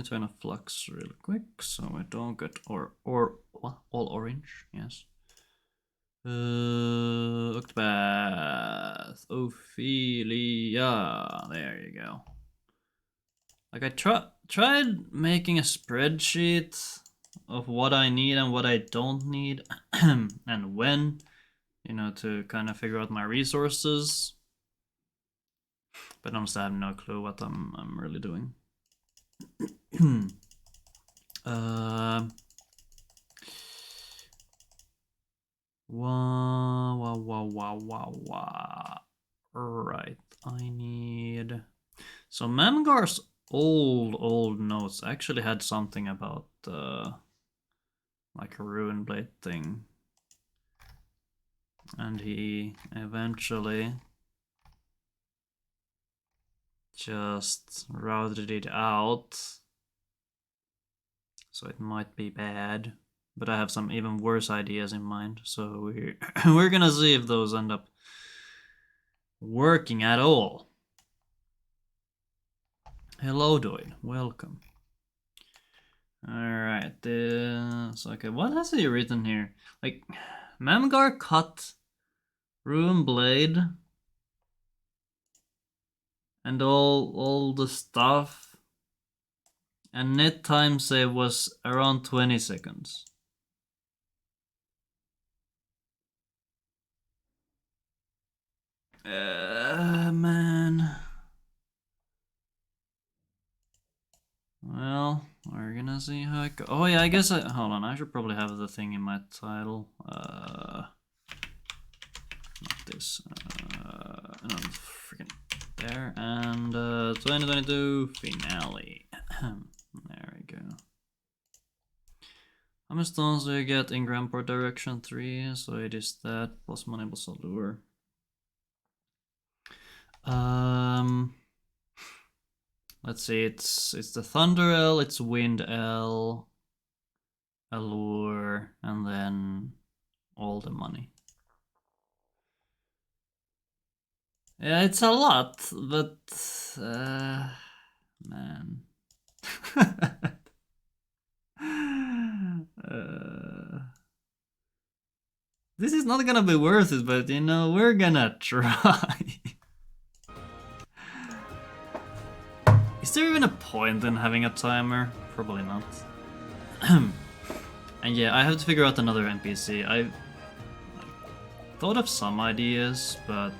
me turn off flux real quick so I don't get all orange. Yes. Octopath Ophilia. There you go. Like I tried making a spreadsheet of what I need and what I don't need and when, you know, to kind of figure out my resources. But honestly, I have no clue what I'm really doing. Wow. Right, I need... So Mamgar's old notes actually had something about like a Ruin Blade thing. And he eventually just routed it out. So it might be bad. But I have some even worse ideas in mind. So we're gonna see if those end up working at all. Hello, Doyle. Welcome. Alright, so okay, what has he written here? Like, Mamgar cut Ruin Blade and all the stuff, and net time save was around 20 seconds. Man. Well, we're gonna see how it goes. Oh yeah, I guess hold on, I should probably have the thing in my title. Not this. No, freaking there. And 2022 finale. There we go. How many stones do you get in Grandport direction 3? So it is that plus money plus allure. Let's see, it's the Thunder L, it's Wind L, Allure, and then all the money. Yeah, it's a lot, but man. This is not gonna be worth it, but you know, we're gonna try. Is there even a point in having a timer? Probably not. And yeah, I have to figure out another NPC. I've thought of some ideas, but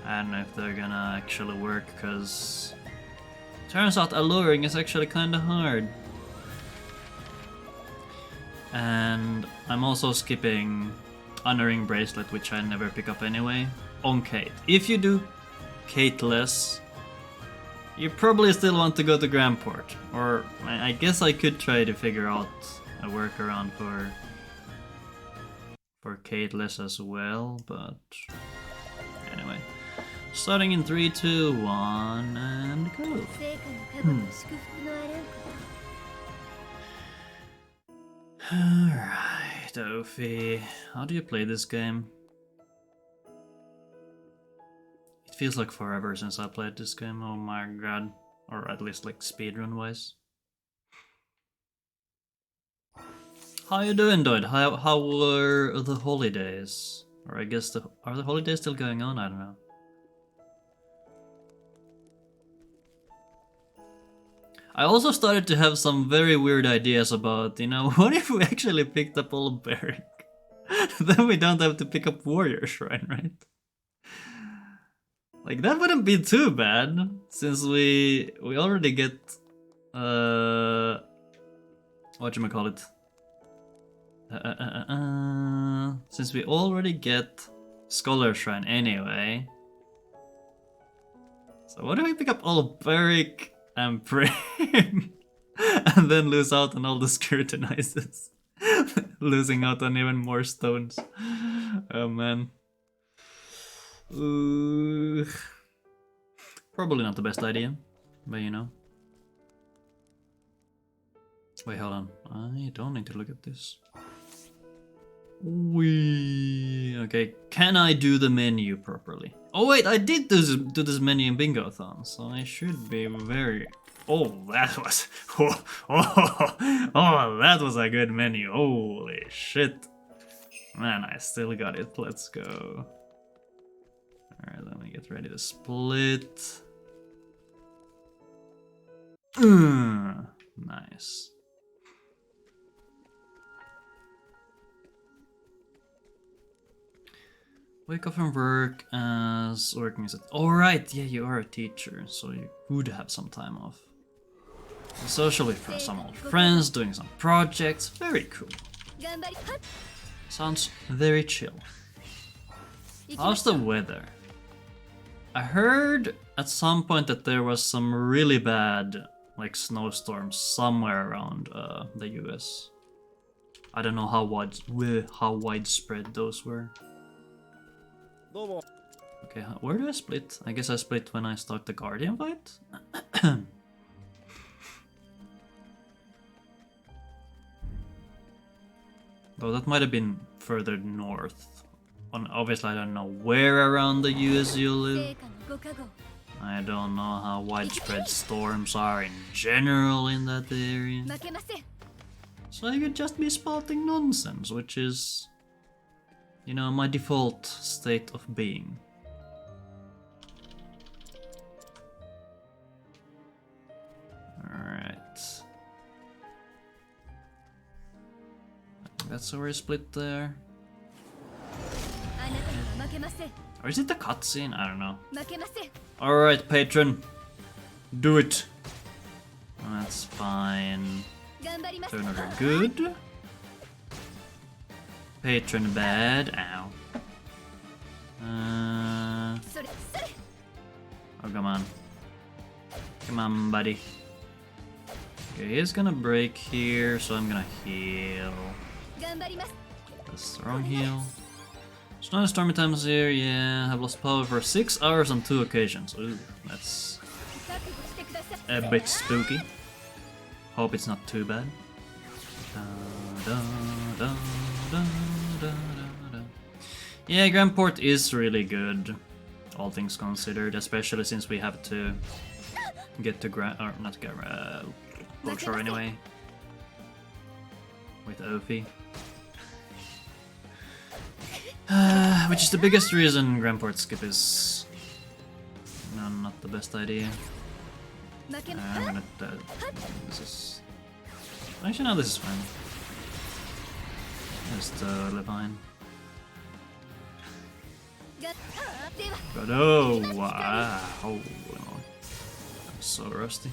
I don't know if they're gonna actually work, because turns out alluring is actually kinda hard. And I'm also skipping Honoring Bracelet, which I never pick up anyway, on Kate. If you do Kateless, you probably still want to go to Grandport. Or I guess I could try to figure out a workaround for Kateless as well, but anyway. Starting in 3, 2, 1, and go. Alright, Ophi. How do you play this game? It feels like forever since I played this game, oh my god. Or at least like speedrun wise. How you doing, Doyd? How were the holidays? Or I guess are the holidays still going on? I don't know. I also started to have some very weird ideas about, you know, what if we actually picked up all of Beric? Then we don't have to pick up Warrior Shrine, right? Like, that wouldn't be too bad, since we already get, whatchamacallit? Since we already get Scholar Shrine anyway. So what if we pick up all of Beric and Prim? And then lose out on all the scrutinizes. Losing out on even more stones. Oh man. Probably not the best idea, but you know. Wait, hold on. I don't need to look at this. Okay, can I do the menu properly? Oh wait, I did do this menu in Bingo-thon, so I should be very... Oh, that was... Oh, that was a good menu. Holy shit. Man, I still got it. Let's go. Alright, let me get ready to split. Nice. Wake up from work as working as a... Alright, yeah, you are a teacher, so you would have some time off. Social with some old friends, doing some projects. Very cool. Sounds very chill. How's the weather? I heard at some point that there was some really bad like snowstorms somewhere around the US. I don't know how widespread those were. Okay, where do I split? I guess I split when I start the Guardian fight? Though that might have been further north. Obviously I don't know where around the US you live. I don't know how widespread storms are in general in that area. So I could just be spouting nonsense, which is, you know, my default state of being. Alright. That's where we split there. Or is it the cutscene? I don't know. Alright, patron. Do it. That's fine. Turn order good. Patron bad. Ow. Oh, come on. Come on, buddy. Okay, he's gonna break here, so I'm gonna heal. That's the wrong heal. Snow and stormy times here, yeah. Have lost power for 6 hours on 2 occasions. Ooh, that's a bit spooky. Hope it's not too bad. Yeah, Grandport is really good, all things considered, especially since we have to get to Bolshar anyway, with Ophi. Which is the biggest reason Grandport skip is not the best idea. I'm gonna this is... Actually no, this is fine. It's totally fine. But oh wow, holy moly. I'm so rusty.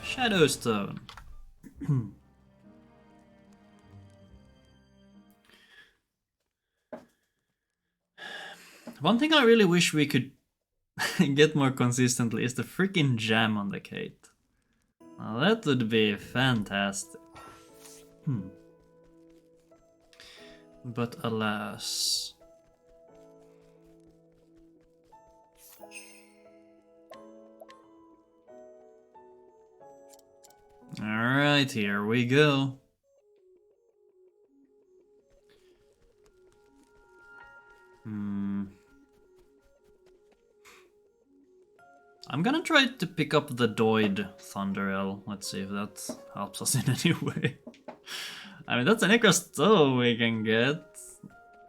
Shadowstone. One thing I really wish we could get more consistently is the freaking jam on the Kate. Now that would be fantastic. But alas. Alright, here we go. I'm gonna try to pick up the Doid Thunderel. Let's see if that helps us in any way. I mean, that's an Necrostone we can get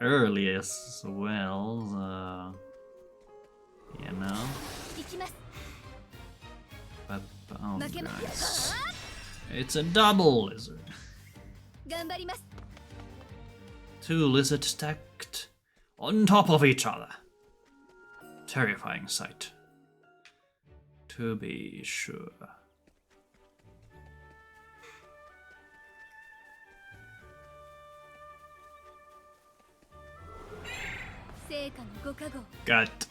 early as well, you know. But, oh guys. It's a double lizard. 2 lizards stacked on top of each other. Terrifying sight. To be sure. Got it.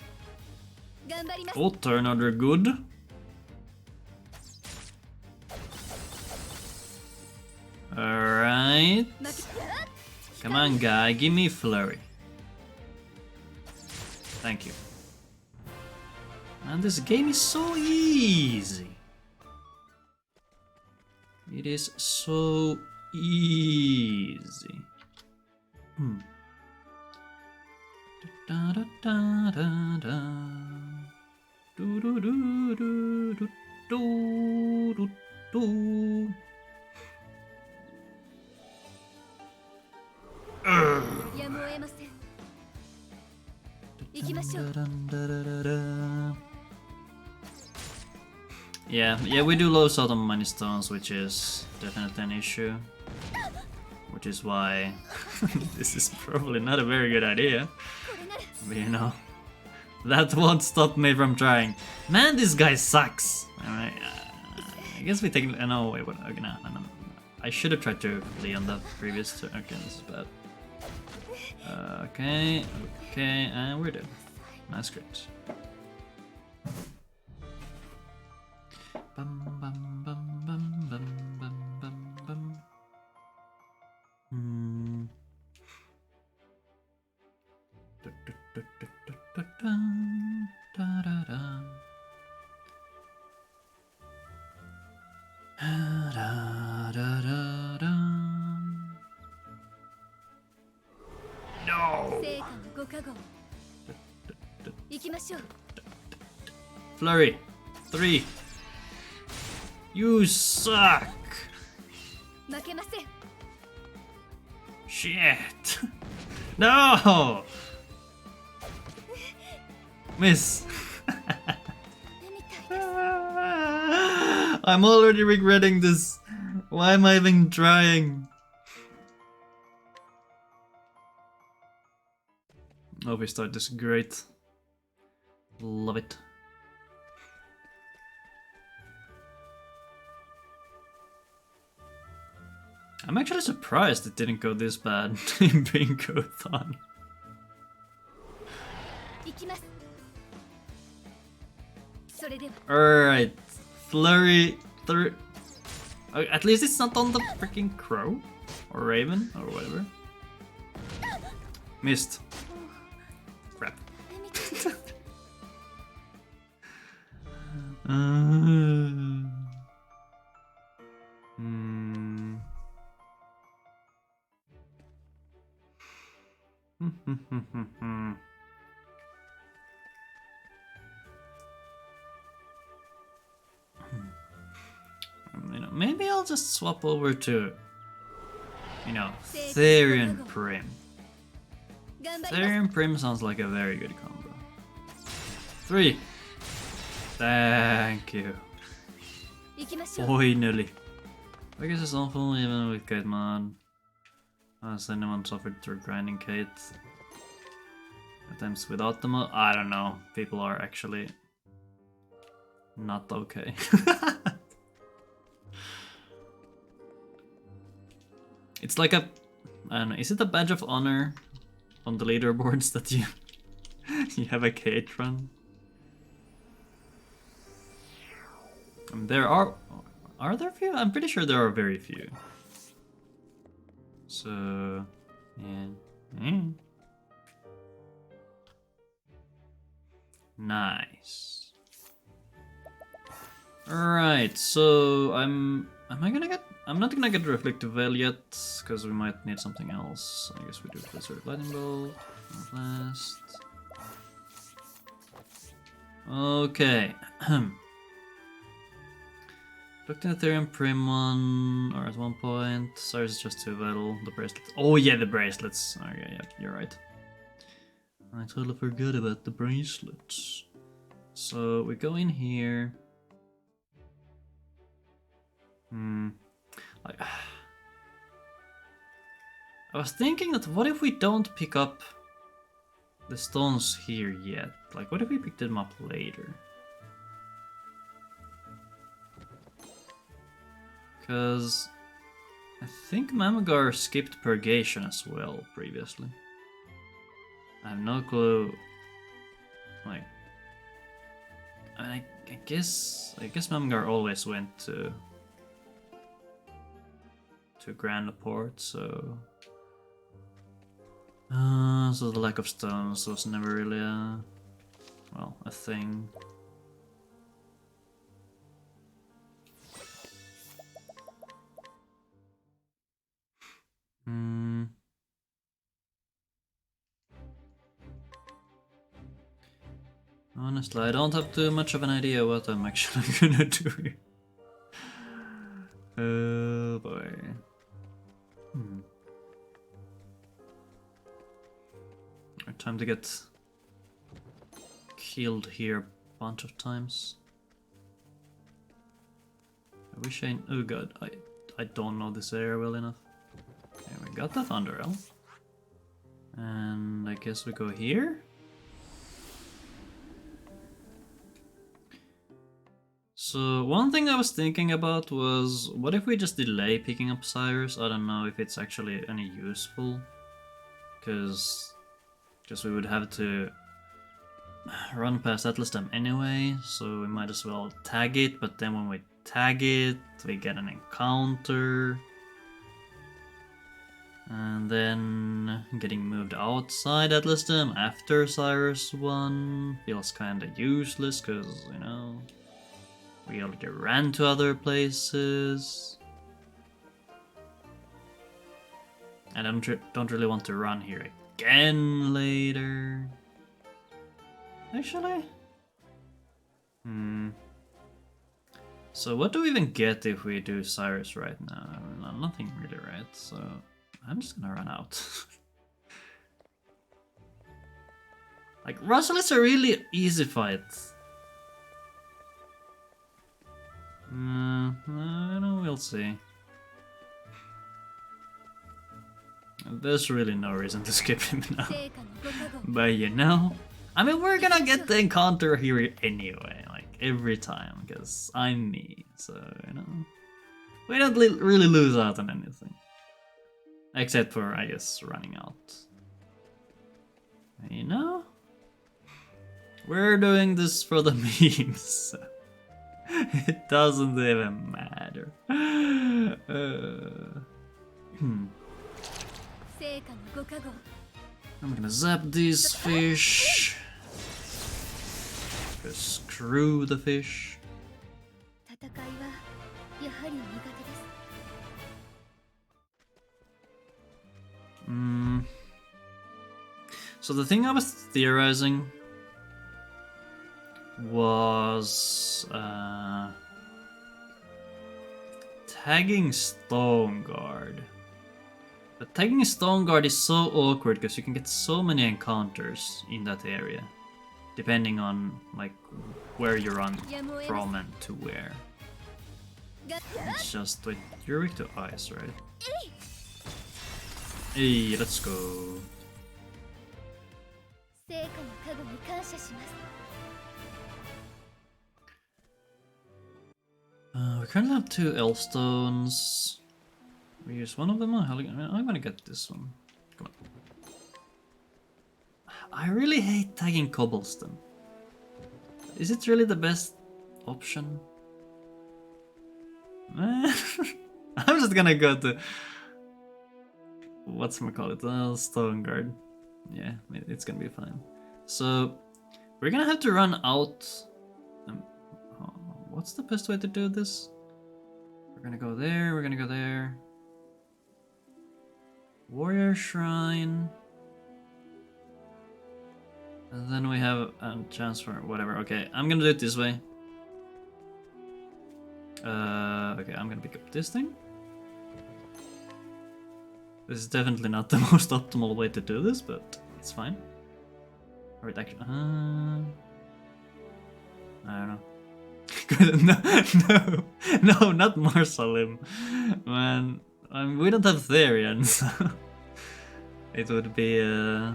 Oh, turn order good. Alright. Come on, guy, give me flurry. Thank you. And this game is so easy. It is so easy. Da da da da da. Do do do do do do do do. やむを得ません。行きましょう。 Yeah, we do lose out on money stones, which is definitely an issue. Which is why this is probably not a very good idea. But you know, that won't stop me from trying. Man, this guy sucks! Alright, I guess we take... no, wait, what? Okay, no. I should have tried to flee on the previous turn. Okay, this is bad. Okay, and we're dead. Nice crit. Bum, bum, bum, bum, bum, bum, bum, bum. No! Flurry! 3! You suck! Shit! No! Miss! I'm already regretting this. Why am I even trying? Oh, we start this great. Love it. I'm actually surprised it didn't go this bad in Bingo-thon. Alright, Flurry 3. At least it's not on the freaking crow or raven or whatever. Missed. Crap. You know, maybe I'll just swap over to, you know, Therian Prim. Therian Prim sounds like a very good combo. 3. Thank you. Finally. I guess it's awful even with Kate Mod. Has anyone suffered through grinding Kate? Attempts without the mod? I don't know. People are actually not okay. It's like a... I don't know, is it a badge of honor on the leaderboards that you you have a Kate run? And there are there few? I'm pretty sure there are very few. So yeah. Nice. Alright, so I'm not gonna get Reflective Veil yet, because we might need something else. I guess we do Blizzard Lightning Bolt, Blast. Okay. Looked at Ethereum Prim one, or at one point. Sorry, it's just too vital. The bracelets. Oh yeah, the bracelets. Okay, yeah, you're right. I totally forgot about the bracelets. So we go in here. Like, I was thinking that what if we don't pick up the stones here yet? Like, what if we pick them up later? Because I think Mamagar skipped Purgation as well previously. I have no clue. Like, I guess Mamagar always went to Grandport, so so the lack of stones was never really a thing. Honestly, I don't have too much of an idea what I'm actually gonna do here. Oh boy. Time to get killed here a bunch of times. I wish I... Oh god, I don't know this area well enough. Okay, we got the Thunder Elf. And I guess we go here? So one thing I was thinking about was, what if we just delay picking up Cyrus? I don't know if it's actually any useful. Because we would have to run past Atlas Dam anyway, so we might as well tag it, but then when we tag it, we get an encounter. And then getting moved outside Atlas Dam after Cyrus 1 feels kinda useless, because, you know, we already ran to other places. And I don't really want to run here again later. Actually? So what do we even get if we do Cyrus right now? Nothing really, right? So I'm just gonna run out. Like, Russell is a really easy fight. No, we'll see. There's really no reason to skip him now. But you know, I mean, we're gonna get the encounter here anyway, like every time, because I'm me, so, you know. We don't really lose out on anything. Except for, I guess, running out. You know? We're doing this for the memes, so it doesn't even matter. I'm gonna zap these fish. Just screw the fish. So the thing I was theorizing was tagging Stone Guard. But tagging Stone Guard is so awkward because you can get so many encounters in that area, depending on like where you run from and to where. It's just like you're weak to ice, right? Hey, let's go. We currently have 2 Elfstones. We use one of them. I'm gonna get this one. Come on. I really hate tagging Cobblestone. Is it really the best option? I'm just gonna go to whatchamacallit, Stone Guard. Yeah, it's gonna be fine. So we're gonna have to run out. What's the best way to do this? We're gonna go there, we're gonna go there. Warrior Shrine. And then we have a chance for whatever. Okay, I'm gonna do it this way. Okay, I'm gonna pick up this thing. This is definitely not the most optimal way to do this, but it's fine. Alright, actually, I don't know. no, not more Salim. Man, we don't have Therian, so it would be a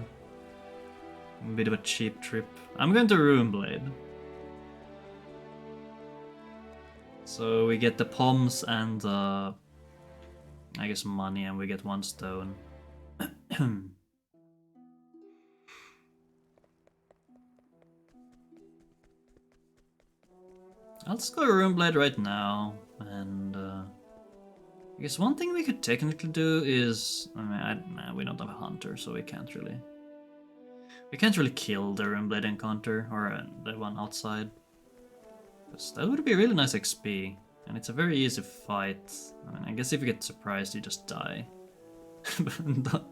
bit of a cheap trip. I'm going to Runeblade. So we get the Poms and I guess money, and we get 1 stone. I'll just go Runeblade right now, and I guess one thing we could technically do is, I mean, we don't have a hunter, so we can't really kill the Runeblade encounter, or the one outside. Because that would be really nice XP, and it's a very easy fight. I mean, I guess if you get surprised, you just die.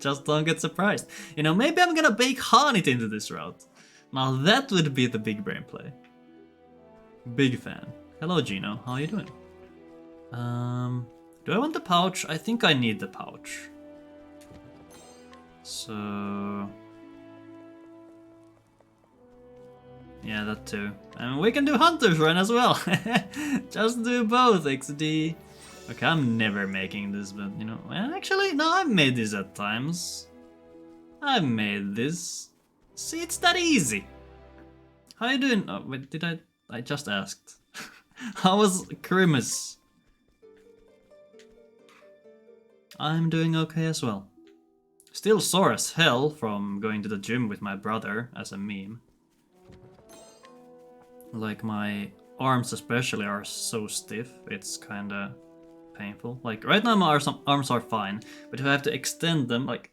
Just don't get surprised. You know, maybe I'm gonna bake Hanit into this route. Now that would be the big brain play. Big fan. Hello Gino, how are you doing? Do I want the pouch? I think I need the pouch. So... yeah, that too. And we can do Hunter's Run as well. Just do both, XD. Okay, I'm never making this, but you know, well, actually, no, I've made this at times. I've made this. See, it's that easy. How you doing? Oh, wait, did I just asked. How was Christmas? I'm doing okay as well. Still sore as hell from going to the gym with my brother as a meme. Like my arms especially are so stiff, it's kinda painful. Like right now my arms are fine, but if I have to extend them, like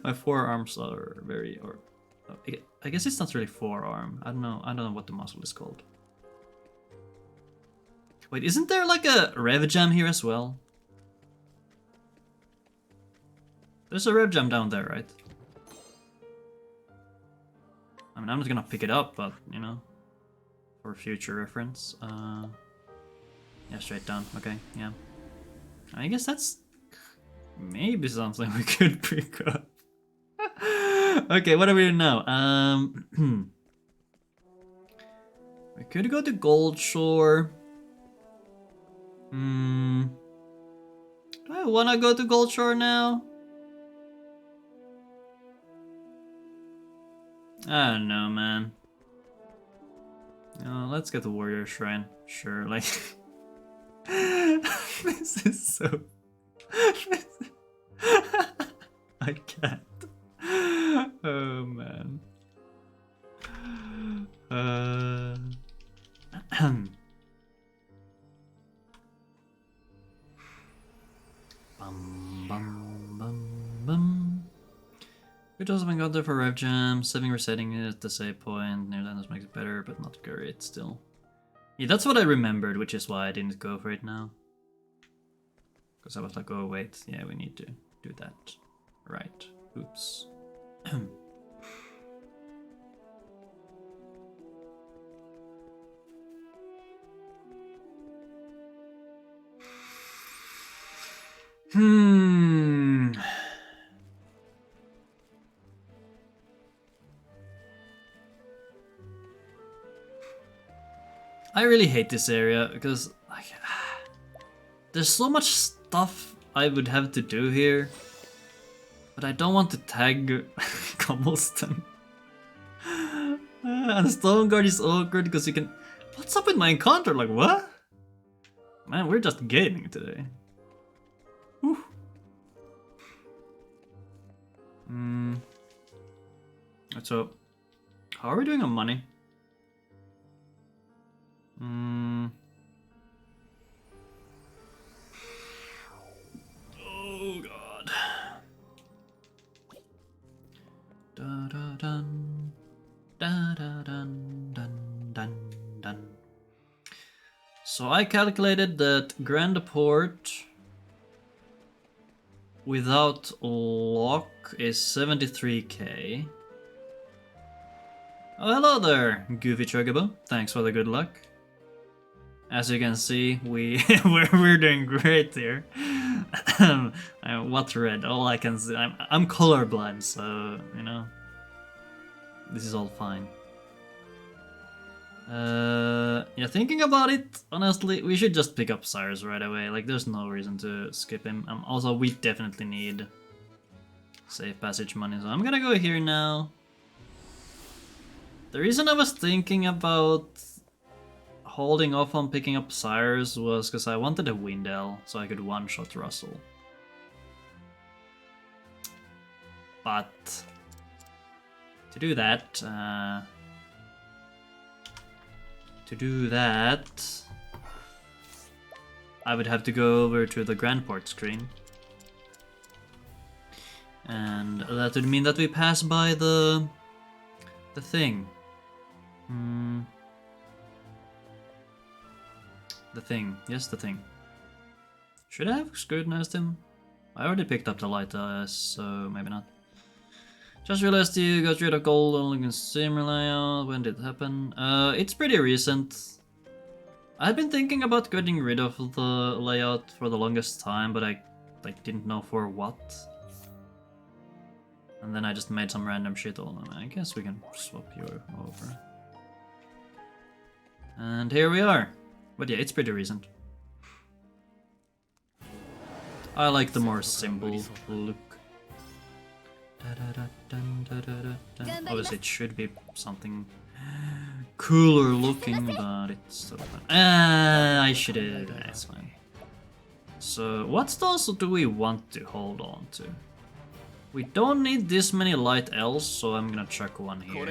my forearms are very, or I guess it's not really forearm. I don't know what the muscle is called. Wait, isn't there like a rev jam here as well? There's a rev jam down there, right? I mean, I'm not gonna pick it up, but you know, for future reference. Yeah, straight down. Okay, yeah. I guess that's maybe something we could pick up. Okay, what are we doing now? We could go to Gold Shore. Do I wanna go to Gold Shore now? I don't know, man. Let's get the Warrior Shrine. Sure, like... this is so... I can't. Oh, man. Bum, bum, bum, bum. It also been got there for rev jam. Saving resetting it at the save point. Near that makes it better, but not great still. Yeah, that's what I remembered, which is why I didn't go for it now. Because I was like, oh wait, yeah, we need to do that. Right. Oops. I really hate this area because like, there's so much stuff I would have to do here, but I don't want to tag Cobblestone. And Stoneguard is awkward because you can... What's up with my encounter? Like, what? Man, we're just gaming today. Whew. So, how are we doing on money? Oh god. Da da dun. Da da dun dun dun dun. So I calculated that Grandport without lock is 73k. Oh, hello there, Goofy Chocobo. Thanks for the good luck. As you can see, we're doing great here. What red? All I can see, I'm colorblind, so you know, this is all fine. Yeah, thinking about it, honestly, we should just pick up Cyrus right away. Like, there's no reason to skip him. Also, we definitely need safe passage money, so I'm gonna go here now. The reason I was thinking about holding off on picking up Cyrus was because I wanted a Windell, so I could one-shot Russell. But to do that, I would have to go over to the Grandport screen. And that would mean that we pass by the thing. The thing. Yes, the thing. Should I have scrutinized him? I already picked up the light, so maybe not. Just realized you got rid of gold and looking similar layout. When did it happen? It's pretty recent. I've been thinking about getting rid of the layout for the longest time, but I like didn't know for what. And then I just made some random shit all of them. I guess we can swap you over. And here we are. But yeah, it's pretty recent. I like the more simple look. Obviously it should be something cooler looking, but it's still fun. I should have. That's fine. So what stars do we want to hold on to? We don't need this many light L's, so I'm gonna chuck one here.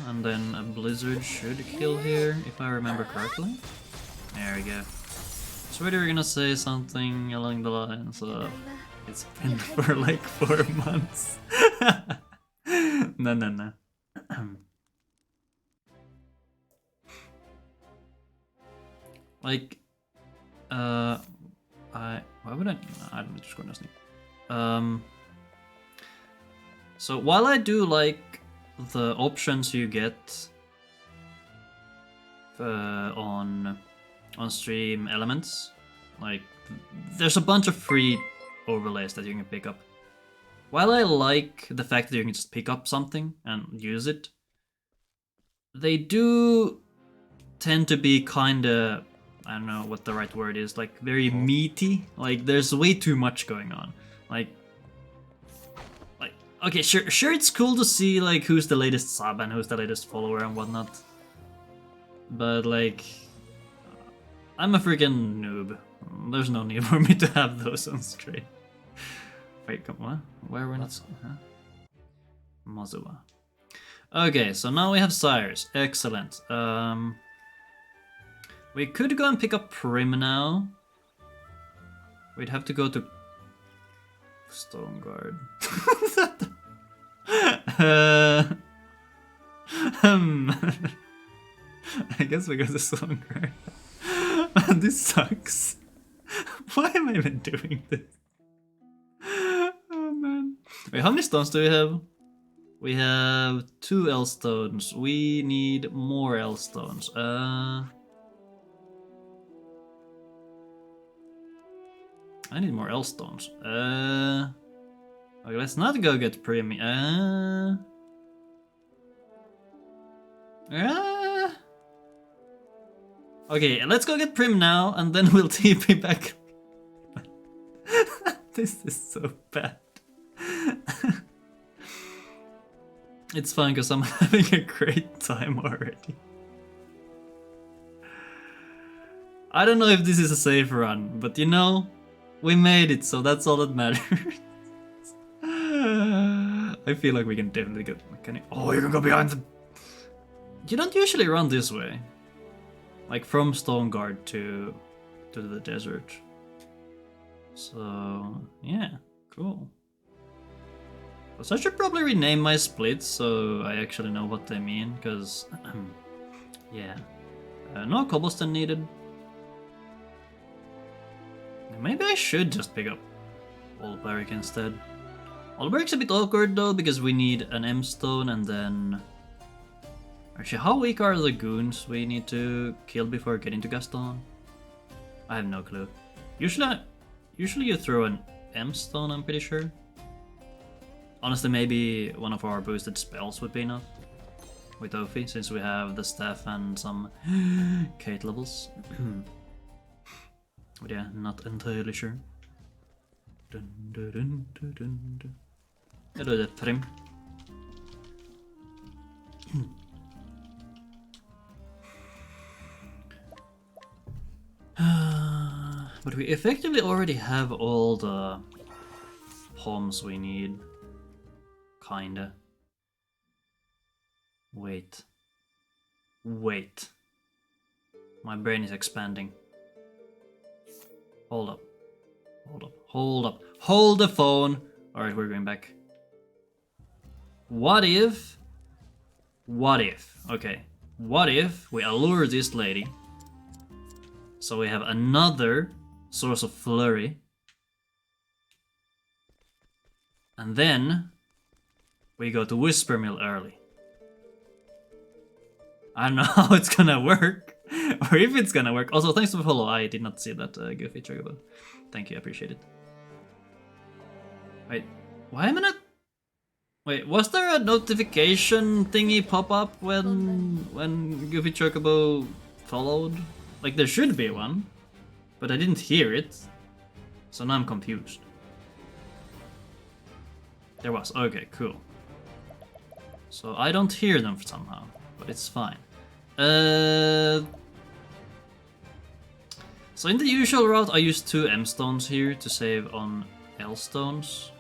And then a blizzard should kill here, if I remember correctly. There we go. So we were gonna say something along the lines of it's been for like 4 months. No. Like, why would I? I'm just gonna sneak. So while I do like the options you get on stream elements, like there's a bunch of free overlays that you can pick up. While I like the fact that you can just pick up something and use it, they do tend to be kinda, I don't know what the right word is, like very meaty. Like there's way too much going on. Like okay, sure it's cool to see like who's the latest sub and who's the latest follower and whatnot. But like, I'm a freaking noob. There's no need for me to have those on screen. Wait, come on. Where we're not? Huh? Mazua. Okay, so now we have Sires. Excellent. We could go and pick up Prim now. We'd have to go to Stoneguard. I guess we go to Stoneguard. This sucks. Why am I even doing this? Oh man. Wait, how many stones do we have? We have 2 L stones. We need more L stones. I need more L stones. Okay, let's not go get premium. Okay, let's go get Prim now, and then we'll TP back. This is so bad. It's fine, because I'm having a great time already. I don't know if this is a safe run, but you know, we made it, so that's all that matters. I feel like we can definitely get mechanic. Oh, you can go behind the... You don't usually run this way. Like from Stoneguard to the desert. So yeah, cool. So I should probably rename my splits so I actually know what they mean, because yeah, no cobblestone needed. Maybe I should just pick up Olberic instead. Olberic's a bit awkward though, because we need an M stone and then... Actually, how weak are the goons we need to kill before getting to Gaston? I have no clue. Usually you throw an M stone, I'm pretty sure. Honestly, maybe one of our boosted spells would be enough with Ophi, since we have the staff and some Kate levels. But yeah, not entirely sure. Hello there, Prim. But we effectively already have all the poms we need. Kinda. Wait. My brain is expanding. Hold up. Hold the phone! Alright, we're going back. What if... Okay. What if we allure this lady? So we have another source of flurry. And then we go to Whisper Mill early. I don't know how it's gonna work, or if it's gonna work. Also, thanks for the follow. I did not see that goofy Chocobo. Thank you, I appreciate it. Wait, why am I not? Wait, was there a notification thingy pop up when Goofy Chocobo followed? Like there should be one, but I didn't hear it, so now I'm confused. There was. Okay, cool. So I don't hear them somehow, but it's fine. So in the usual route, I use 2 M stones here to save on L stones.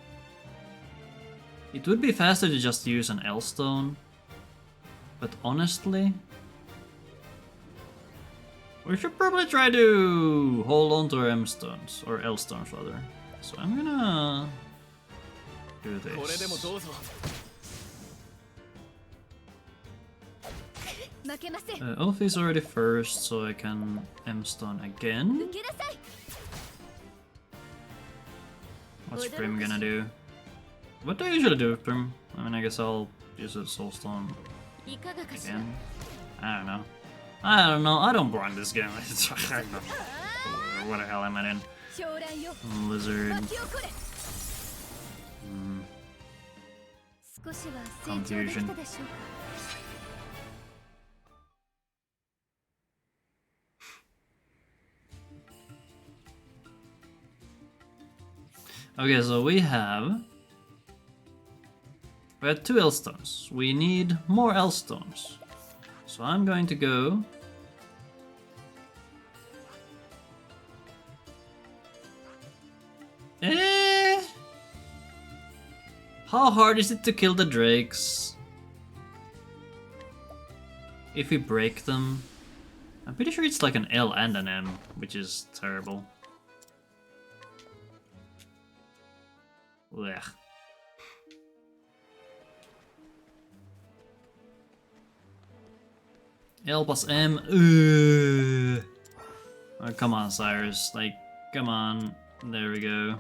It would be faster to just use an L stone, but honestly, we should probably try to hold on to our M stones, or L stones rather. So I'm gonna do this. Elf is already first, so I can M stone again. What's Prim gonna do? What do I usually do with Prim? I mean, I guess I'll use a Soulstone again. I don't know. I don't grind this game. What the hell am I in? Lizard. Confusion. Okay, so we have 2 L stones. We need more L stones. So I'm going to go how hard is it to kill the drakes if we break them? I'm pretty sure it's like an L and an M, which is terrible. Blech. L plus M. Oh, come on, Cyrus. Like, come on. There we go.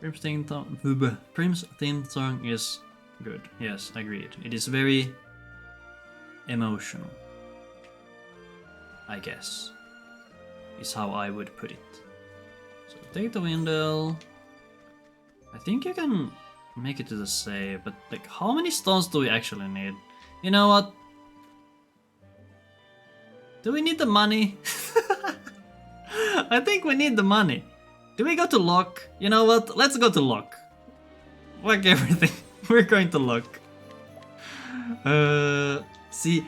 Prim's theme song is good. Yes, agreed. It is very emotional, I guess, is how I would put it. So take the Windle. I think you can make it to the save, but like, how many stones do we actually need? You know what? Do we need the money? I think we need the money. Do we go to Lock? You know what? Let's go to Lock. Fuck everything. We're going to Lock. See,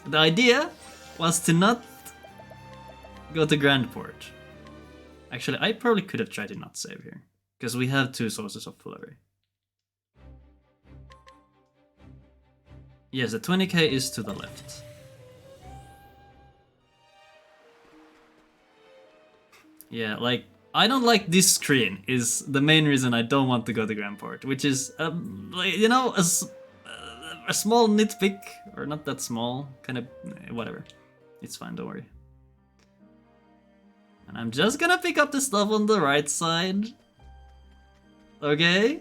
the idea was to not go to Grandport. Actually, I probably could have tried to not save here, because we have 2 sources of flurry. Yes, the 20k is to the left. Yeah, like, I don't like this screen is the main reason I don't want to go to Grandport, which is, like, you know, a small nitpick, or not that small, kind of, whatever. It's fine, don't worry. And I'm just gonna pick up the stuff on the right side. Okay?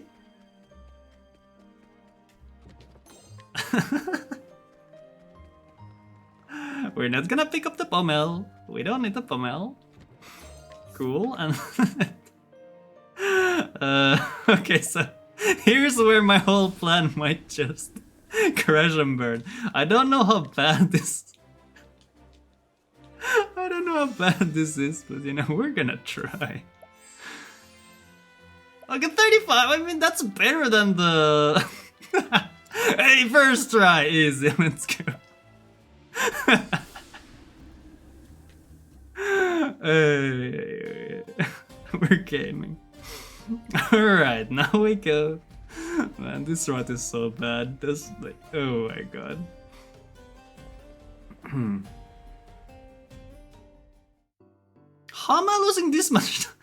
We're not gonna pick up the pommel. We don't need the pommel. Cool, and okay, so here's where my whole plan might just crash and burn. I don't know how bad this is, but you know, we're gonna try. Okay, 35, I mean, that's better than the hey, first try, easy, let's go. We're gaming. Alright, now we go. Man, this route is so bad. This, like, oh my god. How am I losing this much time?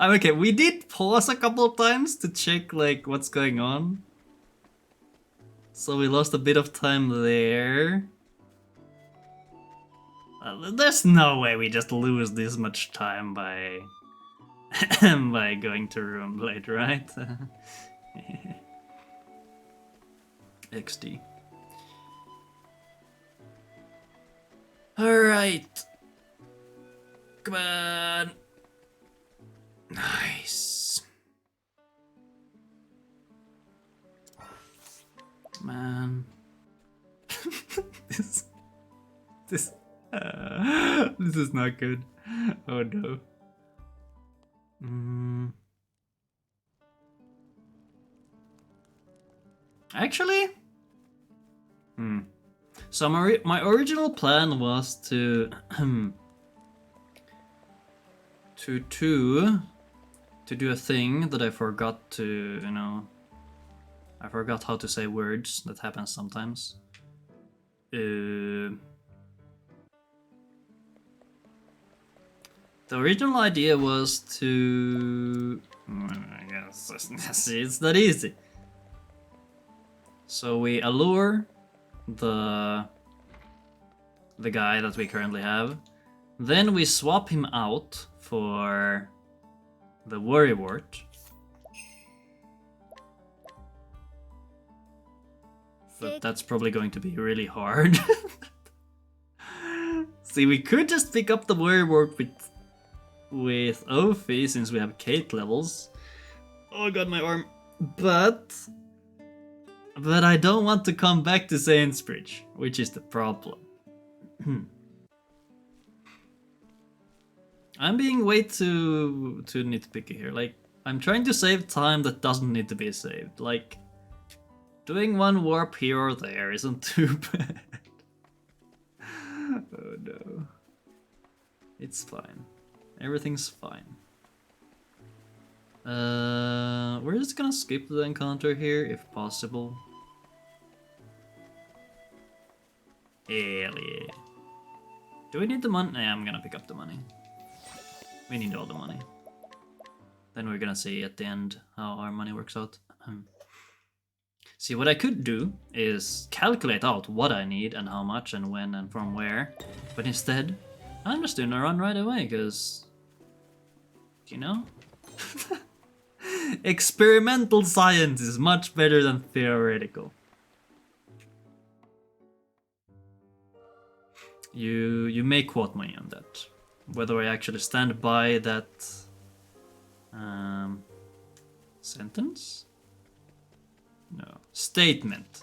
I'm okay, we did pause a couple of times to check, like, what's going on. So we lost a bit of time there. There's no way we just lose this much time by by going to room blade, right? XD. Alright. Come on. Nice. Man. this this this is not good. Oh no. Actually, so my original plan was to to do a thing that I forgot to, you know, I forgot how to say words. That happens sometimes. The original idea was to... I guess it's not easy. So we allure the guy that we currently have. Then we swap him out for the worrywart. But that's probably going to be really hard. See, we could just pick up the worrywart with Ophi since we have Kate levels. Oh god, my arm. But I don't want to come back to Sainsbridge, which is the problem. I'm being way too nitpicky here. Like, I'm trying to save time that doesn't need to be saved. Like, doing one warp here or there isn't too bad. Oh no. It's fine. Everything's fine. We're just gonna skip the encounter here if possible. Hell yeah. Do we need the money? Nah, I'm gonna pick up the money. We need all the money. Then we're gonna see at the end how our money works out. See, what I could do is calculate out what I need and how much and when and from where. But instead, I'm just doing a run right away, because... You know? Experimental science is much better than theoretical. You may quote me on that. Whether I actually stand by that sentence? No. Statement.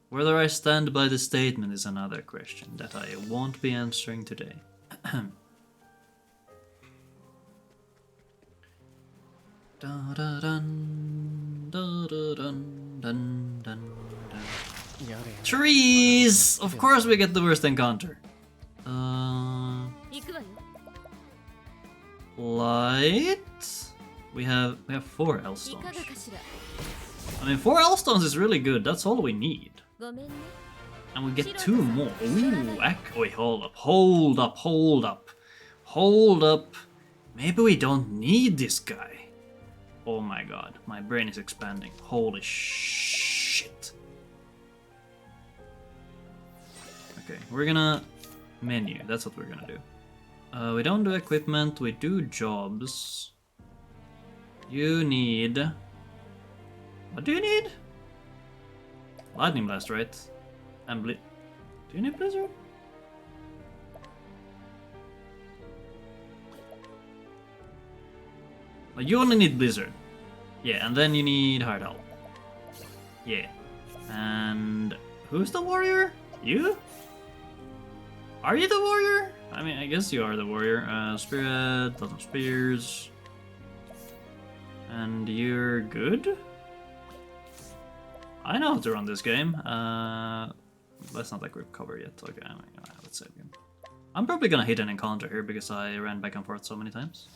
Whether I stand by the statement is another question that I won't be answering today. Trees! Of course we get the worst encounter. Light? We have 4 Elstones. I mean, 4 Elstones is really good. That's all we need. And we get 2 more. Ooh, wait, hold up. Maybe we don't need this guy. Oh my god, my brain is expanding. Holy shit. Okay, we're gonna menu. That's what we're gonna do. We don't do equipment, we do jobs. You need... What do you need? Lightning Blast, right? And do you need Blizzard? Oh, you only need Blizzard. Yeah, and then you need Hard Help. Yeah. And who's the warrior? You? Are you the warrior? I mean, I guess you are the warrior. Spirit, 1000 spears. And you're good? I know how to run this game. Let's not like recover yet. Okay, let's save game. I'm probably gonna hit an encounter here because I ran back and forth so many times.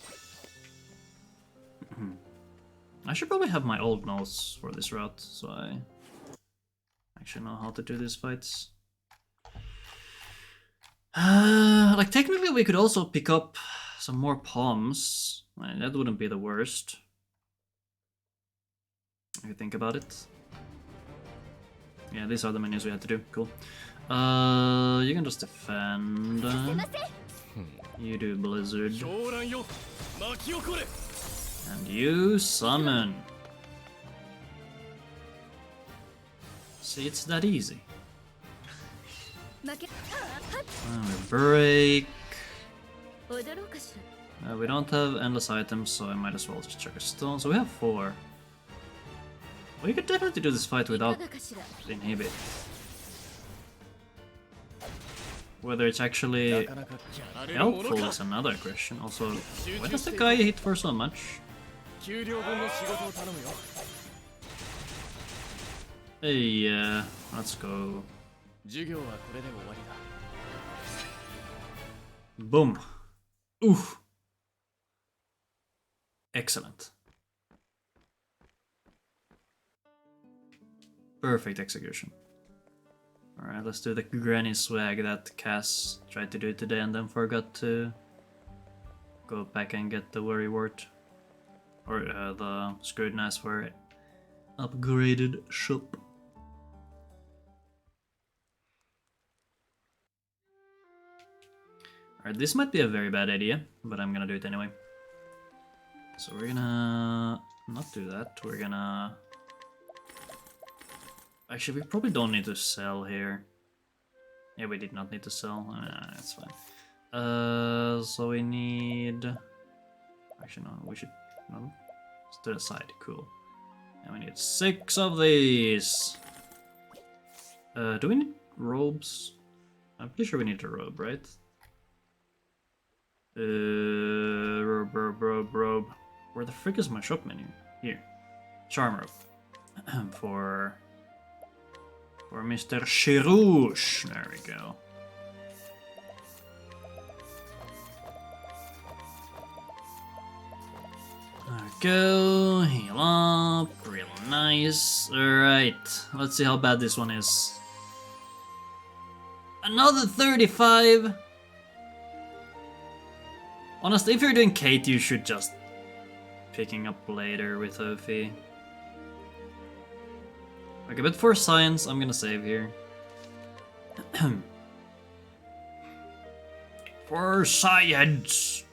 I should probably have my old nose for this route, so I actually know how to do these fights. Like technically we could also pick up some more palms. That wouldn't be the worst. If you think about it. Yeah, these are the menus we had to do. Cool. You can just defend. せません You do Blizzard. 狂乱よ巻き起これ And you summon. See, it's that easy. 負け And we break. 踊ろうかし We don't have endless items, so I might as well just chuck a stone. So we have 4. We could definitely do this fight らいか without がかしら inhibit. Whether it's actually なかなかやれるもの helpful か is another question. Also, why does the guy hit for so much? 給料分の仕事を頼むよ Hey, let's go. 授業はこれで終わりだ Boom. Oof. Excellent. Perfect execution. Alright, let's do the granny swag that Cass tried to do today and then forgot to go back and get the worry wart. Or the scrutinized for upgraded shop. Alright, this might be a very bad idea, but I'm gonna do it anyway. So we're gonna not do that, we're gonna... Actually, we probably don't need to sell here. Yeah, we did not need to sell, that's fine. So we need... Actually, no, we should... No, let's do the side, cool. And we need 6 of these! Do we need robes? I'm pretty sure we need a robe, right? Robe. Where the frick is my shop menu? Here. Charm robe. for Mr. Shirouche. There we go. There we go. Heal up. Real nice. Alright. Let's see how bad this one is. Another 35! Honestly, if you're doing Kate, you should just picking up later with Ophi. Okay, but for science, I'm gonna save here. For science!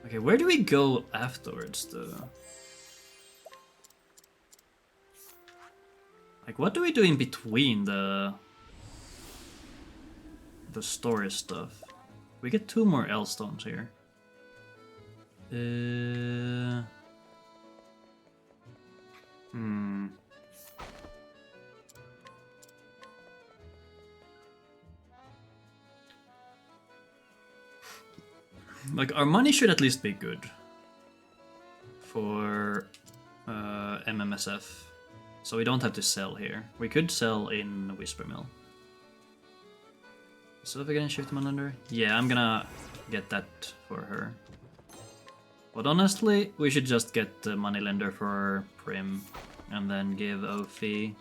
Okay, where do we go afterwards, though? Like, what do we do in between the story stuff? We get 2 more L stones here. Like, our money should at least be good for MMSF, so we don't have to sell here. We could sell in Whisper Mill. So if I get Shift Monlander? Yeah, I'm gonna get that for her. But honestly, we should just get the Moneylender for Prim and then give Ophi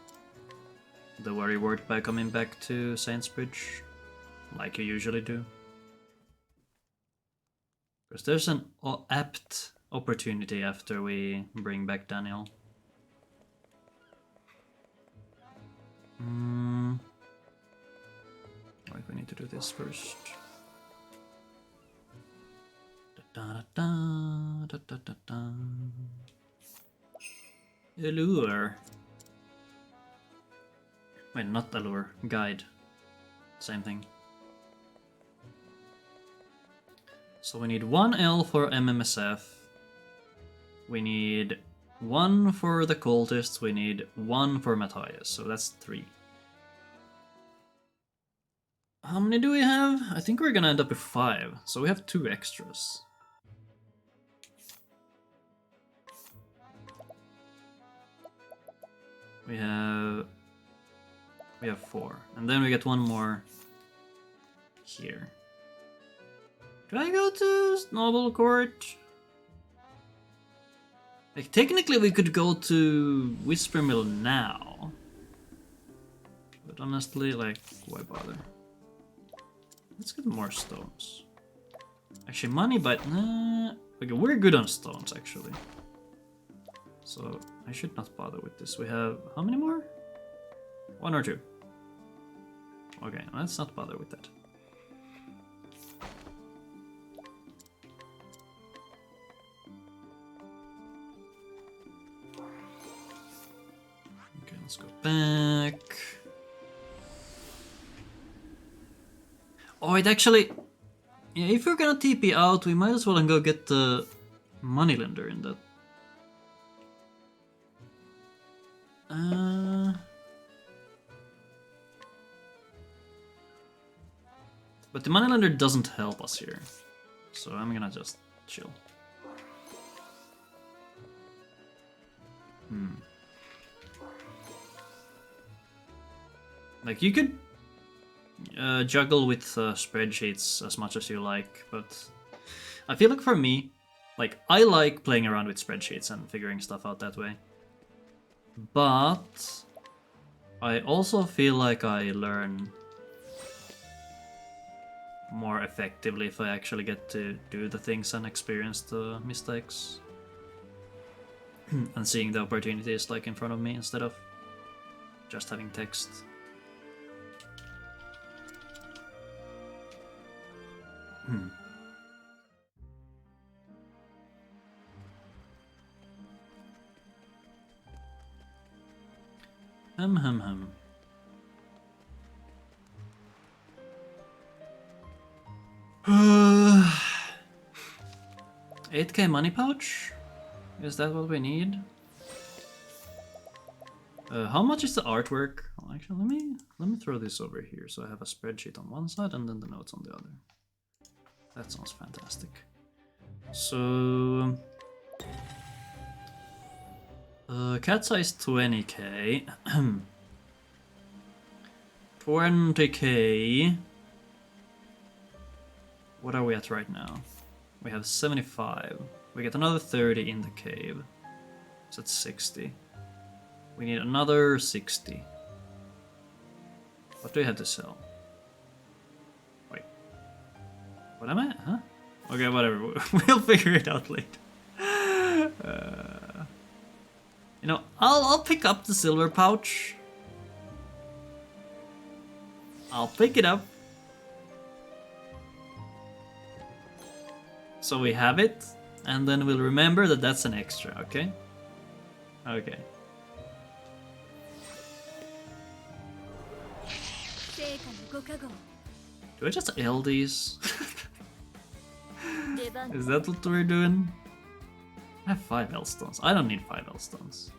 the worry word by coming back to Saintsbridge, like you usually do. Because there's an apt opportunity after we bring back Daniel. Like, we need to do this first. Allure. Wait, not allure. Guide. Same thing. So we need 1 L for MMSF. We need 1 for the cultists. We need 1 for Matthias. So that's 3. How many do we have? I think we're gonna end up with 5. So we have 2 extras. We have 4. And then we get 1 more here. Do I go to Noble Court? Like, technically we could go to Whisper Mill now. But honestly, like, why bother? Let's get more stones. Actually, money, but... okay, we're good on stones, actually. So, I should not bother with this. We have how many more? 1 or 2? Okay, let's not bother with that. Okay, let's go back. Oh, it actually... Yeah, if we're gonna TP out, we might as well go get the moneylender in that. But the moneylender doesn't help us here, so I'm gonna just chill. Like, you could juggle with spreadsheets as much as you like, but I feel like for me, like, I like playing around with spreadsheets and figuring stuff out that way. But I also feel like I learn more effectively if I actually get to do the things and experience the mistakes. And seeing the opportunities like in front of me instead of just having text. Hum. 8k money pouch? Is that what we need? How much is the artwork? Well, actually, let me throw this over here so I have a spreadsheet on one side and then the notes on the other. That sounds fantastic. So, cat size 20k, 20k. What are we at right now? We have 75. We get another 30 in the cave. So that's 60. We need another 60. What do we have to sell? Wait. What am I? Huh? Okay, whatever. We'll figure it out later. You know, I'll pick up the silver pouch. I'll pick it up. So we have it, and then we'll remember that that's an extra, okay? Okay. Do I just L these? Is that what we're doing? I have 5 L stones. I don't need 5 L stones.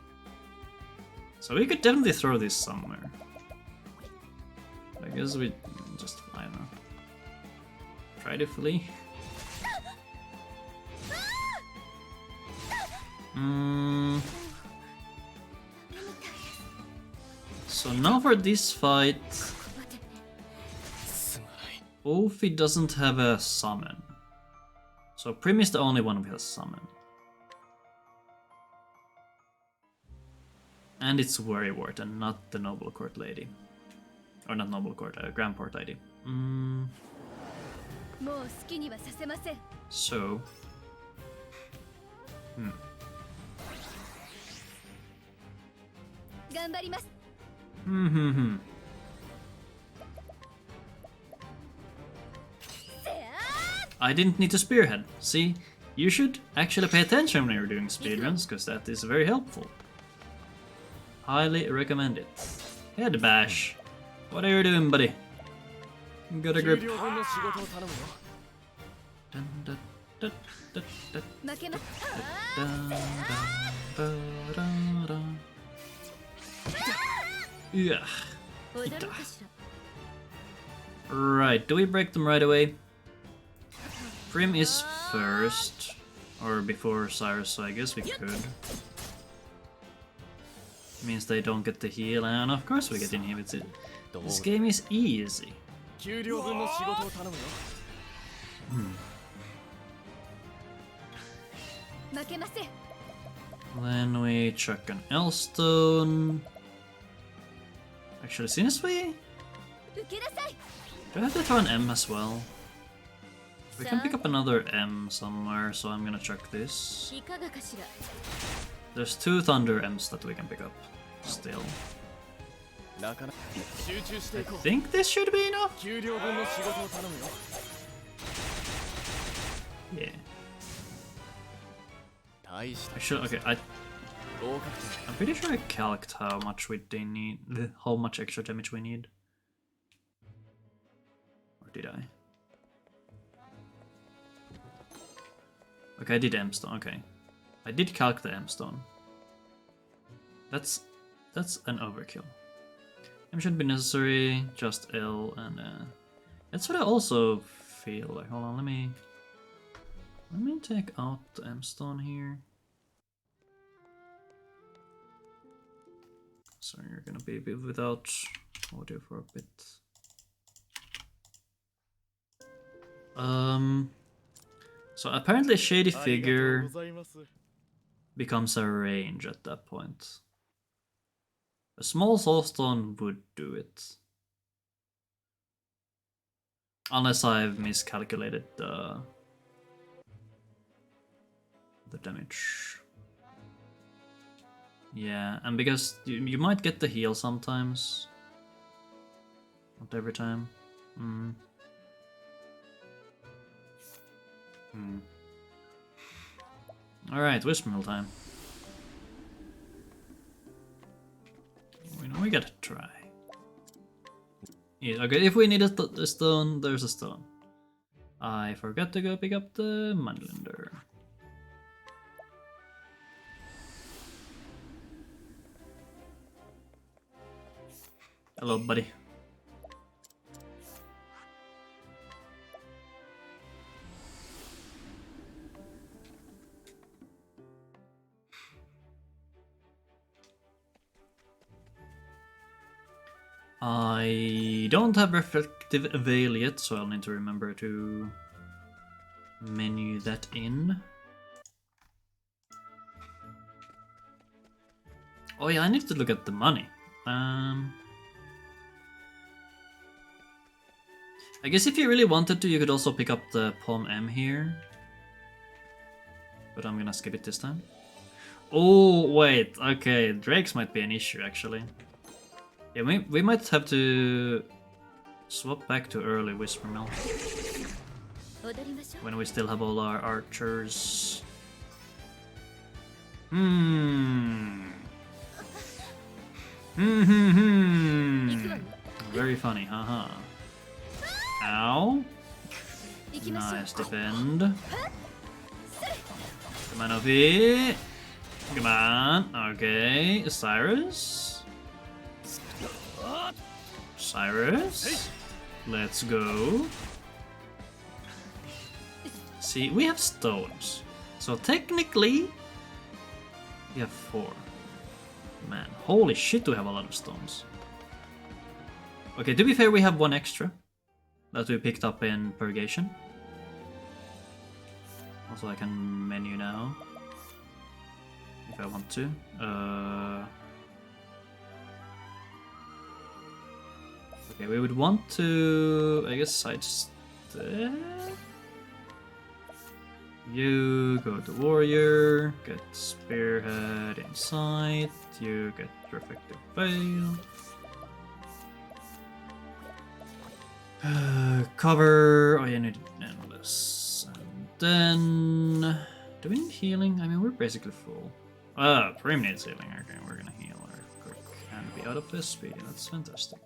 So we could definitely throw this somewhere. I guess we just, I don't know. Try to flee. So now for this fight, Ophi doesn't have a summon. So Prim is the only one who has summon. And it's Worrywart and not the Noble Court lady. Or not Noble Court, Grandport lady. So... I didn't need to spearhead. See, you should actually pay attention when you're doing speedruns, because that is very helpful. Highly recommend it. Head bash. What are you doing, buddy? Got a grip. Yeah. Right, do we break them right away? Prim is first, or before Cyrus, so I guess we could. Means they don't get the heal, and of course we get inhibited. This game is easy. Then we chuck an L-stone. Actually, since we... Do I have to throw an M as well? We can pick up another M somewhere, so I'm gonna chuck this. There's 2 Thunder M's that we can pick up still. なかなか集中していこ I think this should be enough. う。給料分の仕事を頼むよ。 Yeah. 大した I should. Okay. 合格点。 I'm pretty sure I calced how much how much extra damage we need. Or did I? Okay, I did M-stone. Okay, I did calc the M-stone. That's an overkill. M shouldn't be necessary. Just L and that's what I also feel like. Hold on, let me take out the M-stone here. So you're gonna be without audio for a bit. So apparently Shady Figure becomes a range at that point. A small soulstone would do it. Unless I've miscalculated the damage. Yeah, and because you might get the heal sometimes. Not every time. Alright, wishmill time. We gotta try. Yeah, okay, if we need a stone, there's a stone. I forgot to go pick up the Moneylender. Hello, buddy. I don't have Reflective Veil yet, so I'll need to remember to menu that in. Oh yeah, I need to look at the money. I guess if you really wanted to, you could also pick up the Palm M here. But I'm gonna skip it this time. Oh, wait, okay, Drakes might be an issue actually. Yeah, we might have to swap back to early Whisper Mill. When we still have all our archers. Very funny, haha. Ow. Nice defend. Come on, Ophi. Come on. Okay, Cyrus. Cyrus. Let's go. See, we have stones. So technically, we have 4. Man, holy shit, we have a lot of stones. Okay, to be fair, we have 1 extra that we picked up in Purgation. Also, I can menu now if I want to. Okay, we would want to, I guess, sidestep. You go to Warrior, get Spearhead inside, you get Reflective Veil. Cover, oh yeah, I need Endless. And then, do we need healing? I mean, we're basically full. Prim needs healing, okay, we're gonna heal her quick and be out of this speed, that's fantastic.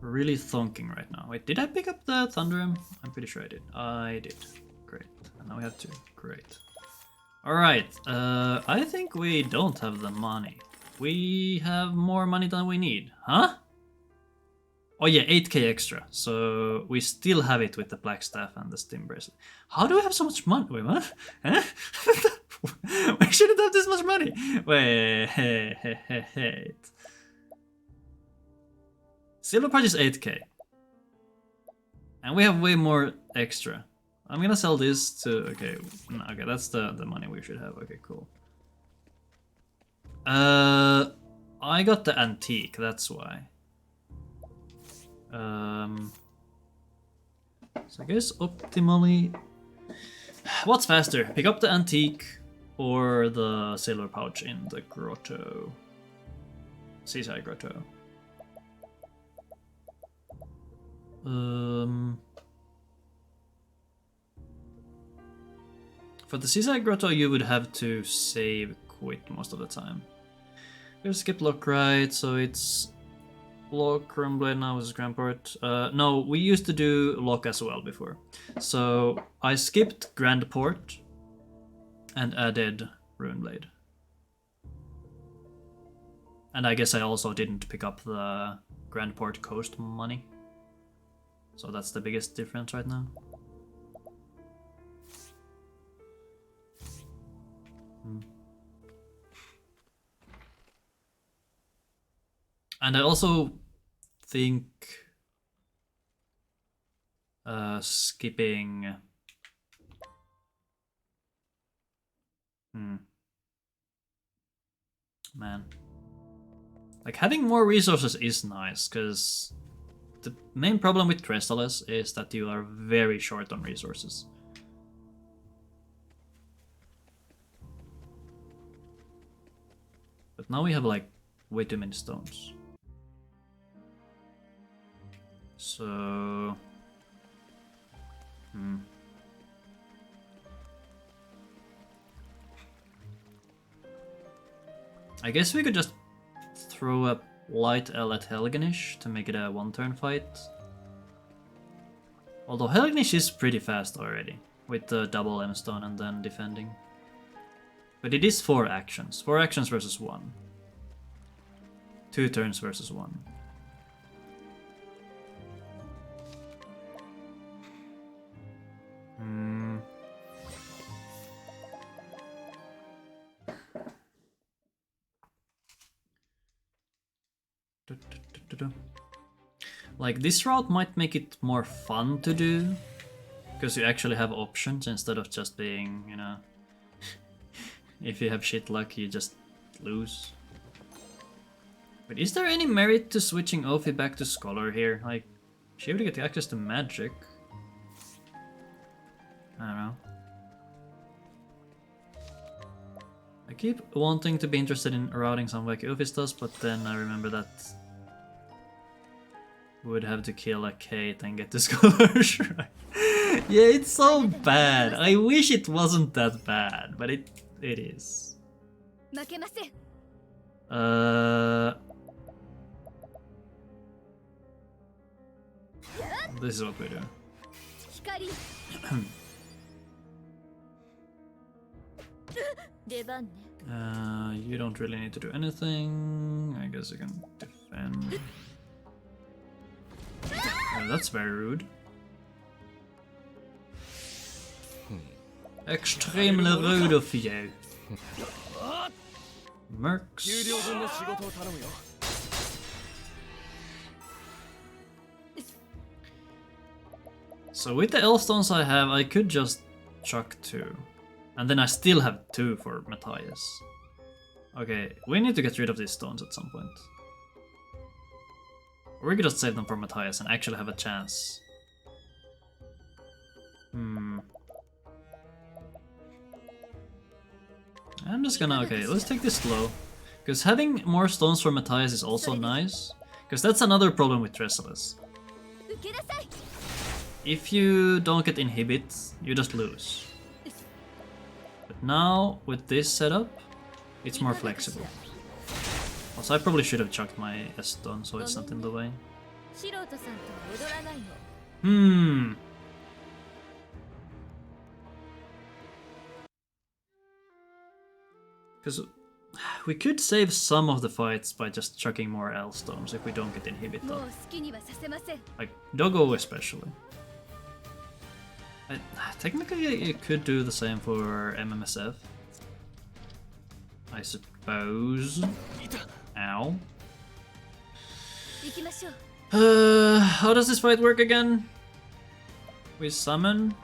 Really thonking right now. Wait, did I pick up the Thunder M? I'm pretty sure I did. I did. Great. And now we have 2. Great. Alright, I think we don't have the money. We have more money than we need. Huh? Oh yeah, 8k extra. So we still have it with the Black Staff and the Stim Bracelet. How do we have so much money? Wait, what? Huh? We shouldn't have this much money. Wait. Silver Patch is 8k. And we have way more extra. I'm gonna sell this to... Okay, okay, that's the money we should have. Okay, cool. I got the antique, that's why. So I guess optimally... What's faster? Pick up the antique or the silver pouch in the grotto? Seaside grotto. For the seaside grotto, you would have to save quit most of the time. We'll skip lock right, so it's lock, Crumbleblade now is Grandport. No, we used to do lock as well before. So I skipped Grandport and added Runeblade. And I guess I also didn't pick up the Grandport coast money. So that's the biggest difference right now. And I also think skipping... Man. Like, having more resources is nice, because the main problem with Tressaless is that you are very short on resources. But now we have, like, way too many stones. So... I guess we could just throw a light L at Helganish to make it a one-turn fight. Although Helganish is pretty fast already, with the double M stone and then defending. But it is 4 actions. 4 actions versus 1. 2 turns versus 1. Like, this route might make it more fun to do, because you actually have options instead of just being, you know, if you have shit luck, you just lose. But is there any merit to switching Ophi back to Scholar here? Like, she would get access to magic. I don't know. I keep wanting to be interested in routing some like Ophi does, but then I remember that would have to kill a Kate and get the Scholar Shrine. Yeah, it's so bad. I wish it wasn't that bad, but it is. This is what we do. You don't really need to do anything. I guess you can defend. That's very rude. Extremely rude of you. Mercs. So with the L-stones I have, I could just chuck 2. And then I still have 2 for Matthias. Okay, we need to get rid of these stones at some point. Or we could just save them for Matthias and actually have a chance. I'm just gonna... Okay, let's take this slow. Because having more stones for Matthias is also nice. Because that's another problem with Tressaless. If you don't get inhibit, you just lose. But now, with this setup, it's more flexible. Also, I probably should have chucked my S-stone so it's not in the way. Because we could save some of the fights by just chucking more L-stones if we don't get inhibit up. Like, Doggo especially. Technically, you could do the same for MMSF. I suppose. Ow. How does this fight work again? We summon.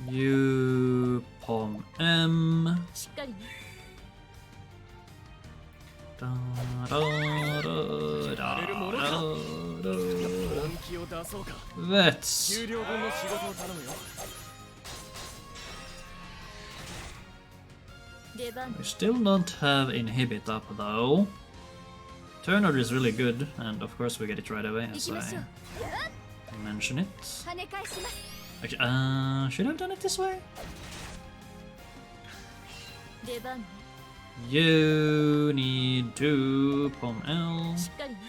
You Pom M. しっかりね Da, da, da, da, da, 本気を出そうか Vets. 給料分の仕事を頼むよ 出番 We still don't have Inhibit up though. Turner is really good, and of course we get it right away 行 as きましょう I mention it. 跳ね返します Actually, should I have done it this way? 出番ね You need to Pom L. しっかりね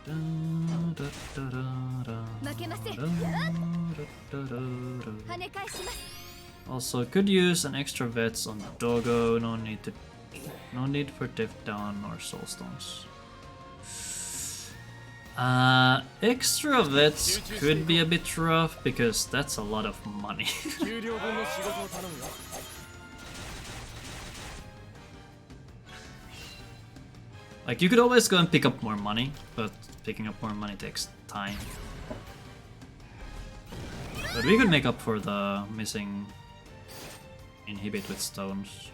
Da, da, da, da, da, 負けません da, da, da, da, 跳ね返します Also, could use an extra vets on Doggo. No need for Death Down or Soul Stones. Extra vets could be a bit rough because that's a lot of money. 給料分の仕事を頼むよ Like, you could always go and pick up more money, but picking up more money takes time. But we could make up for the missing Inhibit with stones.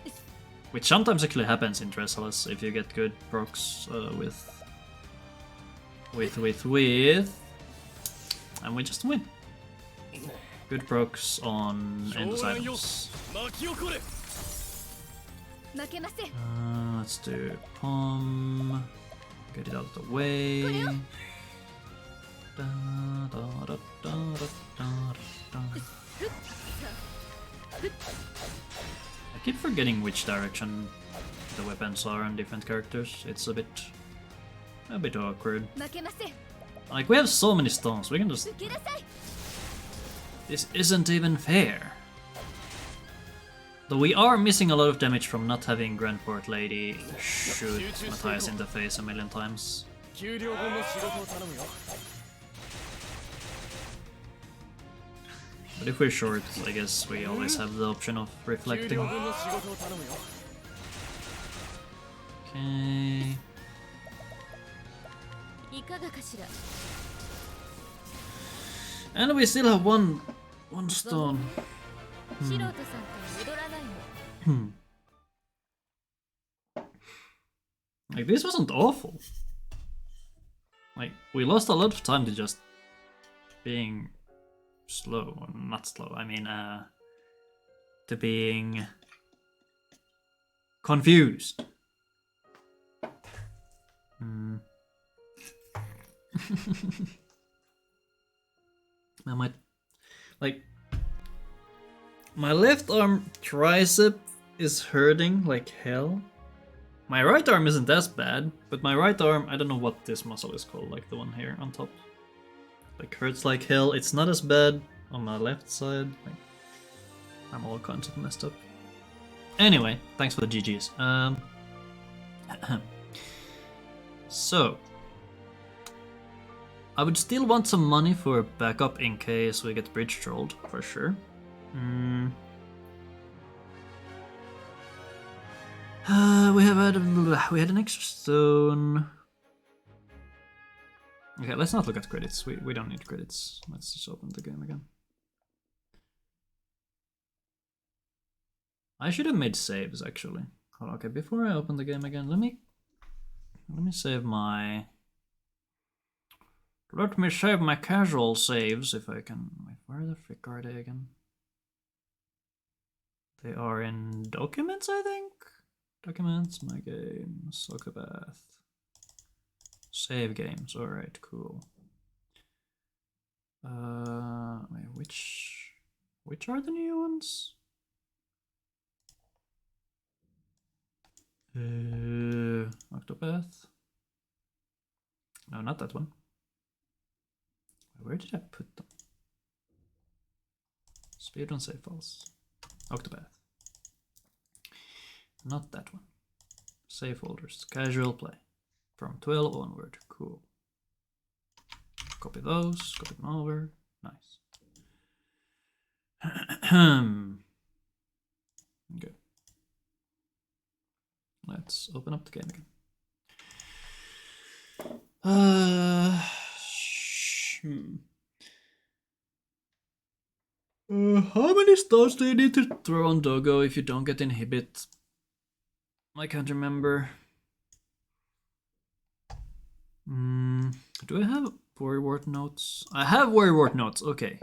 Which sometimes actually happens in Tressaless if you get good procs with. And we just win. Good procs on endless items. 巻き起これ 負けません Let's do Pom. Get it out of the way. Da, da, da, da, da, da, da. I keep forgetting which direction the weapons are on different characters. It's a bit awkward. 負けません Like, we have so many stones, we can just... 受けなさい This isn't even fair. Though we are missing a lot of damage from not having Grandport Lady shoot Matthias in the face a million times. 給料分の仕事を頼むよ But if we're short, I guess we always have the option of 給 reflecting. 料分の仕事を頼むよ Okay. いかがかしら And we still have one stone. 素人さんと戻らないの Like, this wasn't awful. Like, we lost a lot of time to just being slow. Or not slow, I mean, to being confused. I might, like, my left arm tricep is hurting like hell. My right arm isn't as bad, but my right arm, I don't know what this muscle is called, like the one here on top. Like, hurts like hell. It's not as bad on my left side. Like, I'm all kinds of messed up. Anyway, thanks for the GGs. So, I would still want some money for backup in case we get bridge trolled, for sure. We had an extra stone. Okay, let's not look at credits. We don't need credits. Let's just open the game again. I should have made saves actually. Hold on, okay, before I open the game again, let me save my. Let me save my casual saves if I can. Wait, where the frick are they again? They are in documents, I think. Documents, my games, Octopath. Save games, alright, cool. Wait, which are the new ones? Octopath. No, not that one. Where did I put them? Speedrun save files. Octopath. Not that one. Save folders. Casual play. From 12 onward. Cool. Copy those. Copy them over. Nice. Good. Let's open up the game again. How many stones do you need to throw on Doggo if you don't get inhibit? I can't remember. Do I have worrywart notes? I have worrywart notes, okay.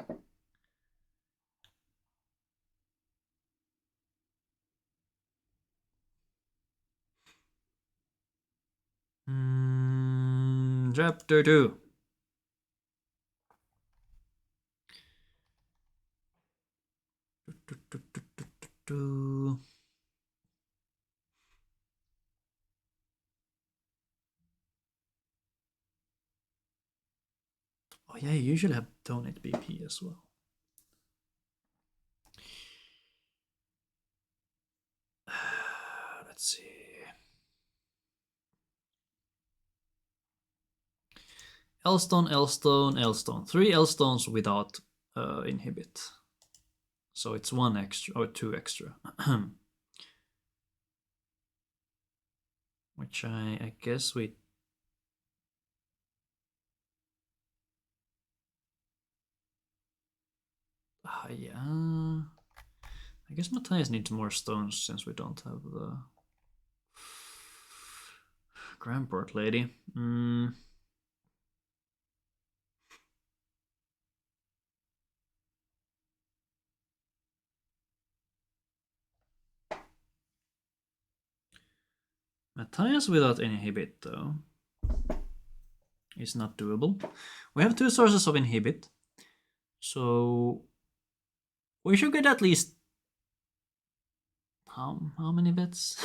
Chapter 2. Oh yeah, you usually have donate BP as well. Let's see. Elstone, Elstone, Elstone. 3 Elstones without inhibit. So it's 1 extra or 2 extra. Which I guess we... yeah. I guess Matthias needs more stones since we don't have the Grandport lady. Matthias without inhibit though is not doable. We have 2 sources of inhibit, so we should get at least how many bets?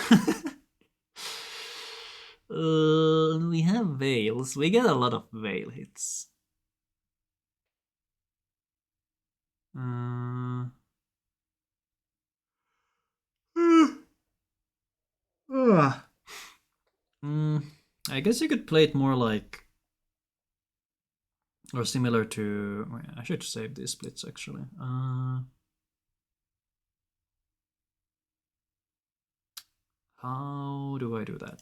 We have veils. We get a lot of veil hits. I guess you could play it more like, or similar to. I should save these splits actually. How do I do that?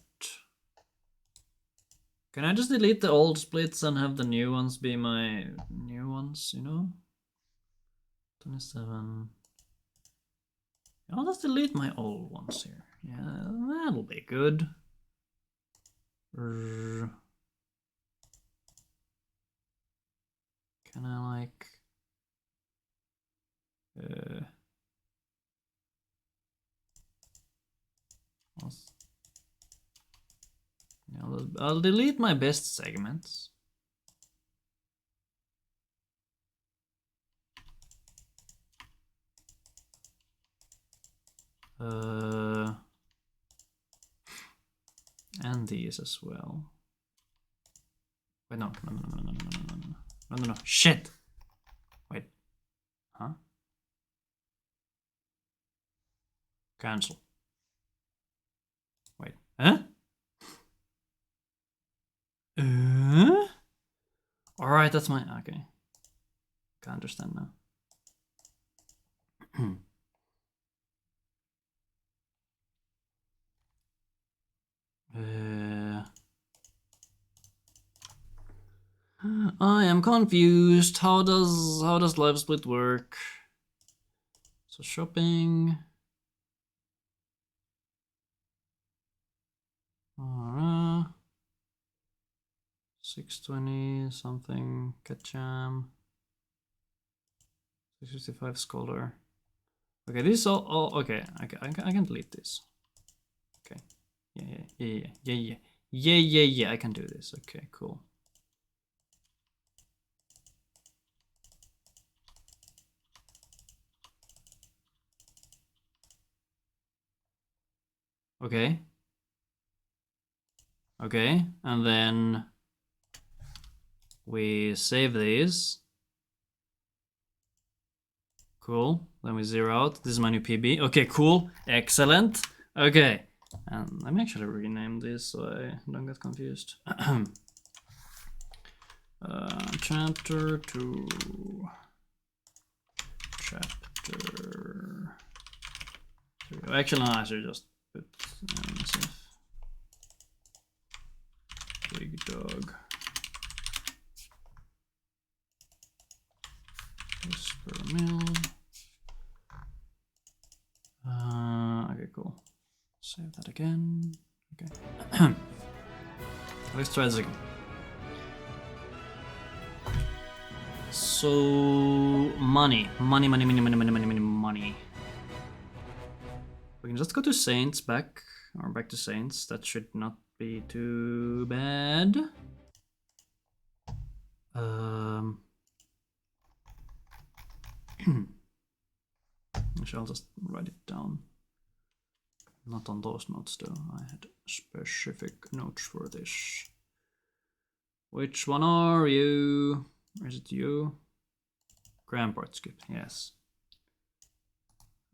Can I just delete the old splits and have the new ones be my new ones, you know? 27. I'll just delete my old ones here. Yeah, that'll be good. Can I like... I'll delete my best segments. And these as well. Wait, no. Shit! Wait. Huh? Cancel. Wait. Huh? Alright, that's my... Okay. Can't understand now. I am confused. How does live split work? So shopping. 620 something. Ketcham. 655 scholar. Okay, this is all okay. I can delete this. Okay. Yeah. I can do this. Okay, cool. Okay. Okay, and then we save these. Cool. Then we zero out. This is my new PB. Okay, cool. Excellent. Okay. And let me actually rename this so I don't get confused. Chapter 2. Chapter 3. Actually, no, I should just put Big Dog. Whisper Mill. Save that again. Okay. Let's try this again. So money. We can just go to Saints back to Saints. That should not be too bad. Actually, I'll just write it down. Not on those notes though. I had specific notes for this. Which one are you? Or is it you? Grandport skip, yes.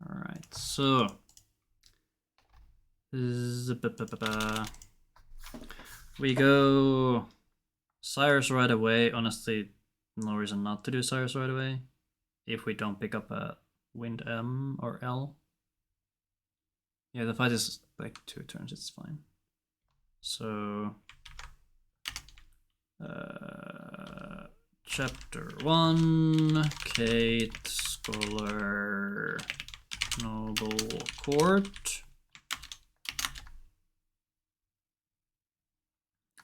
Alright, so we go Cyrus right away. Honestly, no reason not to do Cyrus right away if we don't pick up a Wind M or L. Yeah, the fight is like 2 turns, it's fine. So chapter 1, Kate, Scholar, Noble Court.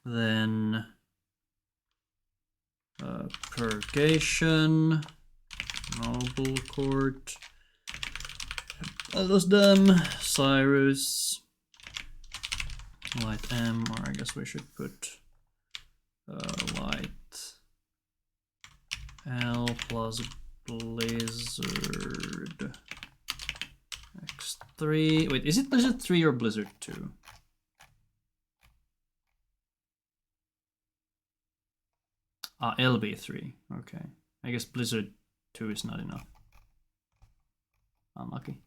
Then Purgation, Noble Court. That was them. Cyrus, Light M, or I guess we should put Light L plus Blizzard X3. Wait, is it Blizzard 3 or Blizzard 2? Ah, LB3. Okay. I guess Blizzard 2 is not enough. Unlucky.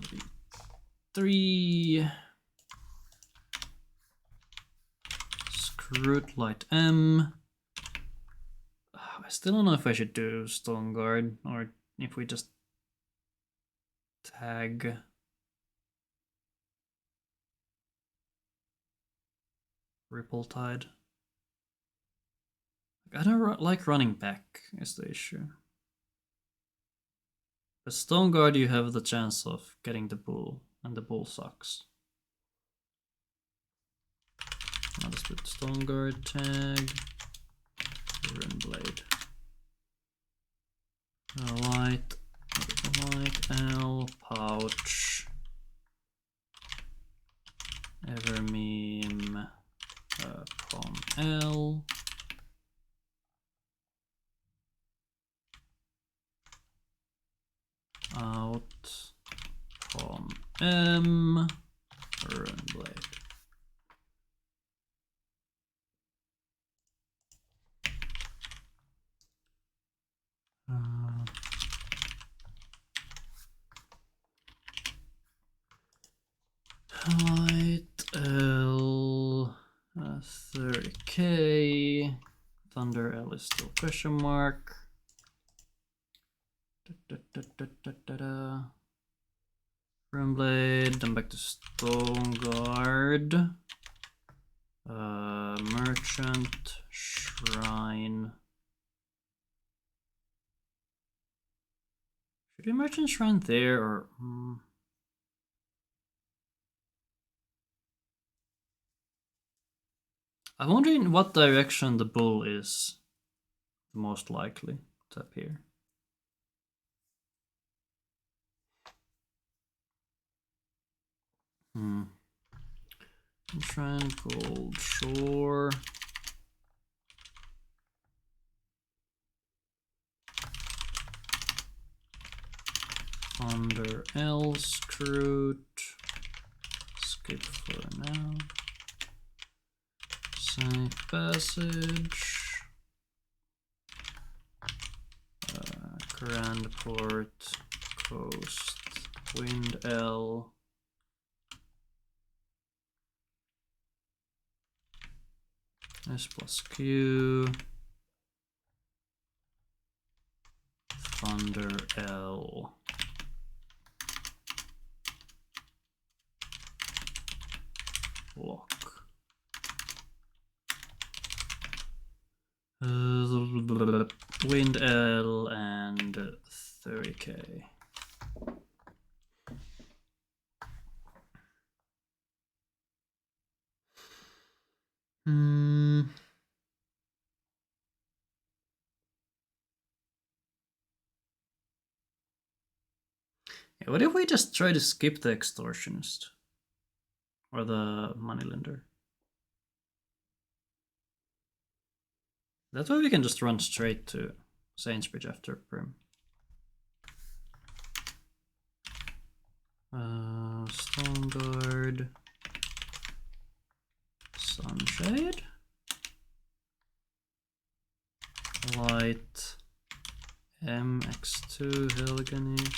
LB3. Scroot Light M. I still don't know if I should do Stone Guard or if we just tag. Ripple Tide. I don't like running back is the issue. But Stone Guard you have the chance of getting the bull, and the bull sucks. I'll just put Stone Guard tag, Rune Blade. Light L, pouch, Evermeme, Prom L. Out, Prom M, Rune Blade. Light L, 30k. Thunder L is still question mark. Rune Blade, then back to Stone Guard. Merchant, Shrine. Should we Merchant Shrine there or? I'm wondering what direction the bull is most likely to appear. Shrine, Gold Shore. Thunder L, Scroot. Skip for now. Safe Passage. Grandport, Coast, Wind L. S plus Q. Thunder L. Lock. Wind L and 30k. Hmm. Yeah, what if we just try to skip the extortionist? Or the moneylender? That way we can just run straight to Sainsbridge after Prim. Stone Guard. Sunshade. Light. MX2 Helganish.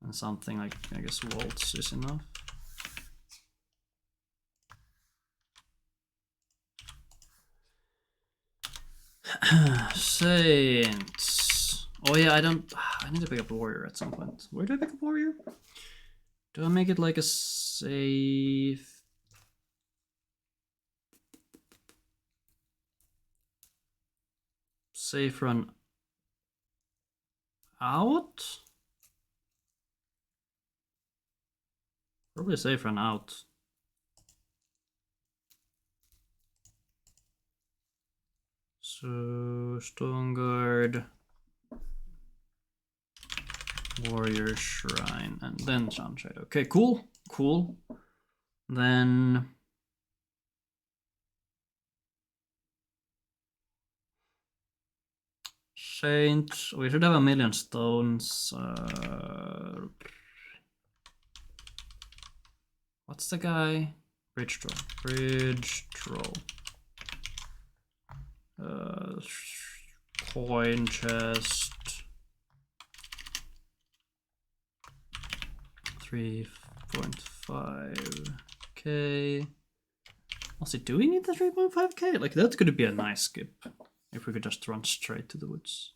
And something like, I guess, Waltz is enough. Saints. Oh yeah, I need to pick up a warrior at some point. Where do I pick up warrior? Do I make it like a safe? Safe run out? Probably safe run out. So, Stone Guard, Warrior Shrine, and then Sunshade. Okay, cool, cool. Then... Saints, we should have a million stones. What's the guy? Bridge Troll. Bridge Troll. Coin chest. 3.5k. Also, do we need the 3.5k? Like, that's gonna be a nice skip. If we could just run straight to the woods.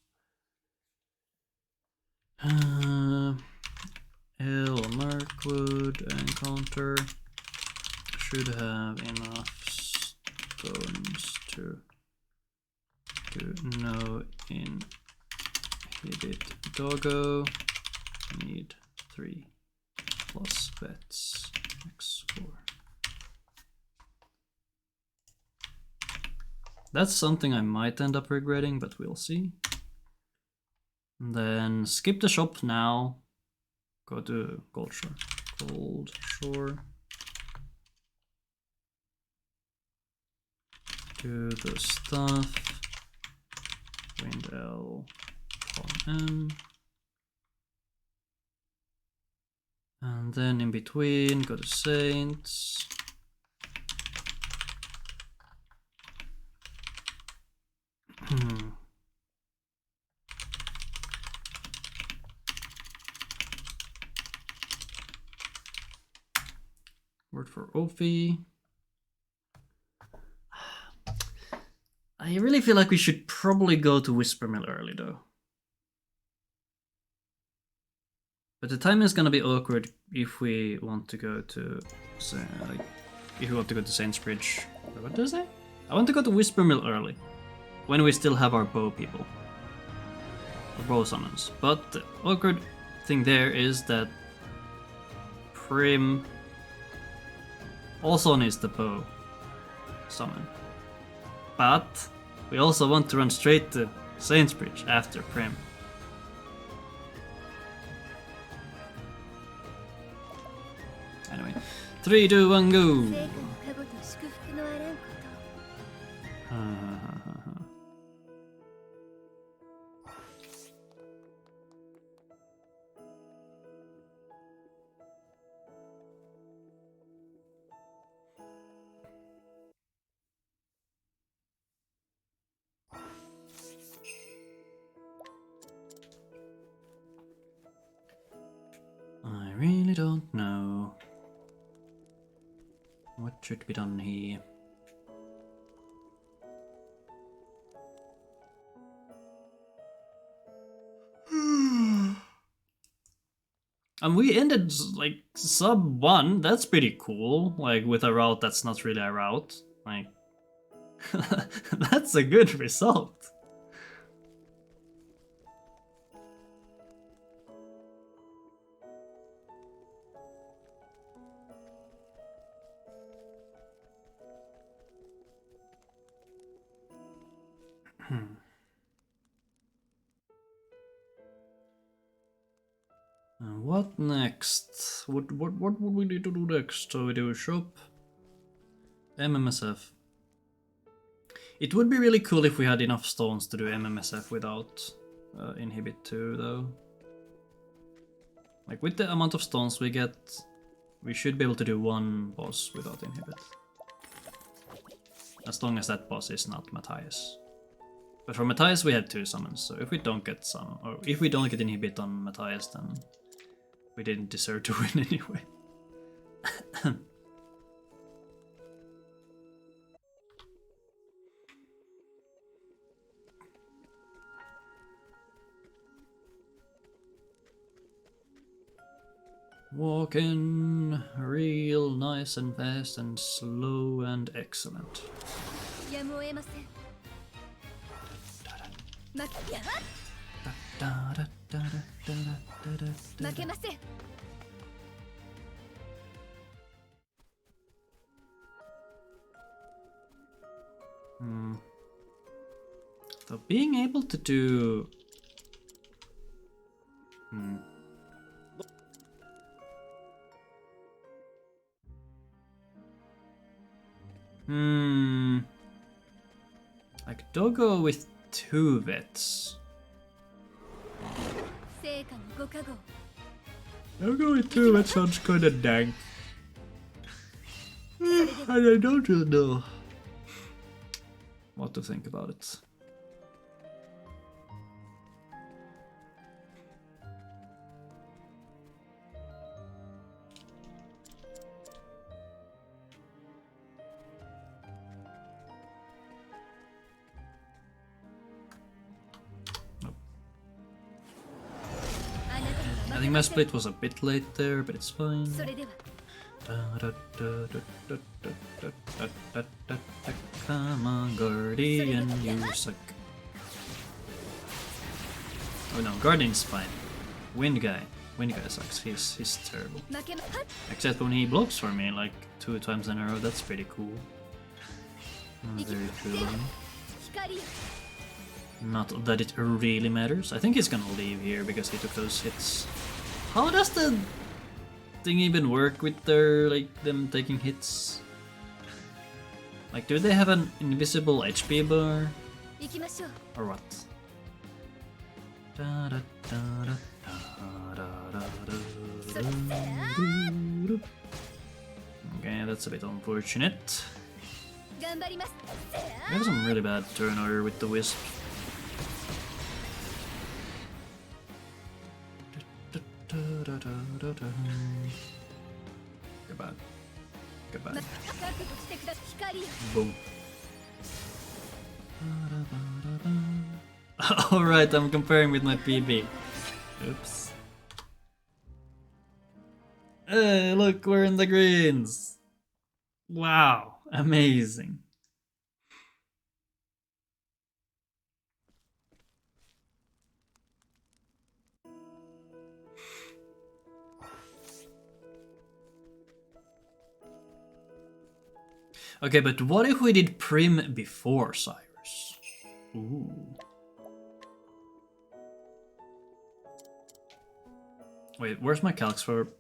Mirkwood encounter should have enough stones to do no inhibit doggo. Need 3 plus bets x4. That's something I might end up regretting, but we'll see. And then skip the shop now. Go to Gold Shore. Gold Shore. Do the stuff. Wind L. Pawn M. And then in between, go to Saints. Word for Ophi. I really feel like we should probably go to Whispermill early though. But the timing is gonna be awkward if we want to go to, if we want to go to Sainsbridge. What does it? I want to go to Whispermill early, when we still have our bow people, our bow summons. But the awkward thing there is that Prim also needs the bow summon. But we also want to run straight to Sainsbridge after Prim. Anyway, 3, 2, 1, go! I really don't know what should be done here. And we ended like sub 1, that's pretty cool. Like with a route that's not really a route. Like That's a good result. What next? What would we need to do next? So we do shop. MMSF. It would be really cool if we had enough stones to do MMSF without Inhibit 2 though. Like with the amount of stones we get, we should be able to do one boss without Inhibit. As long as that boss is not Matthias. But for Matthias we had 2 summons, so if we don't get some, or if we don't get Inhibit on Matthias, then we didn't deserve to win anyway. Walking real nice and fast and slow and excellent. やむを得ません。負け、やは負けません。So being able to do... Like Doggo with 2 vets. 成果のご加護。 Doggo with 2 vets sounds kinda dank. And I don't really know what to think about it. I think my split was a bit late there, but it's fine. それでは Come on, Guardian, you suck. Oh no, Guardian's fine. Wind guy sucks. He's terrible. 負けまはっ Except when he blocks for me like 2 times in a row. That's pretty cool. Very cool. 光よ Not that it really matters. I think he's gonna leave here because he took those hits. How does the thing even work with their, like, them taking hits? Like, do they have an invisible HP bar? 行きましょう。 Or what? Okay, that's a bit unfortunate. 頑張ります。 We have some really bad turn order with the Wisp. Goodbye. Goodbye. 覚悟してください。光よ Boom. Alright, I'm comparing with my PB. Oops. Hey, look, we're in the greens. Wow, amazing. Okay, but what if we did Prim before Cyrus? Ooh. Wait, where's my calcs for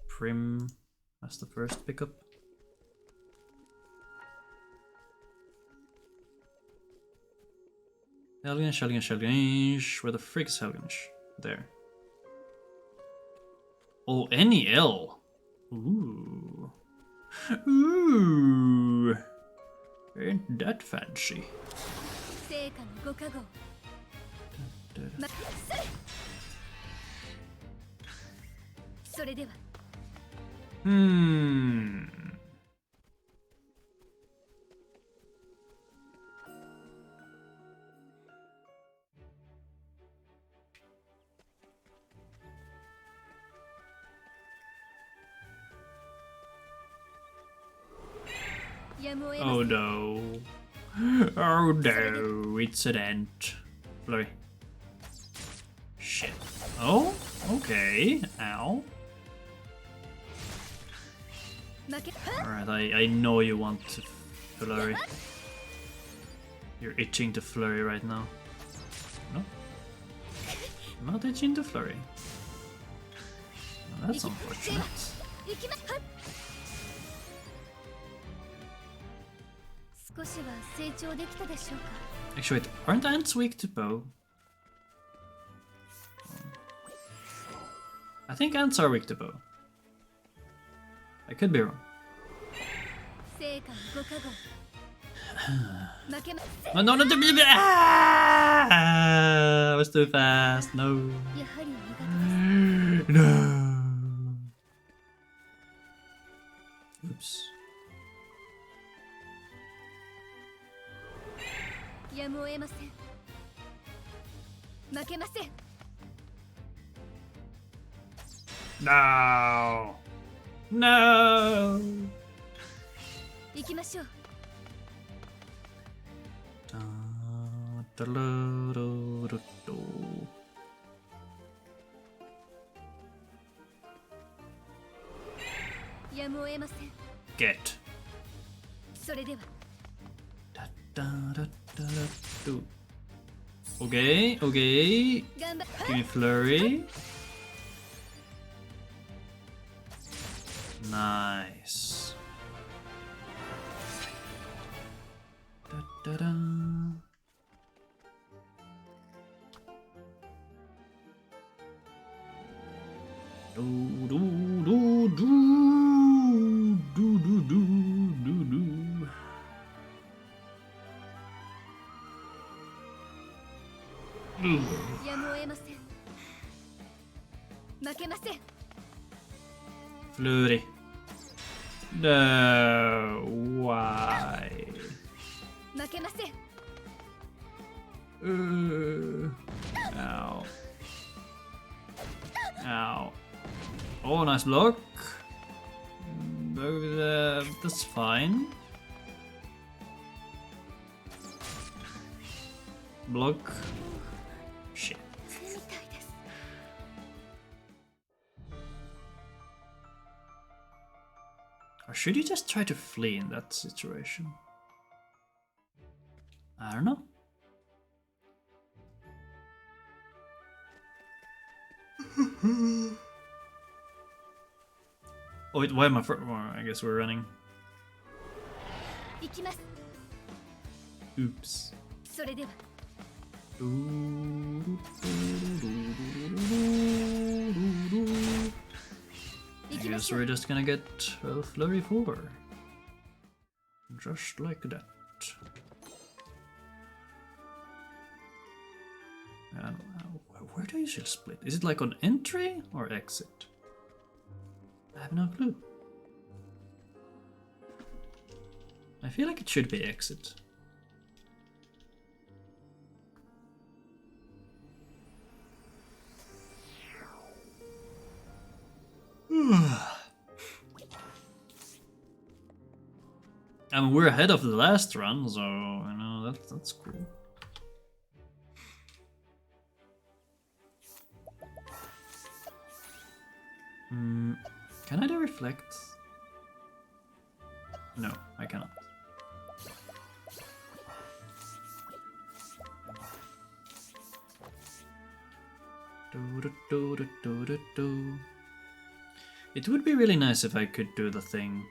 Prim as the first pickup? Helgen. Where the frick is Helgen? There. Oh, any L. Ooh. Ooh. Ain't that fancy. 成果のご加護。まそれでは やむを得ません。 Oh no. Oh no, it's an ant. Flurry. Shit. Oh, okay. Ow. Alright, I know you want to flurry. You're itching to flurry right now. No? I'm not itching to flurry. Well, that's unfortunate. Actually, wait, aren't ants weak to bow? I think ants are weak to bow. I could be wrong. No, no, no, no, I was too fast. No. No. Oops. No. No. Get. Okay, okay. Give me flurry. Nice. Da-da-da. Do do do do do do do do. Flurry. No, why? Ow. Ow. Oh, nice block. That's fine. Block. Shit. Or should you just try to flee in that situation? I don't know. Oh wait, why am I I guess we're running. Oops. I guess we're just gonna get a flurry 4. Just like that. And where do you usually split? Is it like on entry or exit? I have no clue. I feel like it should be exit. I mean, we're ahead of the last run, so you know that's cool. Can I do reflect? No, I cannot. It would be really nice if I could do the thing.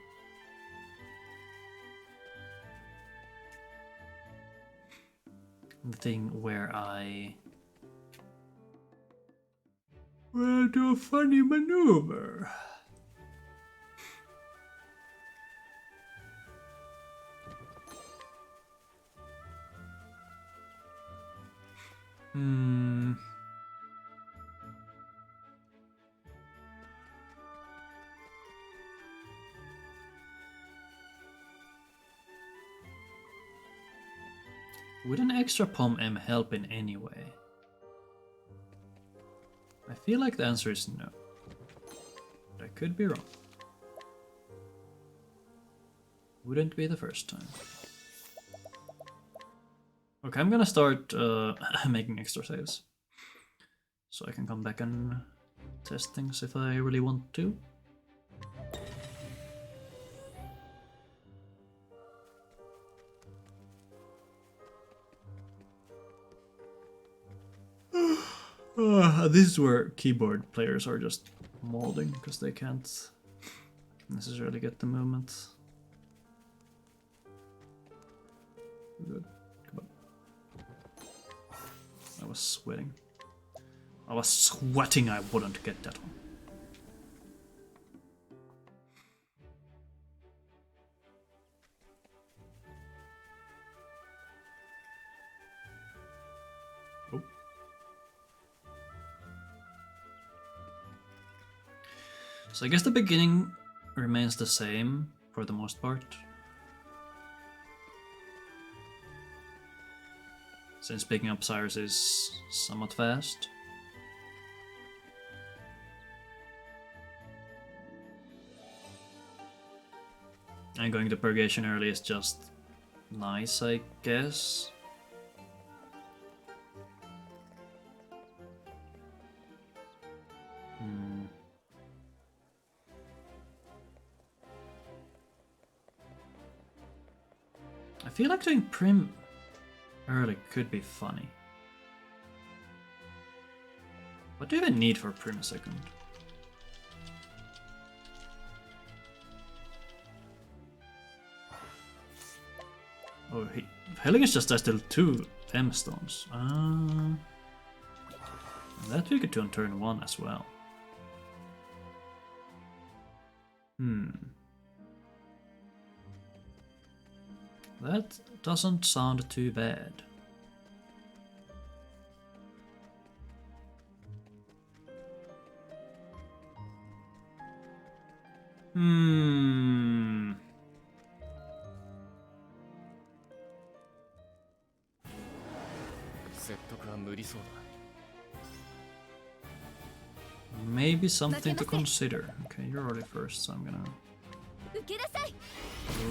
The thing where I do a funny maneuver. Would an extra Pom M help in any way? I feel like the answer is no. But I could be wrong. Wouldn't be the first time. Okay, I'm gonna start making extra saves. So I can come back and test things if I really want to. This is where keyboard players are just molding because they can't necessarily get the movement. Good. Come on. I was sweating. I was sweating I wouldn't get that one. Oh. So I guess the beginning remains the same for the most part. Since picking up Cyrus is somewhat fast. And going to Purgation early is just nice, I guess. I feel like doing Prim early could be funny. What do you even need for Prim second? Oh, Hellish just has still 2 M stones. That we could do on turn 1 as well. That doesn't sound too bad. Maybe something to consider. Okay, you're already first, so I'm gonna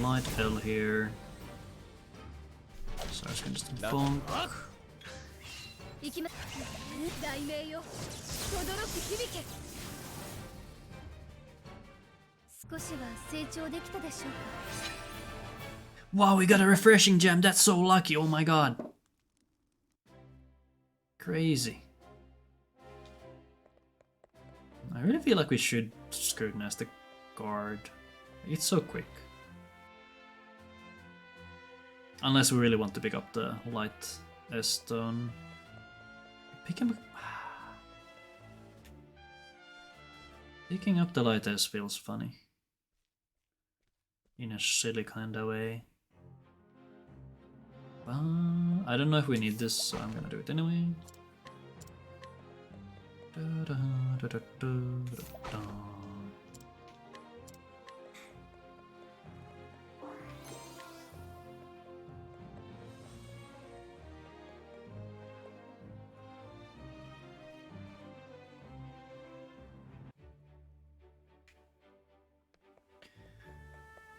light L here. So I was gonna just bonk. Wow, we got a refreshing gem. That's so lucky. Oh my god. Crazy. I really feel like we should scrutinize the guard. It's so quick. Unless we really want to pick up the light S stone. Pick him. Picking up the light S feels funny. In a silly kind of way. I don't know if we need this, so I'm gonna do it anyway.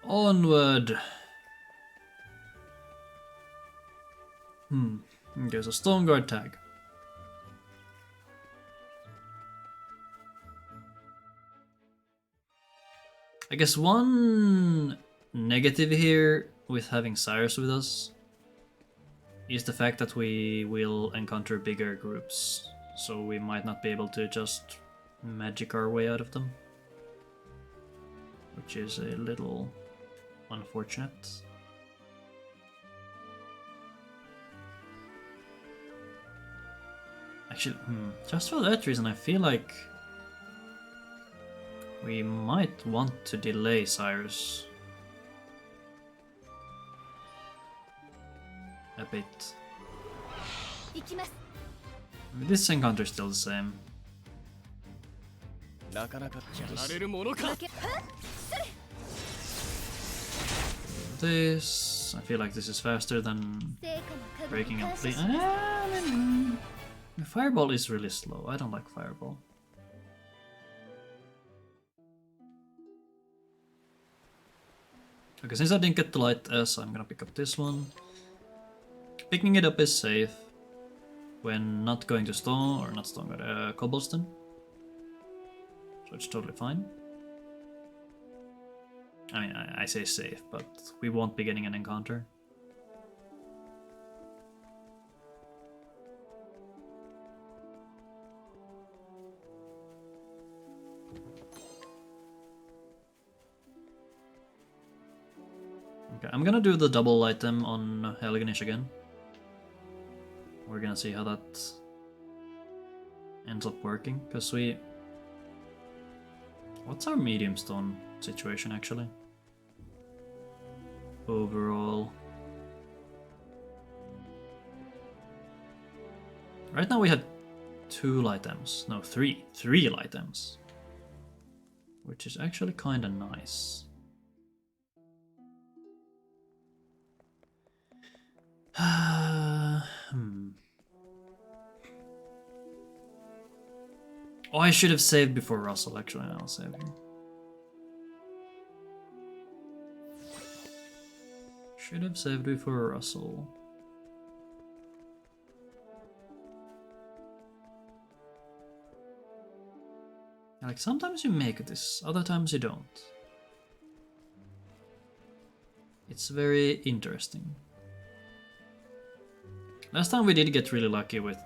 Onward! Okay, so Stone Guard tag. I guess one negative here with having Cyrus with us is the fact that we will encounter bigger groups, so we might not be able to just magic our way out of them, which is a little unfortunate. Actually, just for that reason, I feel like we might want to delay Cyrus a bit. This encounter is still the same. This, I feel like this is faster than breaking up the. Fireball is really slow. I don't like Fireball. Okay, since I didn't get the light S, I'm gonna pick up this one. picking it up is safe when not going to stone, or not stone, but cobblestone. So it's totally fine. I mean, I say safe, but we won't be getting an encounter. Okay, I'm gonna do the double item on Helganish again. We're gonna see how that ends up working, because we... What's our medium stone situation actually? Overall. Right now we had 2 items. No, 3. 3 items. Which is actually kinda nice. Oh, I should have saved before Russell, actually. I'll save here. Should have saved before Russell. Like, sometimes you make this, other times you don't. It's very interesting. Last time we did get really lucky with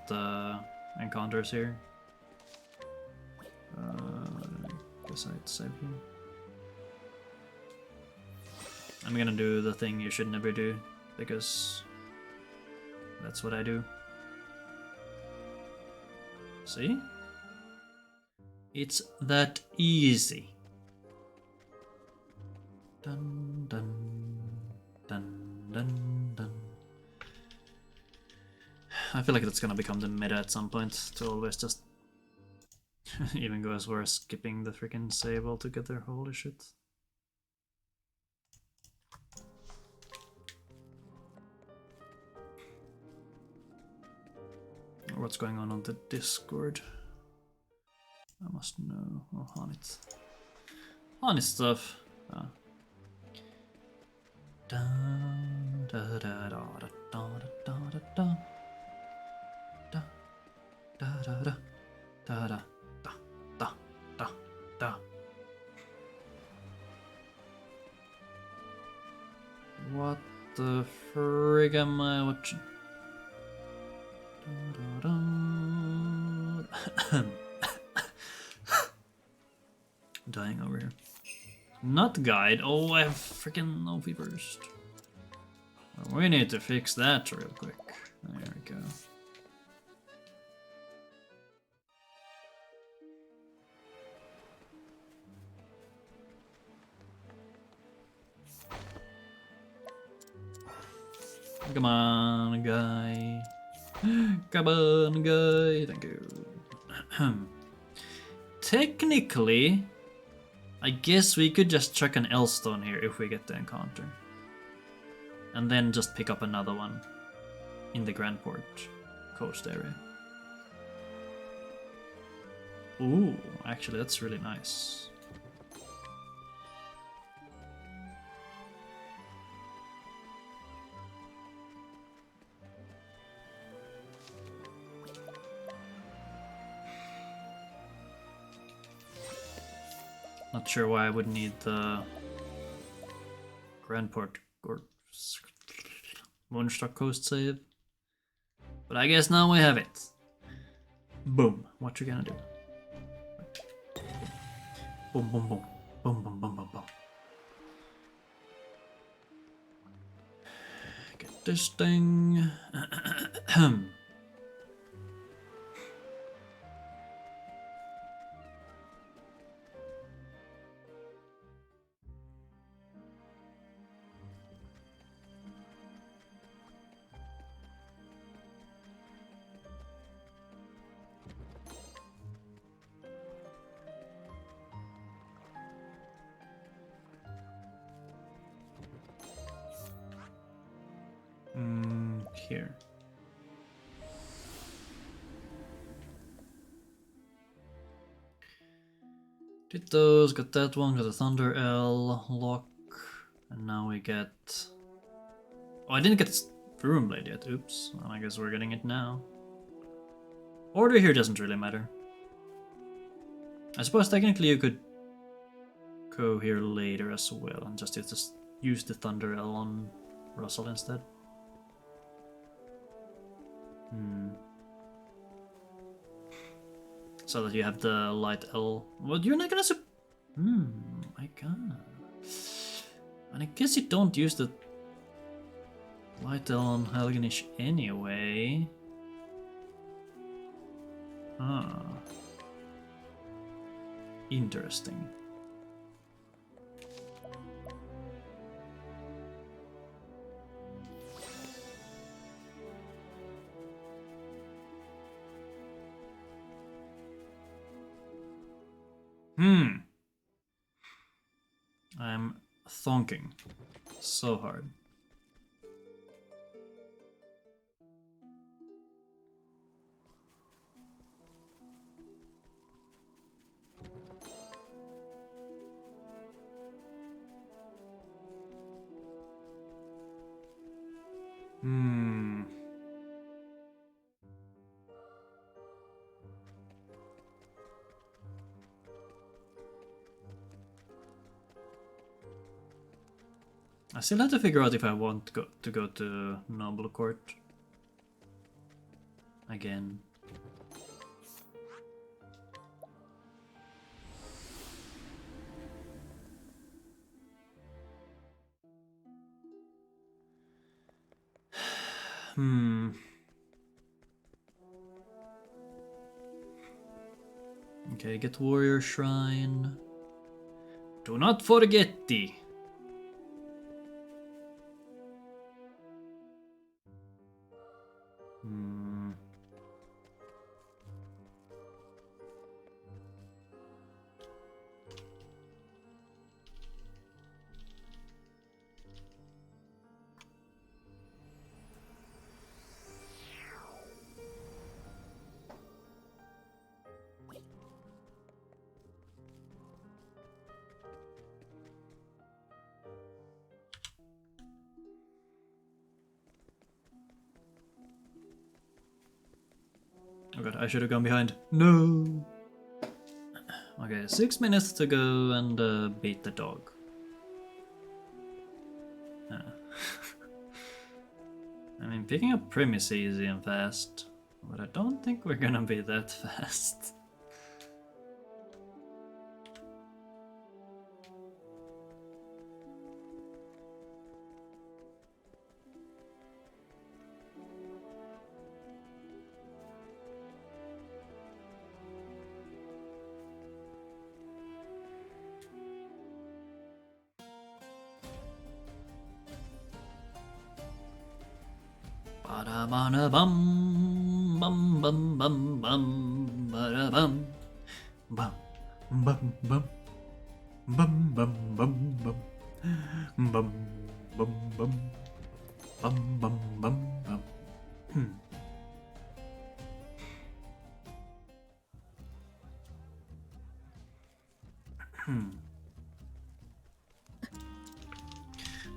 encounters here. Guess I'd save him. I'm gonna do the thing you should never do, because that's what I do. See? It's that easy. Dun dun dun dun dun. I feel like that's gonna become the meta at some point, to always just even go as far as skipping the freaking save altogether. Holy shit. What's going on the Discord? I must know. Oh, Hanit. Hanit stuff. Ah. Da da da da da da da da da da da da da da da da da da. What the frig am I watching? Dying over here. Not guide. Oh, I have freaking no first. Well, we need to fix that real quick. There we go. Come on, guy. Come on, guy. Thank you. Technically, I guess we could just chuck an L-stone here if we get the encounter. And then just pick up another one in the Grandport coast area. Ooh, actually that's really nice. Not sure why I would need the Grandport or Moonstruck Coast save. But I guess now we have it. Boom. What you gonna do? Boom, boom, boom. Boom, boom, boom, boom, boom. Get this thing. Here. Did those, got that one, got the Thunder L lock, and now we get... Oh, I didn't get the Room Blade yet. Oops. Well, I guess we're getting it now. Order here doesn't really matter. I suppose technically you could go here later as well and just use the Thunder L on Russell instead. So that you have the Light L. Well, you're not gonna my god. And I guess you don't use the Light L on Helgenish anyway. Ah. Interesting. I'm thonking so hard. I still have to figure out if I want to go to Noble Court again. Okay, get Warrior Shrine. Do not forget thee. Oh god, I should have gone behind. No! Okay, 6 minutes to go and beat the dog. I mean, picking up Prim is easy and fast, but I don't think we're gonna be that fast. Ba-da-ba-da bum bum bum bum bum ba-da bum bum bum bum bum bum bum bum bum bum bum bum bum bum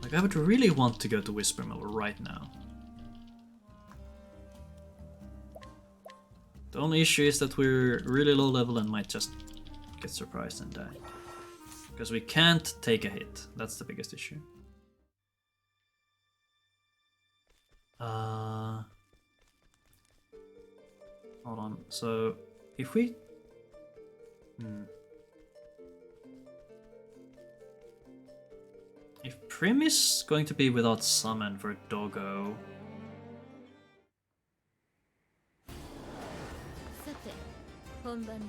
Like, I would really want to go to Whispermill right now. The only issue is that we're really low level and might just get surprised and die. Because we can't take a hit. That's the biggest issue. Hold on. So, if we... If Prim is going to be without summon for Doggo... さて本番ね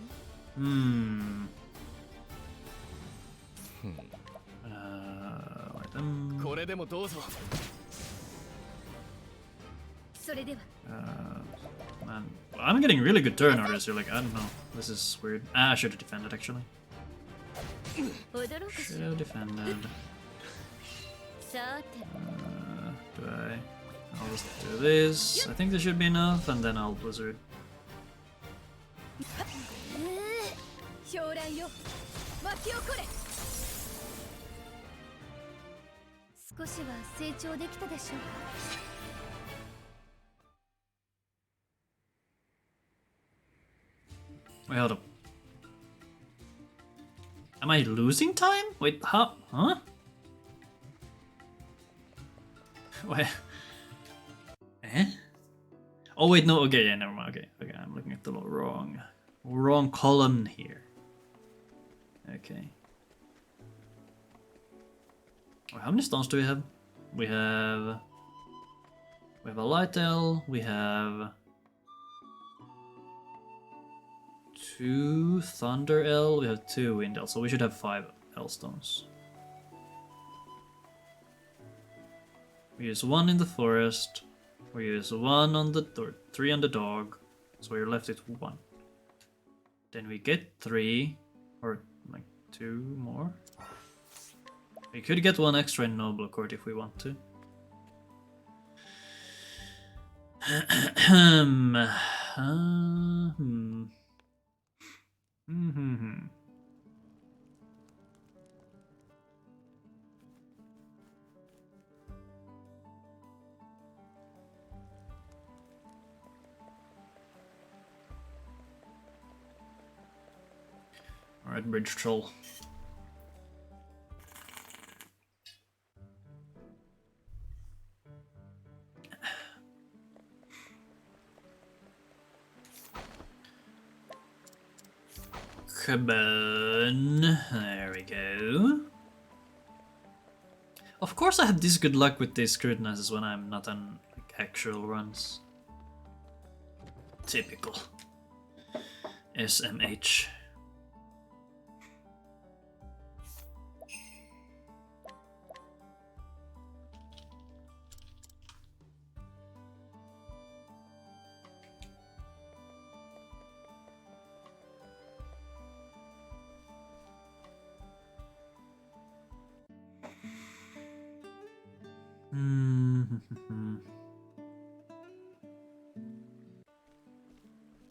Item. これでもどうぞ。それでは Man, I'm getting really good turn orders. You're like, I don't know. This is weird. I should have defended actually. 驚くし Should have defended. さて Do I? I'll just do this. I think this should be enough, and then I'll blizzard. 狂乱よ湧き起これ少しは成長できたでしょうか Wait, hold up. Am I losing time? Wait, how? Huh? Wait. Eh? Oh wait, no. Okay, yeah, never mind. Okay, I'm looking at the wrong column here. Okay. Wait, how many stones do we have? We have a light L. We have 2 thunder L. We have 2 wind L. So we should have 5 L stones. We use 1 in the forest. We use 1 on the or 3 on the dog. So we're left with 1. Then we get 3 or like 2 more. We could get 1 extra in Noble Court if we want to. Alright, Bridge Troll. Come on. There we go. Of course I have this good luck with these scrutinizers when I'm not on like, actual runs. Typical. SMH.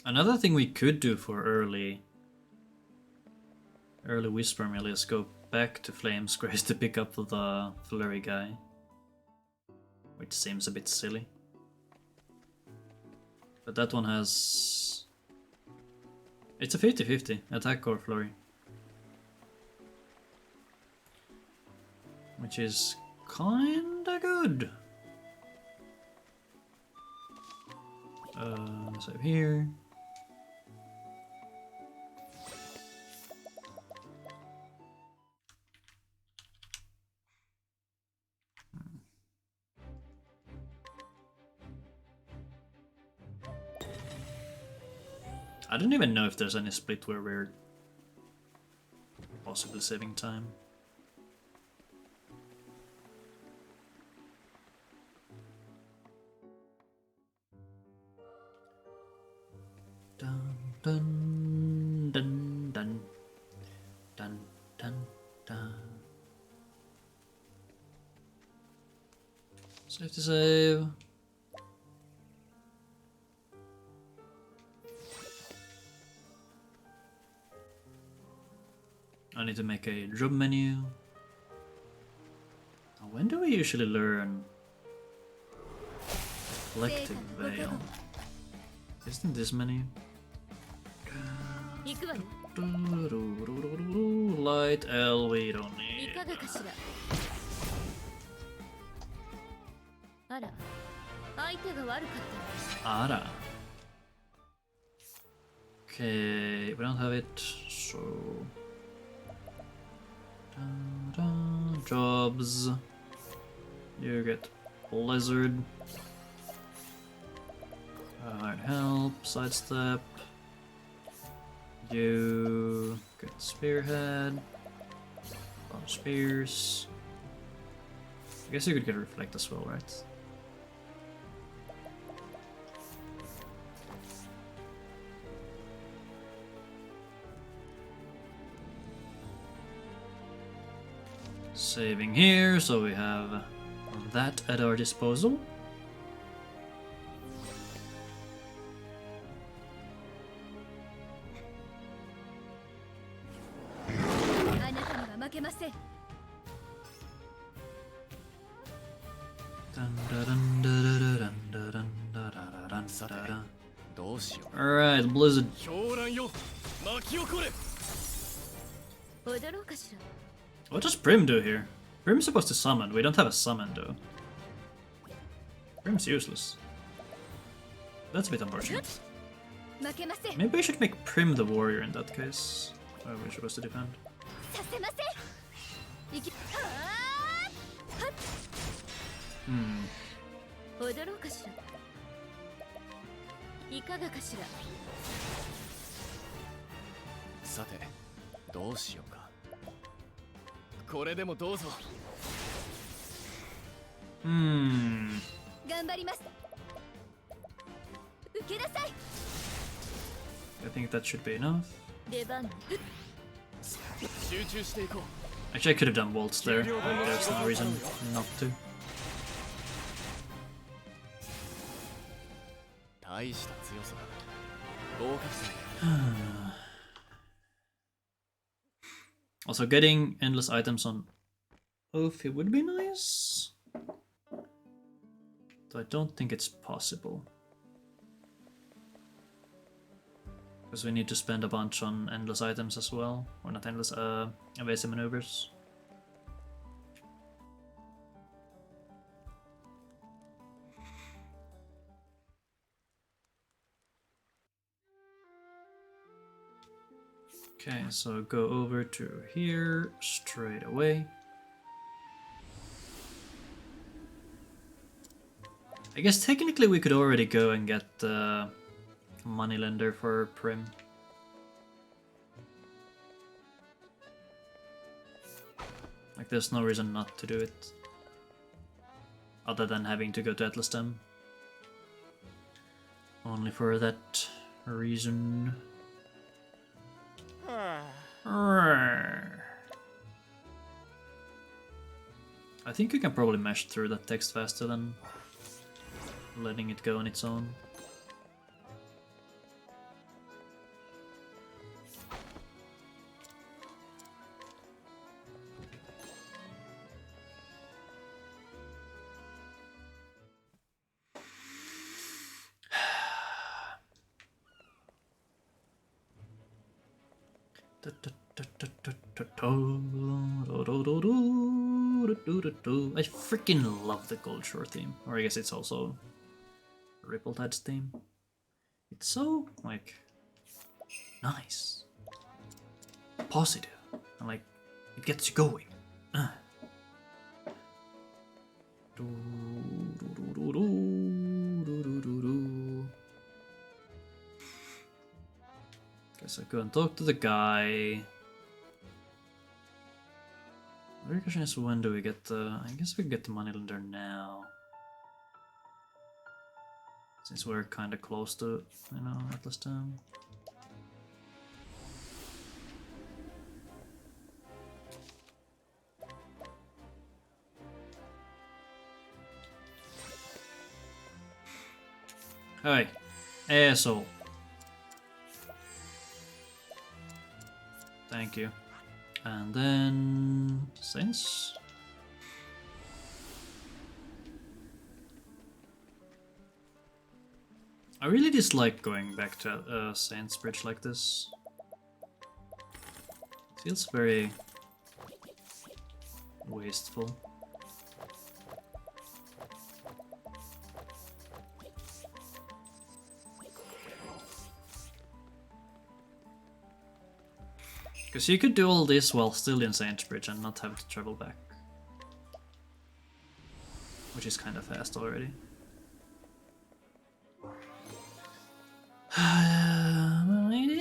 Another thing we could do for early Whisper Mill is go back to Flame's Grace to pick up the flurry guy. Which seems a bit silly. But that one has... It's a 50-50, attack or flurry. Which is kinda good. Save here. I don't even know if there's any split where we're possibly saving time. Dun dun dun dun dun dun dun. Save to save. I need to make a job menu. Now, when do we usually learn Reflecting Veil? Isn't this menu? Light L, we don't need. Ara. Okay, we don't have it, so... Jobs. You get Blizzard. Alright, help, sidestep. You get Spearhead. Spears. I guess you could get Reflect as well, right? Saving here, so we have that at our disposal. Alright, Blizzard. 巻き起これ 踊ろうかしら。 What does Prim do here? Prim's supposed to summon. We don't have a summon though. Prim's useless. That's a bit unfortunate. 負けません。 Maybe we should make Prim the warrior in that case. Oh, we're supposed to defend. させません。いき。はあ。はっ。 踊ろうかしら。いかがかしら。さてどうしようかこれでもどうぞ Hmm. 頑張ります。受けなさい。 I think that should be enough. 出番。集中していこう Actually, I could have done waltz there, but there's no reason not to. 大した強さだ合格する Also, getting endless items on Ophi would be nice. Though I don't think it's possible. Because we need to spend a bunch on endless items as well. Or not endless, evasive maneuvers. Okay, so go over to here straight away. I guess technically we could already go and get the moneylender for Prim. Like there's no reason not to do it. Other than having to go to Atlastem. Only for that reason. I think you can probably mesh through that text faster than letting it go on its own. I freaking love the Gold Shore theme. Or I guess it's also Ripple Tide's theme. It's so, like, nice. Positive. And, like, it gets you going. Guess I go and talk to the guy. The real question is, when do we get the... I guess we get the moneylender now. Since we're kind of close to, you know, Atlastem. Hey, asshole. Thank you. And then... Saints? I really dislike going back to Saints Bridge like this. It feels very... wasteful. Because you could do all this while still in Saints Bridge and not have to travel back. Which is kind of fast already.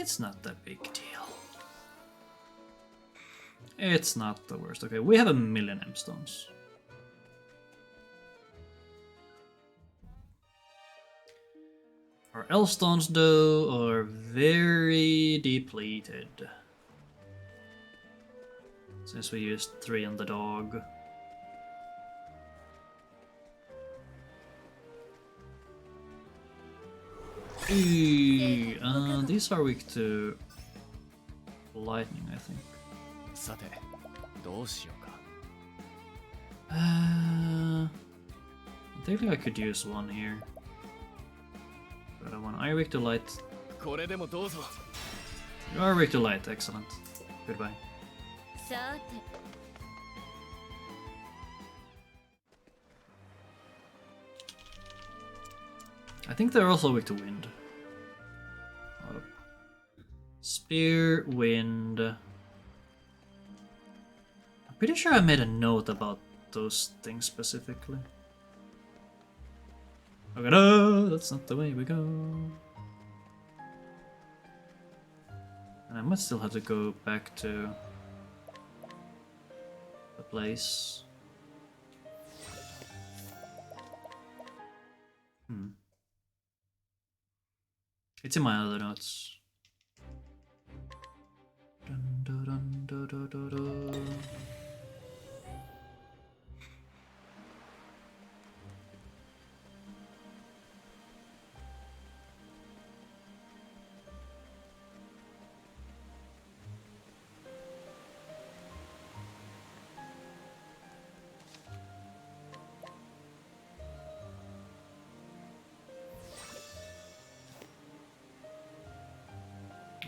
It's not that big deal. It's not the worst. Okay, we have 1,000,000 M-stones. Our L-stones, though, are very depleted. Since we used 3 on the dog. These are weak to lightning, I think. さてどうしようか I think I could use one here. But I want Iron weak to light. これでもどうぞ You are weak to light, excellent. Goodbye. さて I think they're also weak to wind. Spear, wind. I'm pretty sure I made a note about those things specifically. Okay, no, that's not the way we go. And I might still have to go back to the place. It's in my other notes. Dun, dun, dun, dun, dun, dun, dun.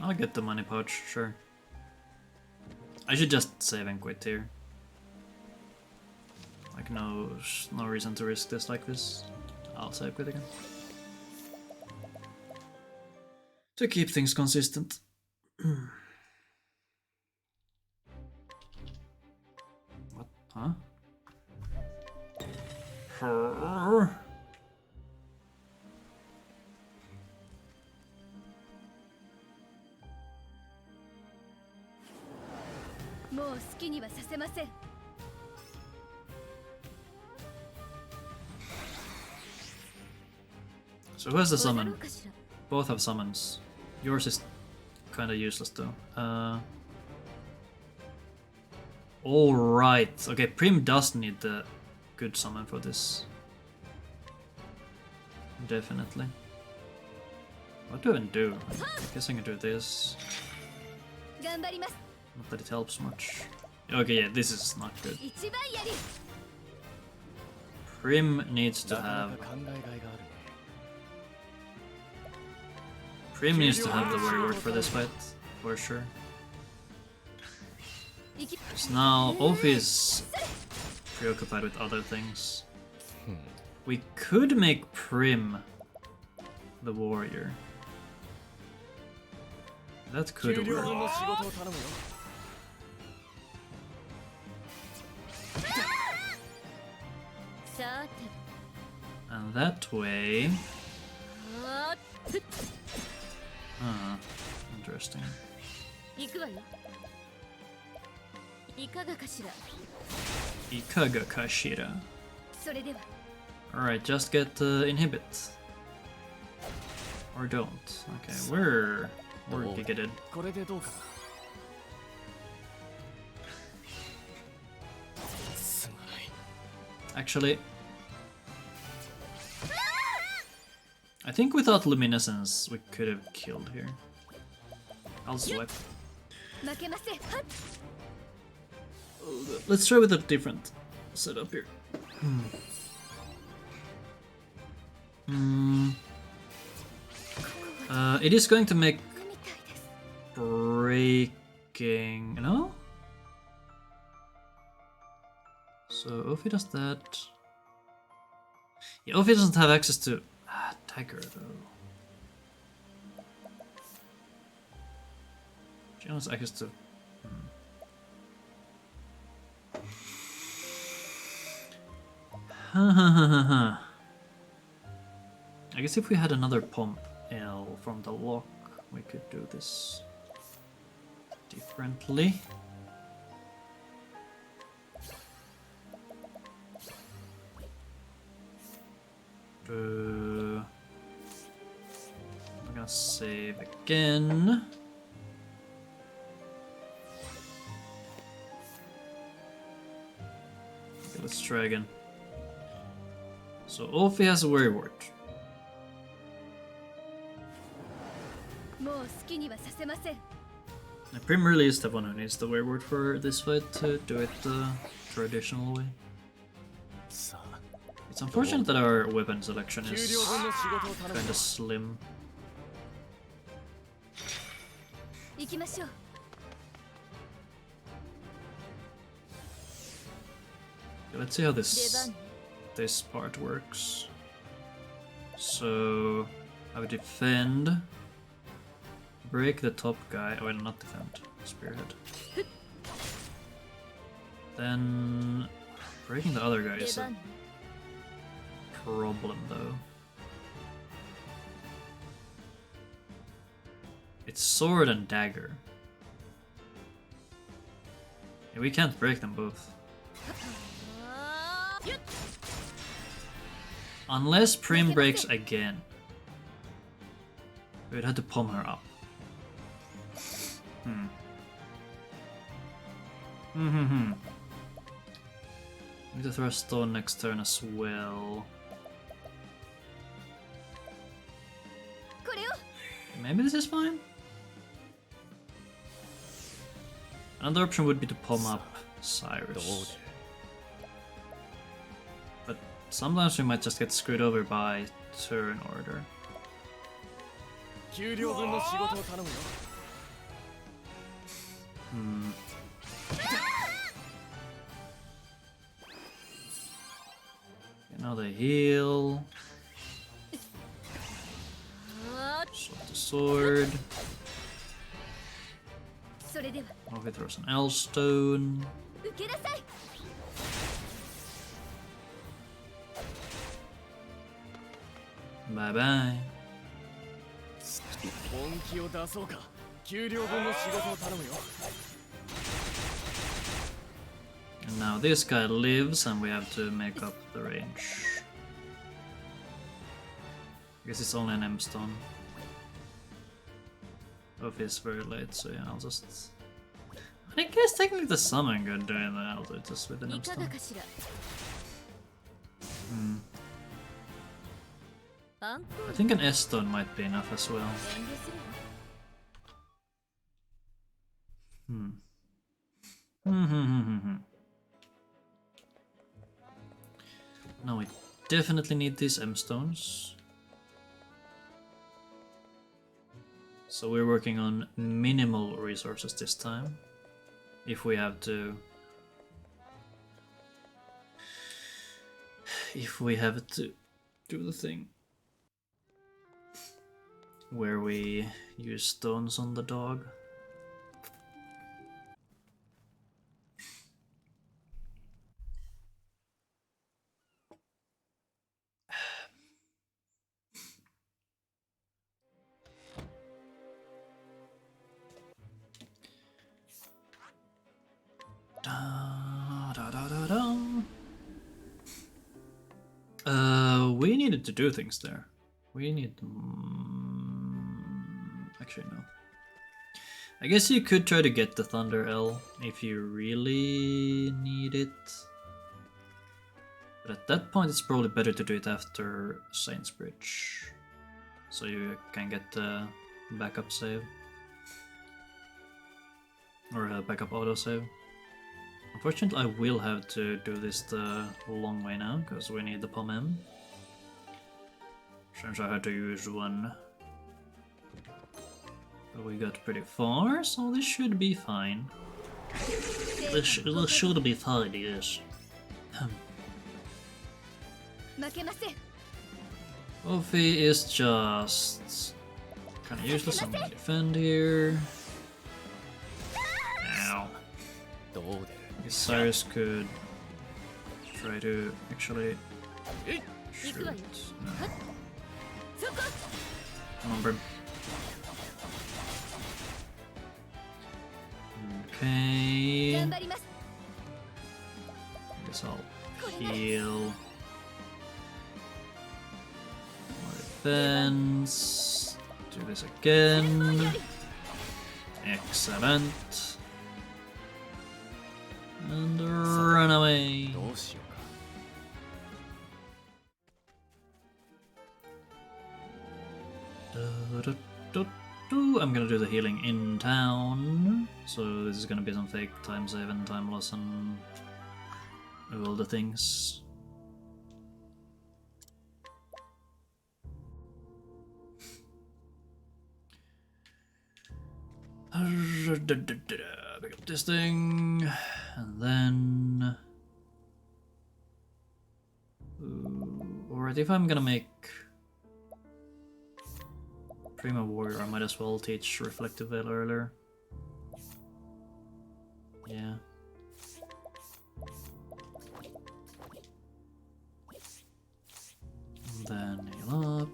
I'll get the money pouch, sure. I should just save and quit here. Like no reason to risk this like this. I'll save quit again. To keep things consistent. What? Huh? So who has the summon? Both have summons. Yours is kinda useless though. Alright. Okay, Prim does need the good summon for this. Definitely. What do I do? I guess I can do this. Not that it helps much. Okay, yeah, this is not good. Prim needs to have... Prim needs to have the warrior for this fight, for sure. Because now Ophi is preoccupied with other things. We could make Prim the warrior. That could work. And that way... interesting. Ikaga kashira. Alright, just get inhibit. Or don't. Okay, we're gigated. Actually, I think without luminescence we could have killed here. I'll swipe. Let's try with a different setup here. It is going to make breaking, no? So Ophi does that. Yeah, Ophi doesn't have access to Tiger though. She has access to. I guess if we had another pump L from the lock, we could do this differently. I'm gonna save again. Okay, let's try again. So Ophi has a worry word. The Prim really is the one who needs the worry word for this fight to do it the traditional way. It's unfortunate that our weapon selection is kinda slim. きましょう。 Let's see how 出 this 番ね。 this part works. So I would defend, break the top guy. Oh, not defend, spearhead. Then breaking the other guy 出 is a 番ね。 problem though. It's sword and dagger. Yeah, we can't break them both. あー Unless Prim breaks again. We'd have to palm her up. Need to throw a stone next turn as well. これを Maybe this is fine? Another option would be to palm up どう Cyrus. で But sometimes we might just get screwed over by turn order. 給料分の仕事を頼むよ Okay, now they heal. あ Swap the sword. ーそれでは Now he throws an L stone. 受けなさい。 Bye bye. 本気を出そうか給料分の仕事を頼むよ And now this guy lives and we have to make up the range. I guess it's only an M stone. Oh, he's very late, so yeah, I'll just... I guess technically the summon could do it, I'll do it just with an い M かが stone. かしら。アンコー I ル think an S stone might be enough as well. 遠慮するわ。 Now we definitely need these M stones. So we're working on minimal resources this time. If we have to... If we have to do the thing where we use stones on the dog. Da, da, da, da, da. We needed to do things there. We need... actually, no. I guess you could try to get the Thunder L if you really need it. But at that point, it's probably better to do it after Saint's Bridge. So you can get the backup save. Or a backup autosave. Unfortunately, I will have to do this the long way now, because we need the Palm M. Since I had to use one. But we got pretty far, so this should be fine. This should be fine, yes. 負けません。 Ophi is just kind of useless. I'm gonna defend here. Ow. どうで I guess Cyrus could try to actually shoot. No. そこ Come on, Brim. Okay. 頑張ります。 I guess I'll heal. More defense. Do this again. Excellent. And run away. どうしようか I'm gonna do the healing in town. So this is gonna be some fake time save and time loss and all the things. Pick up this thing, and then. Alright, if I'm gonna make Prima Warrior, I might as well teach Reflective Veil earlier. Yeah. And then heal up.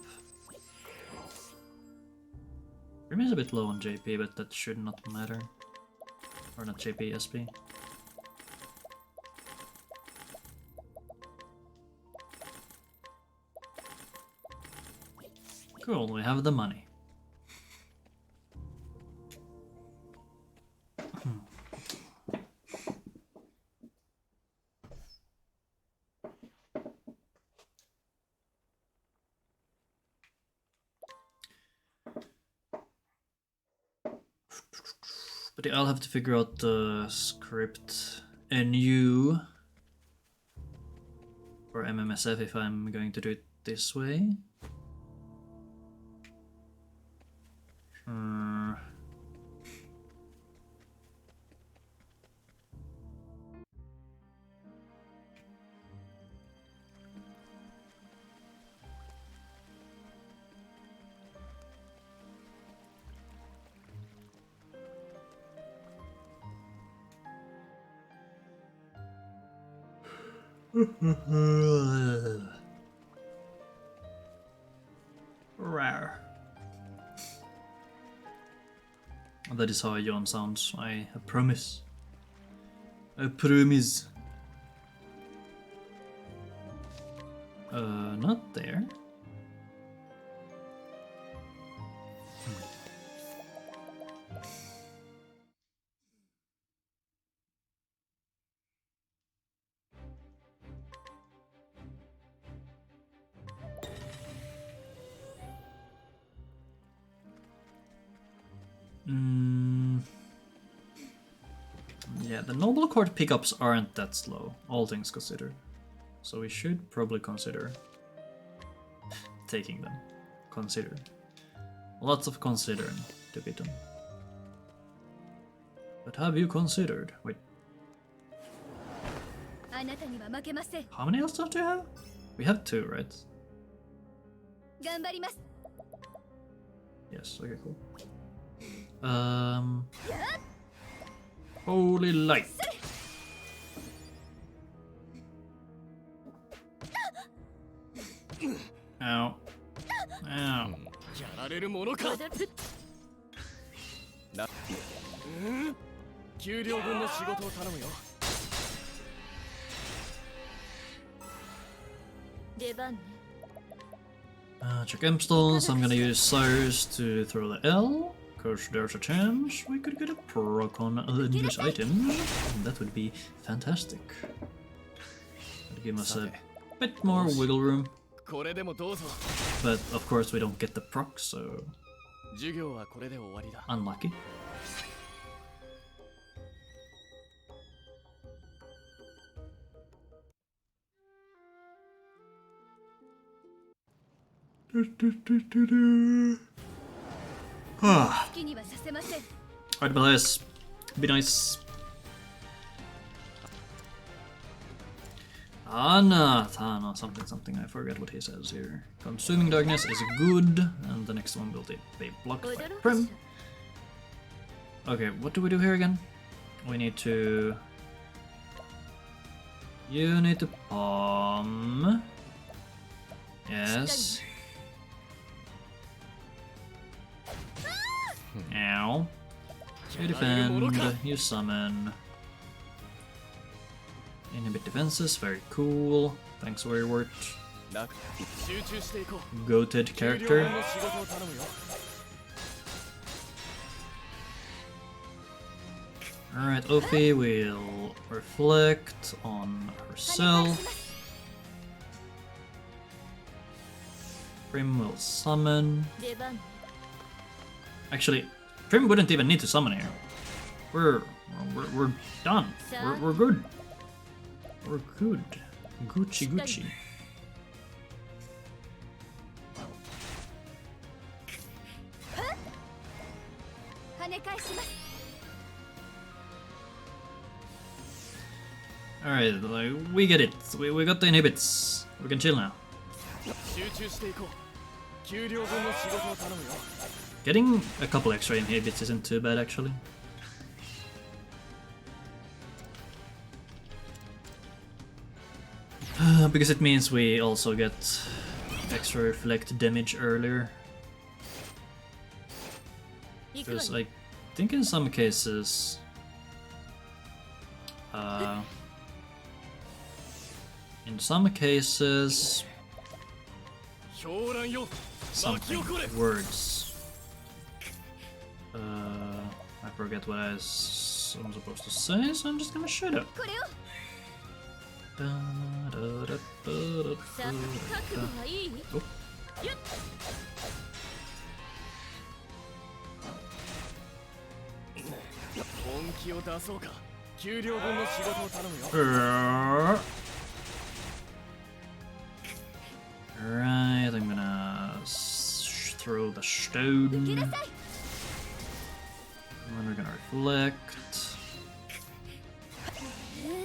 Prima is a bit low on JP, but that should not matter. Or not JP, SP. Cool, we have the money. But yeah, I'll have to figure out the script NU for MMSF if I'm going to do it this way. Rare. That is how a yawn sounds. I promise. I promise. Not there. Yeah, the Noble Court pickups aren't that slow, all things considered. So we should probably consider taking them. Consider. Lots of considering to be done. But have you considered? Wait. How many else do you have? We have 2, right? Yes, okay, cool. Holy light. Ow. Ow. やられるものかな給料分の仕事を頼むよ出番ね Check M-stones. I'm gonna use Cyrus to throw the L, because there's a chance we could get a proc on this item. That would be fantastic. That'd give us a bit more wiggle room. これでもどうぞ But of course we don't get the proc, so 授業はこれで終わりだ unlucky. Ah. 好きにはさせません Alright, Matthias. Be nice. Tana, something. I forget what he says here. Consuming darkness is good, and the next one will be blocked by Prim. Okay, what do we do here again? We need to... You need to palm. Yes. Ow. You defend, you summon. Inhibit defenses, very cool. Thanks for your work. 集中していこう Goated 給料 character. 分の仕事を頼むよ Alright, Ophi will reflect on herself. Prim will summon. 出番ね Actually, Prim wouldn't even need to summon here. We're done. We're good. We're good. Gucci Gucci. 跳ね返します it. Like, we get it. We got the inhibits. We can chill now. 集中していこう。給料分の仕事を頼むよ。 Getting a couple extra inhibits isn't too bad, actually. Because it means we also get extra reflect damage earlier. Because I think in some cases... in some cases... something words. I forget what I'm supposed to say, so I'm just gonna shut up. Oh. 本気を出そうか。給料分の仕事を頼むよ。 Right, I'm gonna throw the stone. And then we're gonna reflect. On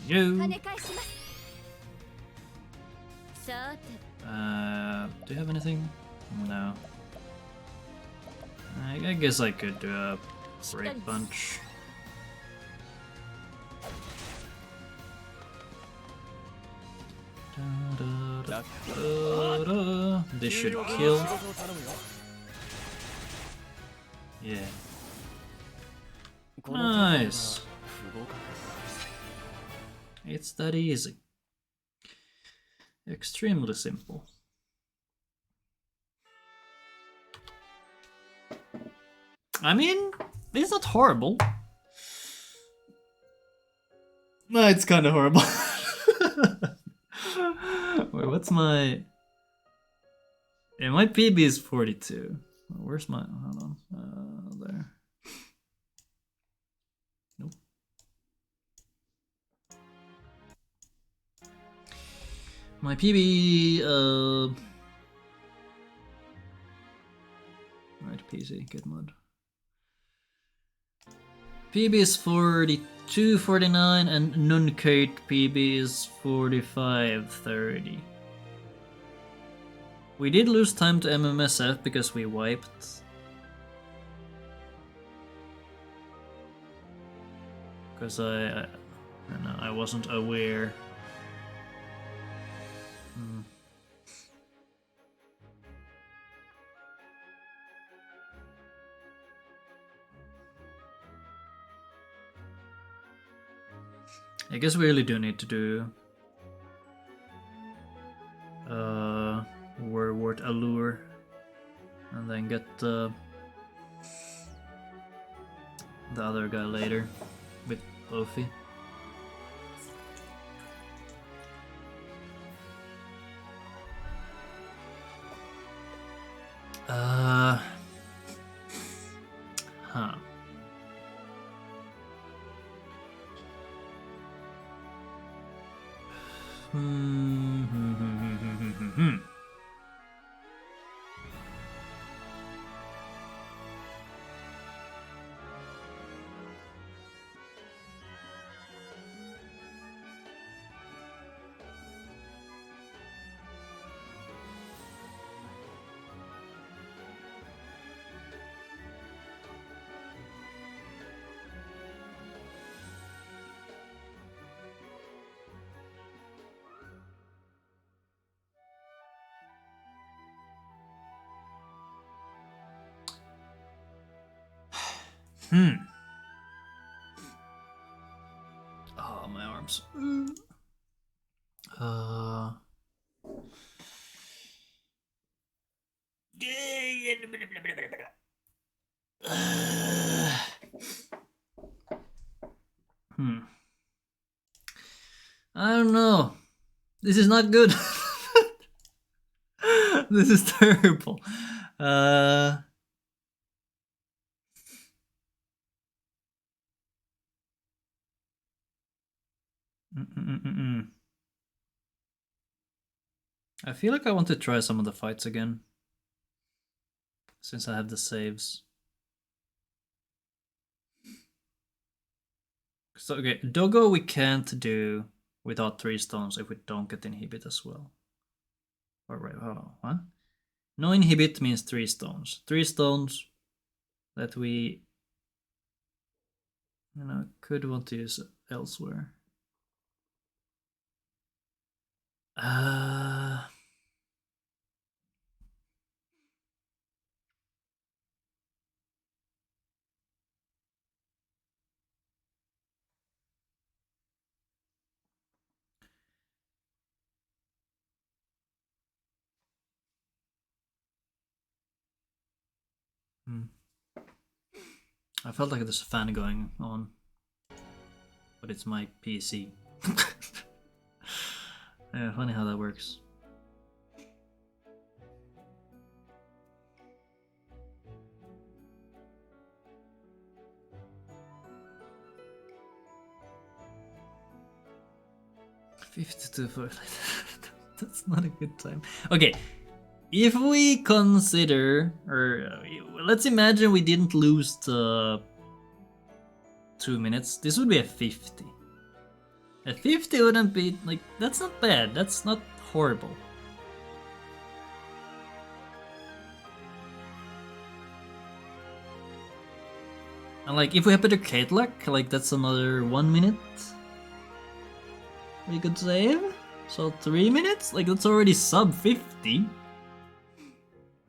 you. Do you have anything? No. I guess I could do a break punch. This should kill. Yeah. Nice. It's that easy. Extremely simple. I mean, it's not horrible. No, it's kind of horrible. Wait, what's my... Yeah, my PB is 42. Where's my... Hold on. There. Nope. My PB... Right, PC, get mod. PB is 42, 49, and non-Kate PB is 45, 30. We did lose time to MMSF because we wiped. Because I don't know, I wasn't aware. I guess we really do need to do Word Allure and then get the other guy later with Ophi. Huh. Oh, my arms. I don't know. This is not good. This is terrible. I feel like I want to try some of the fights again, since I have the saves. So okay, Doggo we can't do without 3 stones if we don't get inhibit as well. Or wait, hold on, what? No inhibit means 3 stones. 3 stones that we, could want to use elsewhere. I felt like there's a fan going on, but it's my PC. Yeah, funny how that works. $52 for that's not a good time. Okay, if we consider, or let's imagine we didn't lose the 2 minutes, this would be a 50. A 50 wouldn't be, like, that's not bad, that's not horrible. And like, if we happen to Caitlak, like that's another 1 minute we could save. So 3 minutes? Like that's already sub 50.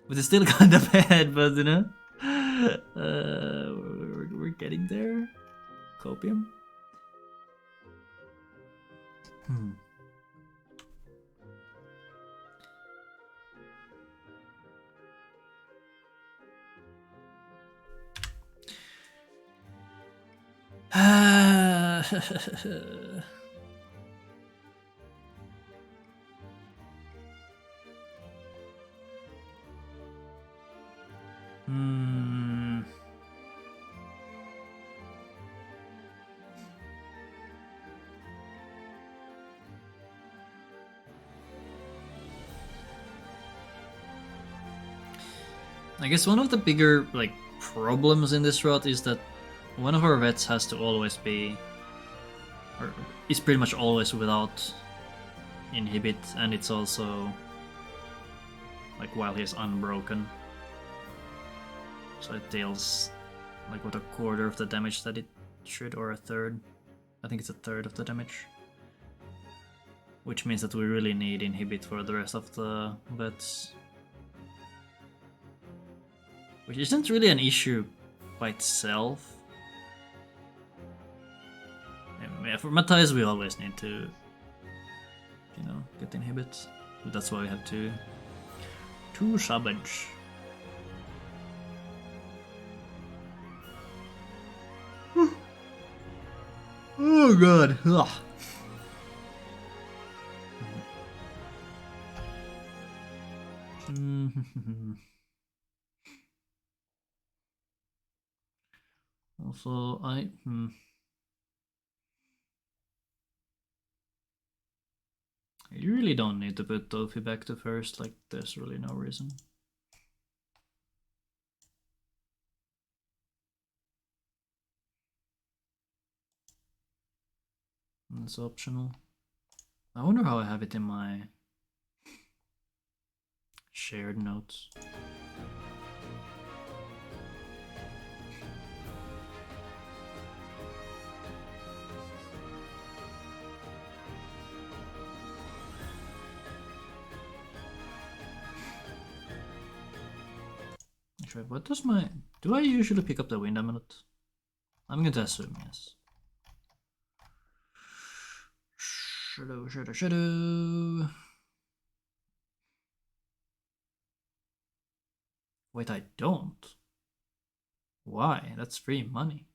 But it's still kinda bad, but we're getting there. Copium. I guess one of the bigger problems in this route is that one of our vets has to always be, or is pretty much always without inhibit, and it's also like while he's unbroken. So it deals like with a quarter of the damage that it should, or a third. I think it's a third of the damage. Which means that we really need inhibit for the rest of the vets. Which isn't really an issue by itself. Yeah, for Matthias we always need to, get inhibit. That's why we have two savage. Oh god. Ugh. Also, you really don't need to put Tofi back to first, like there's really no reason. It's optional. I wonder how I have it in my shared notes. Actually, what does my... Do I usually pick up the wind amulet? I'm going to assume yes. Shadow. Wait, I don't. Why? That's free money.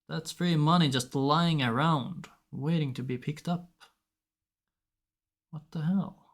That's free money just lying around, waiting to be picked up. What the hell?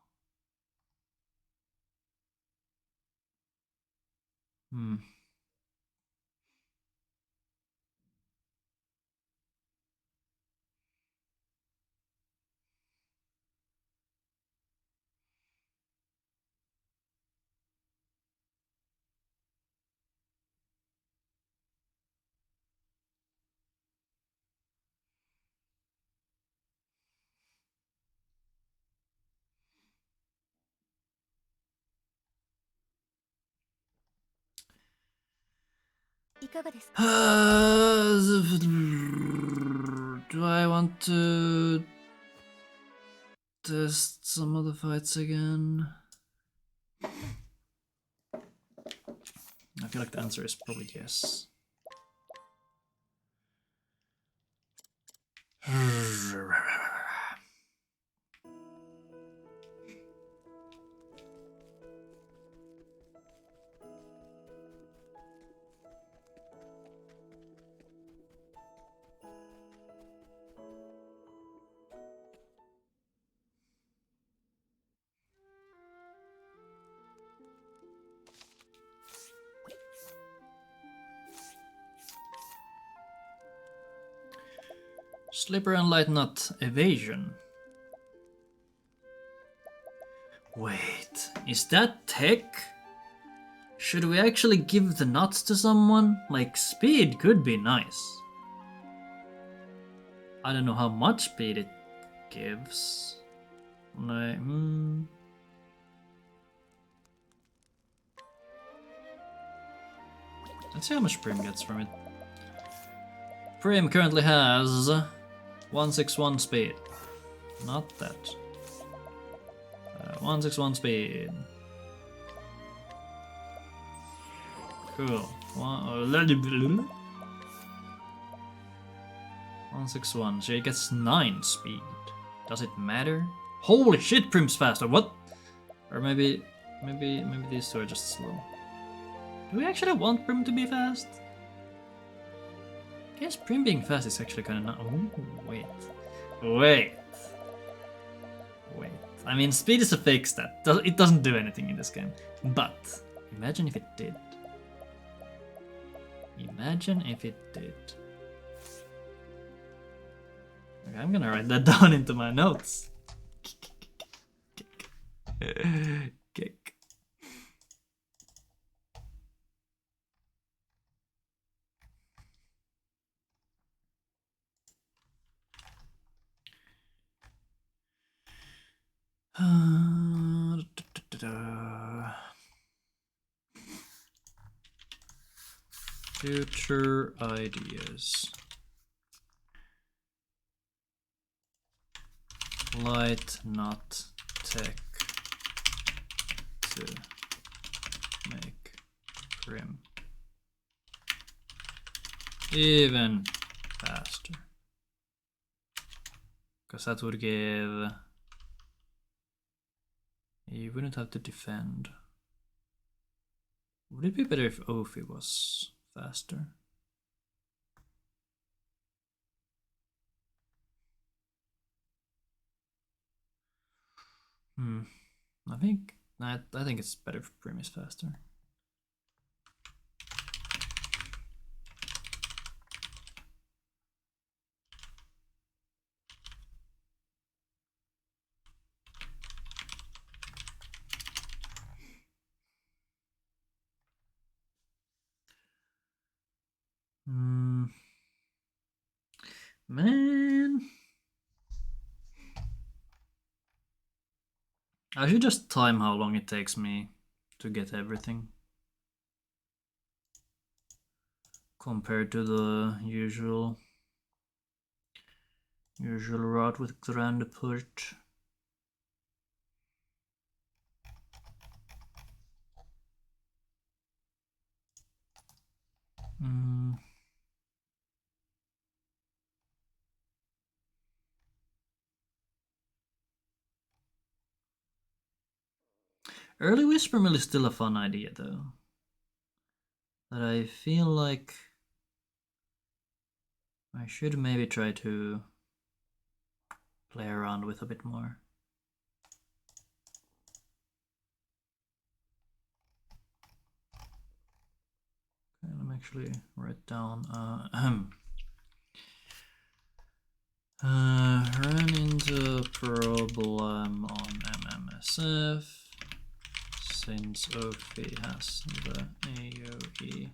いかがですか？ Do I want to test some of the fights again? I feel like the answer is probably yes. Slipper and light nut evasion. Wait, is that tech? Should we actually give the nuts to someone? Like, speed could be nice. I don't know how much speed it gives. Like, Let's see how much Prim gets from it. Prim currently has 161 speed. Not that. 161 speed. Cool. 161. She gets 9 speed. Does it matter? Holy shit, Prim's faster. What? Or maybe these two are just slow. Do we actually want Prim to be fast? I guess Prim being fast is actually kind of not. Oh, wait. I mean, speed is a fake stat. It doesn't do anything in this game. But imagine if it did. Imagine if it did. Okay, I'm gonna write that down into my notes. Kick. Future ideas. Light not tech to make Prim even faster. Because that would give... You wouldn't have to defend. Would it be better if Ophi was faster? I think it's better if Prim is faster. Man, I should just time how long it takes me to get everything compared to the usual route with Grandport. Early Whisper Mill is still a fun idea, though. That I feel like I should maybe try to play around with a bit more. Okay, let me actually write down. Ran into a problem on MMSF. Since Ophi has the AoE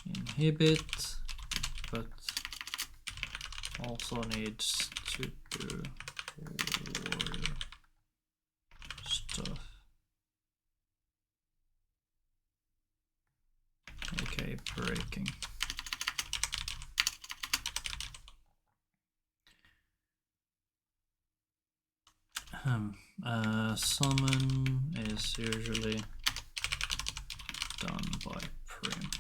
inhibit, but also needs to do warrior stuff. Okay, Prim. breaking. Summon is usually done by Prim,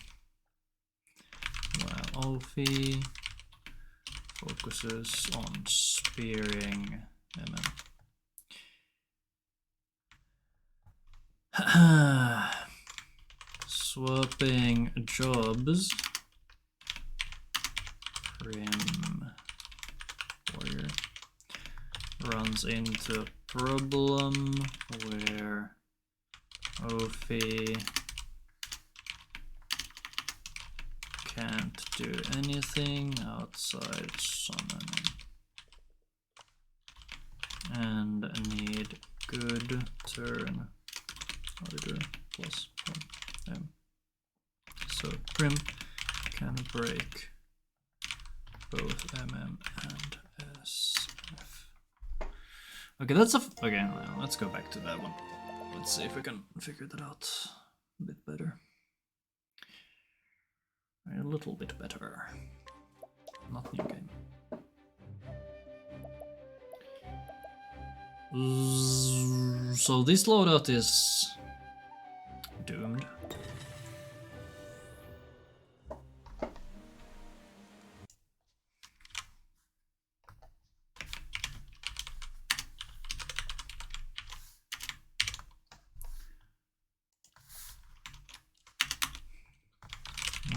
while Ophi focuses on spearing Swapping jobs. Prim Warrior runs into a problem where Ophi can't do anything outside summoning and need good turn auditor plus M. So Prim can break both MM and SF. Okay, that's okay. Well, let's go back to that one. Let's see if we can figure that out a bit better. A little bit better. Not new game. So this loadout is doomed.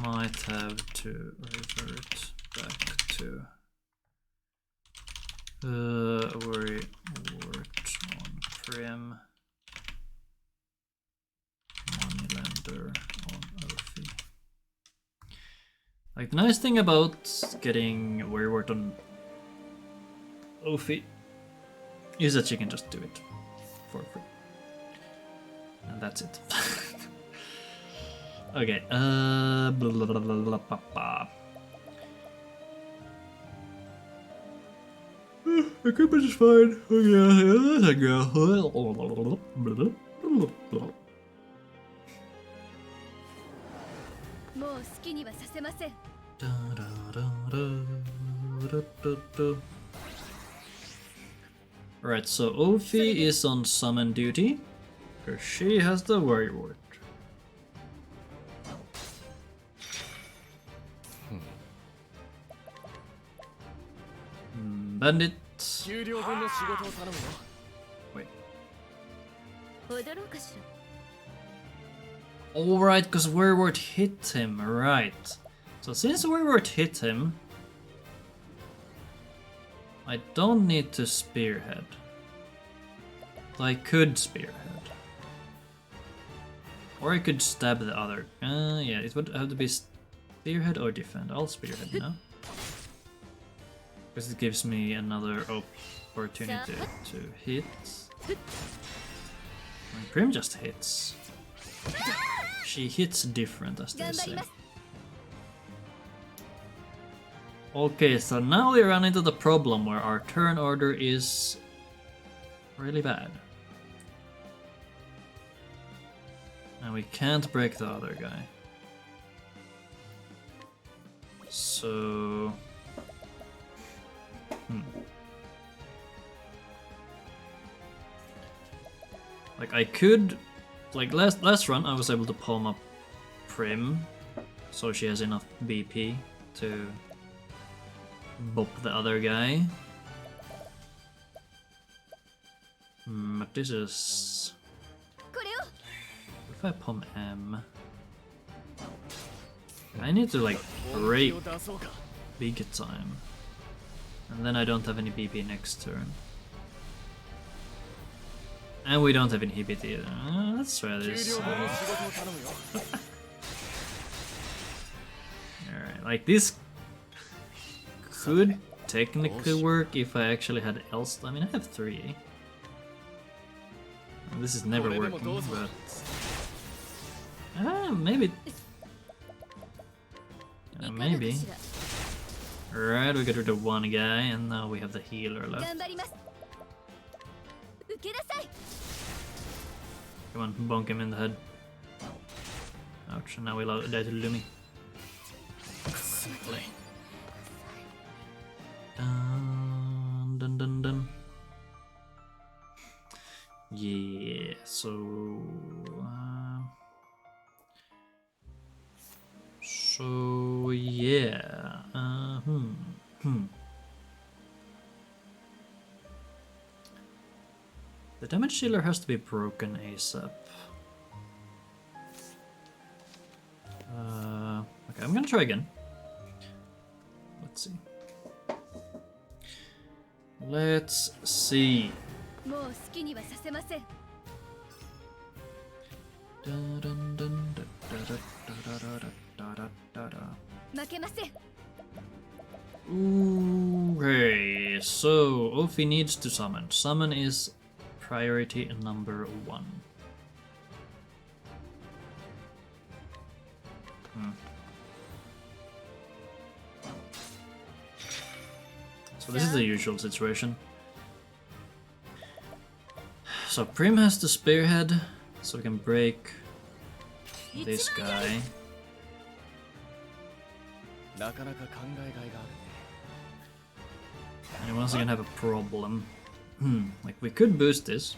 Might have to revert back to worry wart on Prim, moneylender on Ophi. Like, the nice thing about getting worrywart on Ophi is that you can just do it for free. And that's it. Okay, blah, blah, blah, blah, blah, blah, blah. Equipment is fine. Oh yeah, that's a girl. もう好きにはさせません。 Right, so Ophi is on summon duty, because she has the worrywart. Bandit. 給料分の仕事を頼むよ。 Wait. 踊ろうかしら。 Alright, because worrywart hit him, right. So since worrywart hit him, I don't need to spearhead. I could spearhead. Or I could stab the other. Yeah, it would have to be spearhead or defend. I'll spearhead now. Because it gives me another opportunity to hit. My Prim just hits. She hits different, as they say. Okay, so now we run into the problem where our turn order is really bad. And we can't break the other guy. So... Like, I could... Like, last run I was able to palm up Prim, so she has enough BP to bop the other guy. But this is... If I palm M... I need to, like, break big time. And then I don't have any BP next turn. And we don't have any hit either. Let's try this. Alright, like this could technically work if I actually had else. I mean, I have 3. And this is never working, but... maybe... maybe. Alright, we got rid of one guy, and now we have the healer left. Come on, bonk him in the head. Ouch, and now we die to Lumi. Exactly. Dun, dun, dun, dun. Yeah, so... So, yeah. The damage dealer has to be broken ASAP. Okay, I'm gonna try again. Let's see. Let's see. もう好きにはさせません。 Dun, dun, dun, da, da, da, da, da, da, da, da. 負けません。 Okay, so Ophi needs to summon. Summon is priority number 1. So this is the usual situation. So Prim has the spearhead, so we can break this guy. なかなか考えがいがあるね。 And we once again have a problem. Like we could boost this,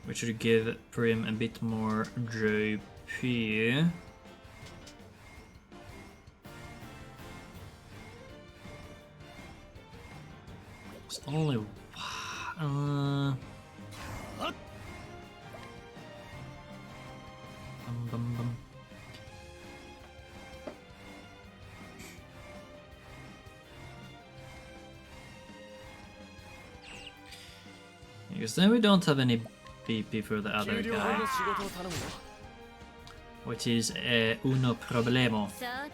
which should give Prim a bit more JP. It's only bum, bum, bum. Because then we don't have any BP for the other 給料分の guy, 仕事を頼むよ。 which is uno problemo. さて、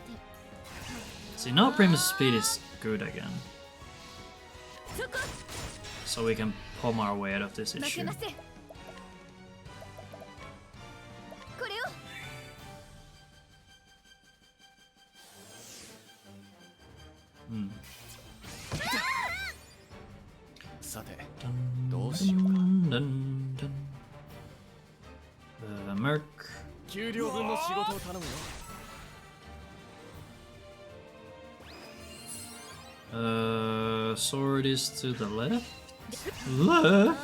See, now Prim's speed is good again, そこ so we can palm our way out of this 負け issue. ません。これを さて、どうしようか。 Dun, dun, dun. The Merc. 給料分の仕事を頼むよ。 Sword is to the left. Left?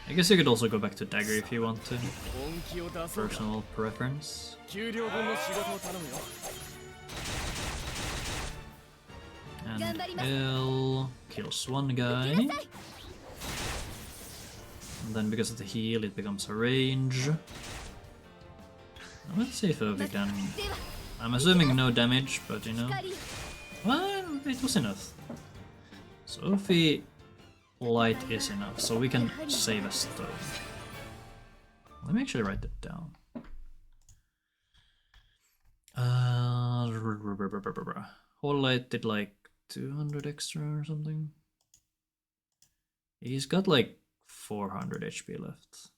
I guess you could also go back to dagger if you want to. 本気を出そうか。 Personal preference. 給料分の仕事を頼むよ。 And L kills one guy. And then because of the heal, it becomes a range. Let's see if we can. I'm assuming no damage, but you know. 光 Well, it was enough. So Ophi light is enough, so we can save a stone. Let me actually write that down. Whole light did like 200 extra or something. He's got like 400 HP left.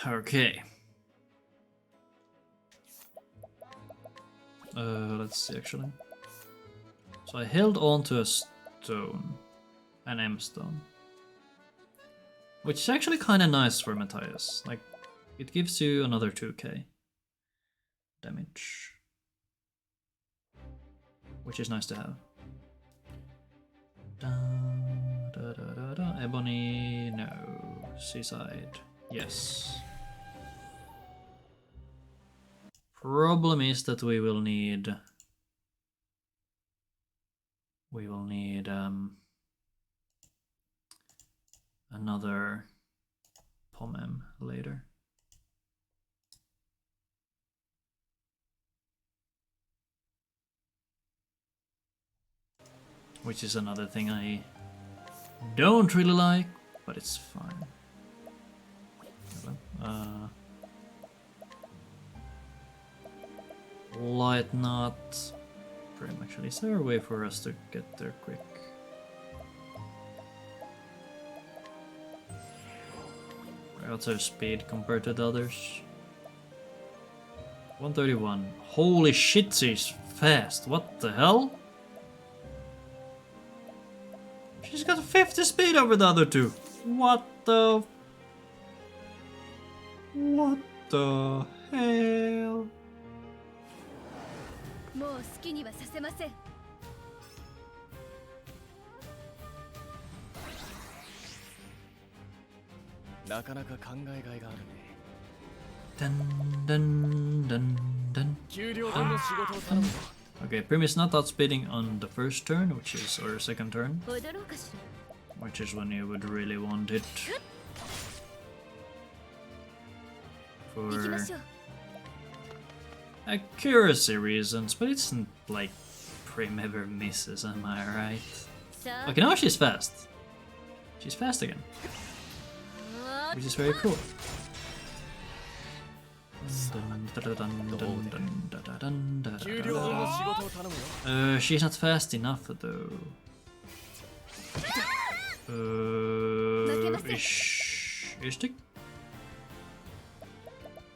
Okay. Let's see actually. So I held on to a stone, an M stone, which is actually kind of nice for Matthias. Like, it gives you another 2k damage, which is nice to have. Da, da, da, da, da. Ebony, no. Seaside, yes. Problem is that we will need another Pomem later. Which is another thing I don't really like, but it's fine. Light knot. Pretty much. Is there a way for us to get there quick? What's her speed compared to the others? 131. Holy shit, she's fast. What the hell? She's got 50 speed over the other two. What the... What the hell? もう好きにはさせません。なかなか考えがいがあるね。 Dun, dun, dun, dun. 給料分の仕事を頼むぞ。 Okay, Prim is not outspeeding on the first turn, which is, or second turn, 踊ろうかし which is when you would really want it ら。行きま for しょう。 accuracy reasons, but it's not like Prim ever misses, am I right? さあ。 Okay, now she's fast. She's fast again, which is very cool. She's not fast enough though. Is it?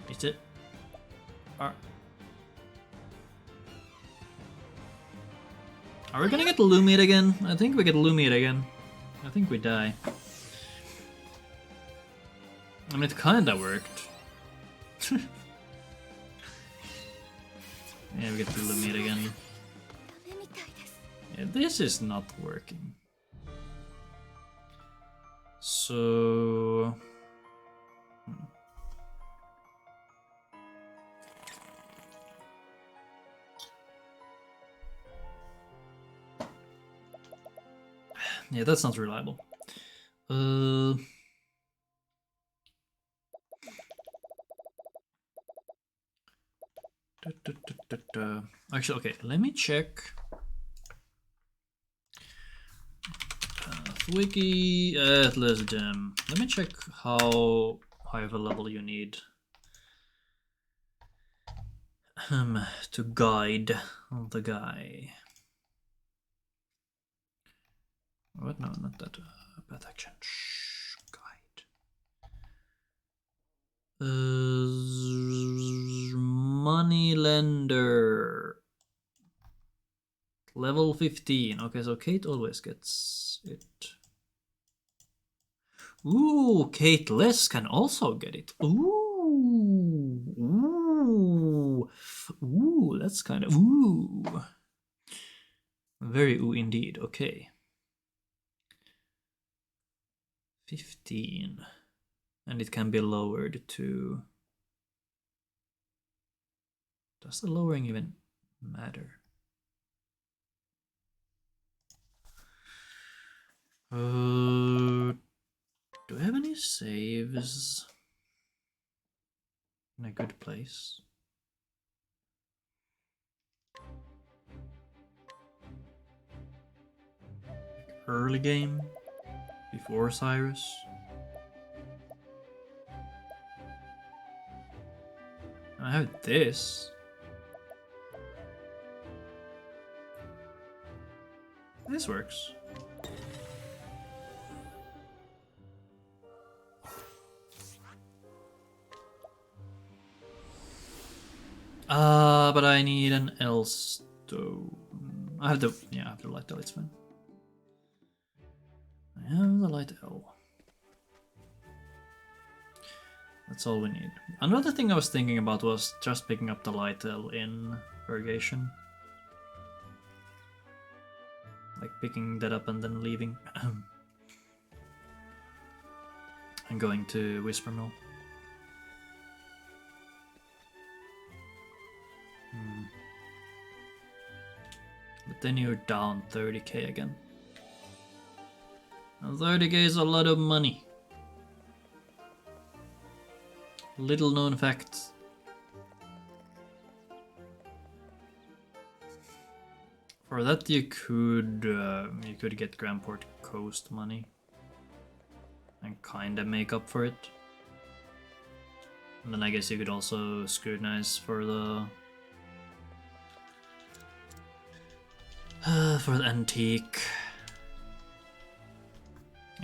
Is it? Are we gonna get Lumied again? I think we get Lumied again. I think we die. I mean, it kinda worked. Yeah, we get to Lumied again. ダメみたいです。 Yeah, this is not working. So... Yeah, that's not reliable. Actually, okay, let me check. Wiki Atlas Gem. Let me check how high of a level you need to guide the guy. What? No, not that. Path action. Shh, guide. Money lender. Level 15. Okay, so Kate always gets it. Ooh, Kate Less can also get it. Ooh. Ooh. Ooh, that's kind of ooh. Very ooh indeed. Okay. 15. And it can be lowered to... Does the lowering even matter? Do I have any saves in a good place? Like early game? Before Cyrus? I have this. This works. But I need an else stone. I have the light L, it's fine. I have the light L. That's all we need. Another thing I was thinking about was just picking up the light L in Purgation. Like picking that up and then leaving. And going to Whisper Mill. But then you're down 30k again. And 30k is a lot of money. Little known fact. For that you could get Grandport Coast money. And kinda make up for it. And then I guess you could also scrutinize for the antique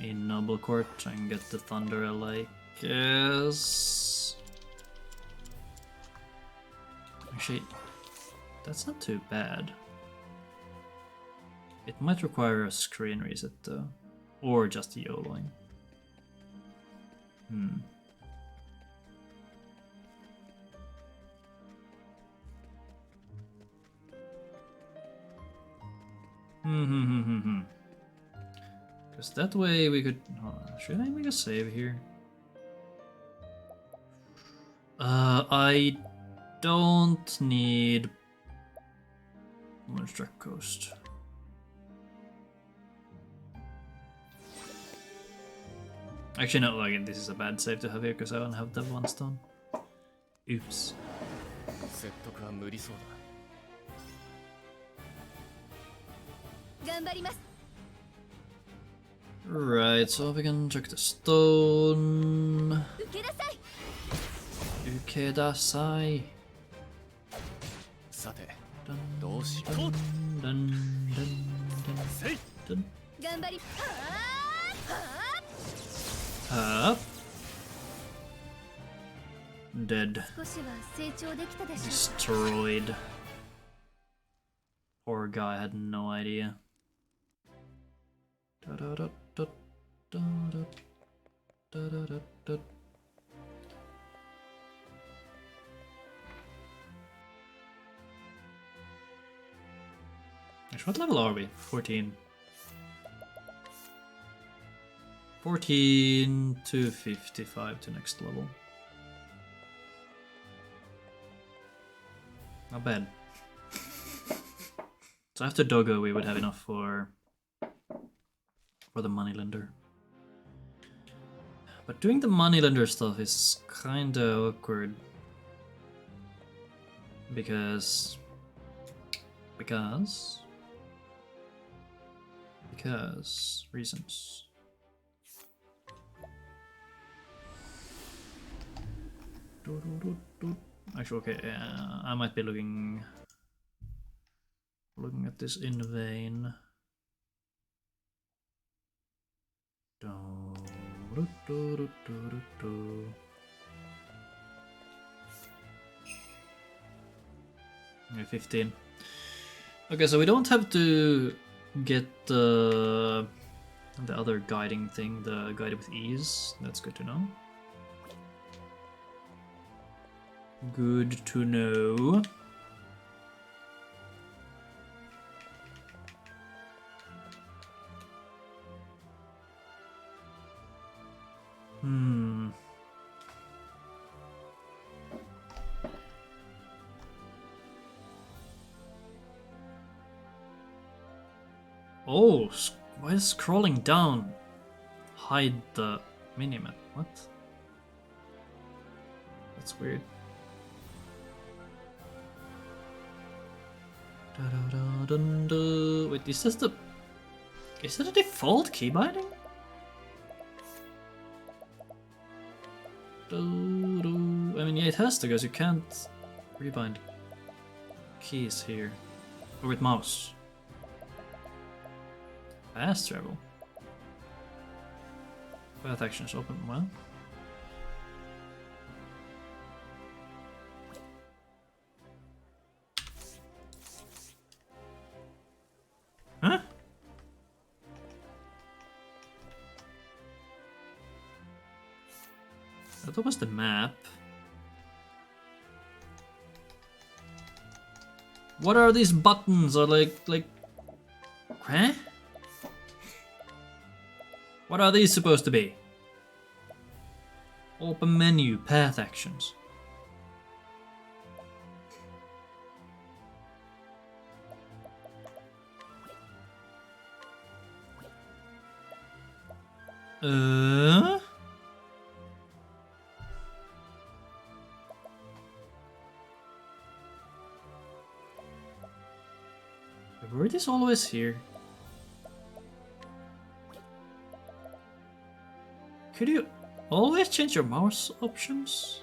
in Noble Court and get the Thunder like guess. Actually, that's not too bad. It might require a screen reset though, or just YOLOing. Because that way we could. Should I make a save here? I don't need Moonstruck Coast. Actually, no, like this is a bad save to have here because I don't have that one stone. Oops. 説得は無理そうだ。頑張ります。 Right, so we can check the stone. 受けなさい。 Ukedasai. さて、 Dun, どうしよう。 dun, dun, dun, せい。 dun, 頑張り。Up. Dead. 少しは成長できたでしょう。 Destroyed. Poor guy had no idea. What level are we? 14. 14 to 55 to next level. Not bad. So after Doggo we would have enough for the moneylender. But doing the moneylender stuff is kinda awkward. Because reasons. Actually, okay, I might be looking at this in vain. Yeah, 15. Okay, so we don't have to get the other guiding thing, the guide with ease. That's good to know. Good to know. Oh, why is scrolling down hide the minimap? What? That's weird. Wait, is this the... Is that a default key binding? I mean, yeah, it has to, because you can't rebind keys here. Or with mouse. Fast travel. Path actions open, well. Huh? That was the map. What are these buttons? Or like, huh? What are these supposed to be? Open menu, path actions. Were these always here? Could you always change your mouse options?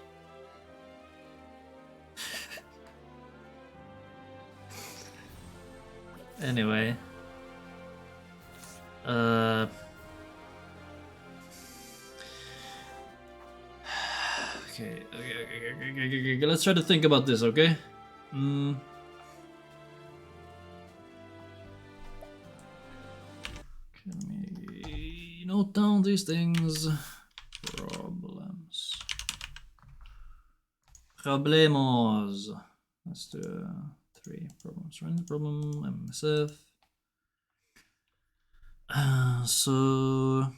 Anyway. Okay. Let's try to think about this, okay? Can we note down these things? Problems. Problemos. Let's do 3 problems. Run the problem, MSF. So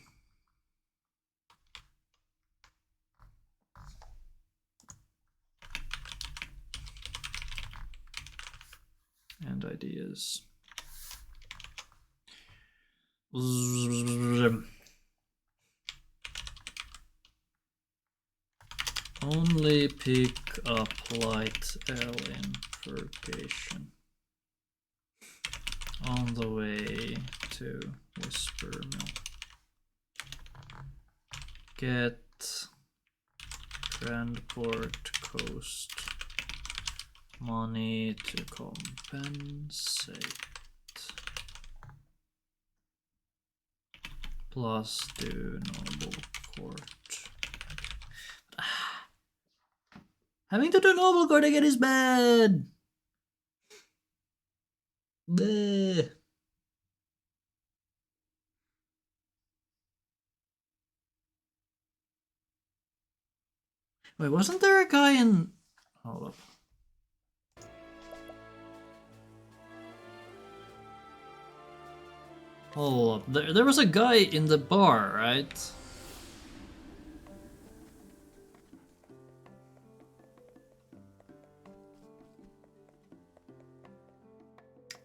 and ideas. Only pick up light L in purgation on the way to Whisper Mill. Get Grandport Coast money to compensate. Plus do Noble Court. Having to do Noble Court again is bad! Bleh. Wait, wasn't there a guy in... Hold up. Hold up. There was a guy in the bar, right?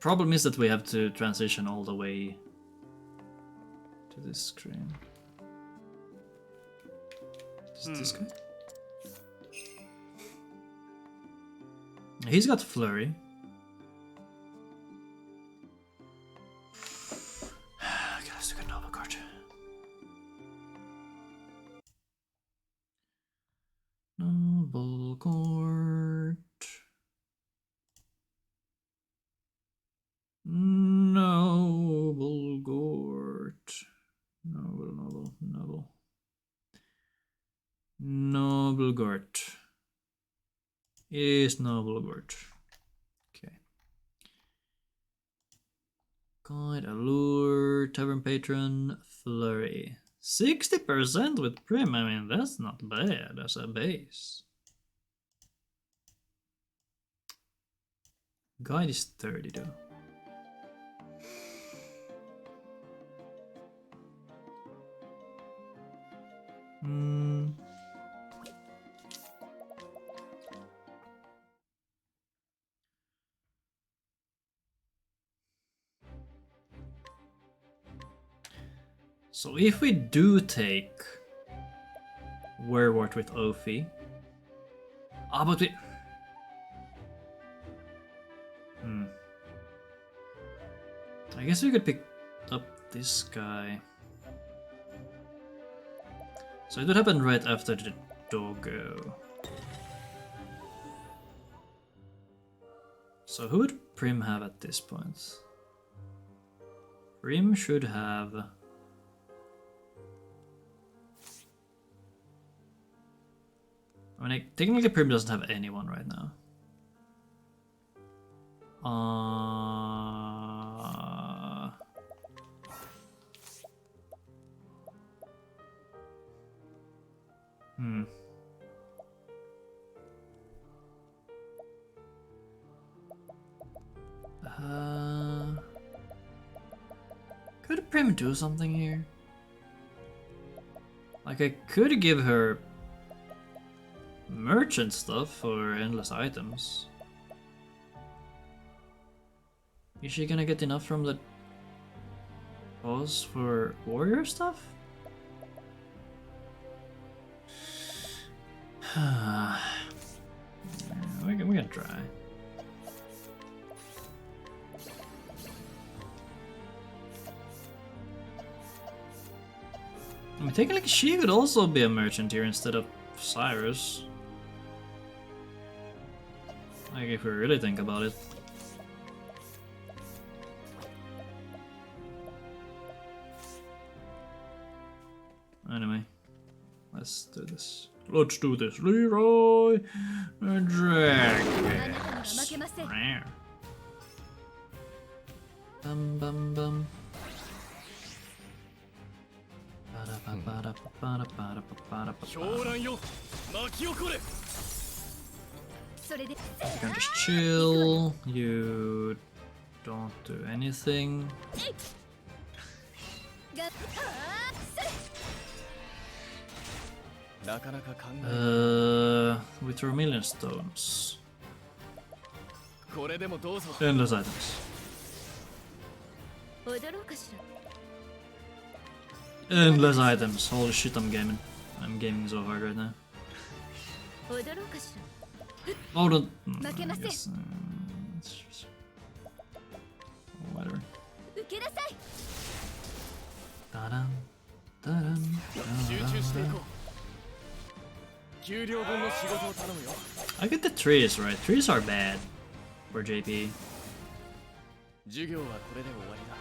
Problem is that we have to transition all the way to this screen. Is it this guy? He's got flurry. Okay, let's do a Noble Court. Noble Court. Noble Court. Noble Court. Is Noble Court. Okay. Guide, Allure, Tavern Patron, Flurry. 60% with Prim, I mean, that's not bad as a base. Guide is 30 though. So if we do take Werewolf with Ophi, but we... I guess we could pick up this guy. So it would happen right after the doggo. So who would Prim have at this point? Prim should have... I mean, technically Prim doesn't have anyone right now. Could Prim do something here? Like, I could give her merchant stuff for endless items. Is she gonna get enough from the boss for warrior stuff? we can try. I mean, technically she could also be a merchant here instead of Cyrus. Like, if we really think about it. Anyway, let's do this. Let's do this. Leroy あなたには Jenkins. 負けません。 Bum bum bum. 狂乱よ巻き起これ それで You can just chill. You don't do anything. があそれ なかなか考え With your million stones. これでもどうぞ Endless items. 踊ろうかしら。 Endless items. Holy shit, I'm gaming. I'm gaming so hard right now. 踊ろうかしら。 Oh, don't. Makemase. Whatever. 受けなさい。 Da-dum, da-dum, 集中してい da-dum. こう給料分の仕事を頼むよ I get the trees, right? Trees are bad for JP. 授業はこれで終わりだ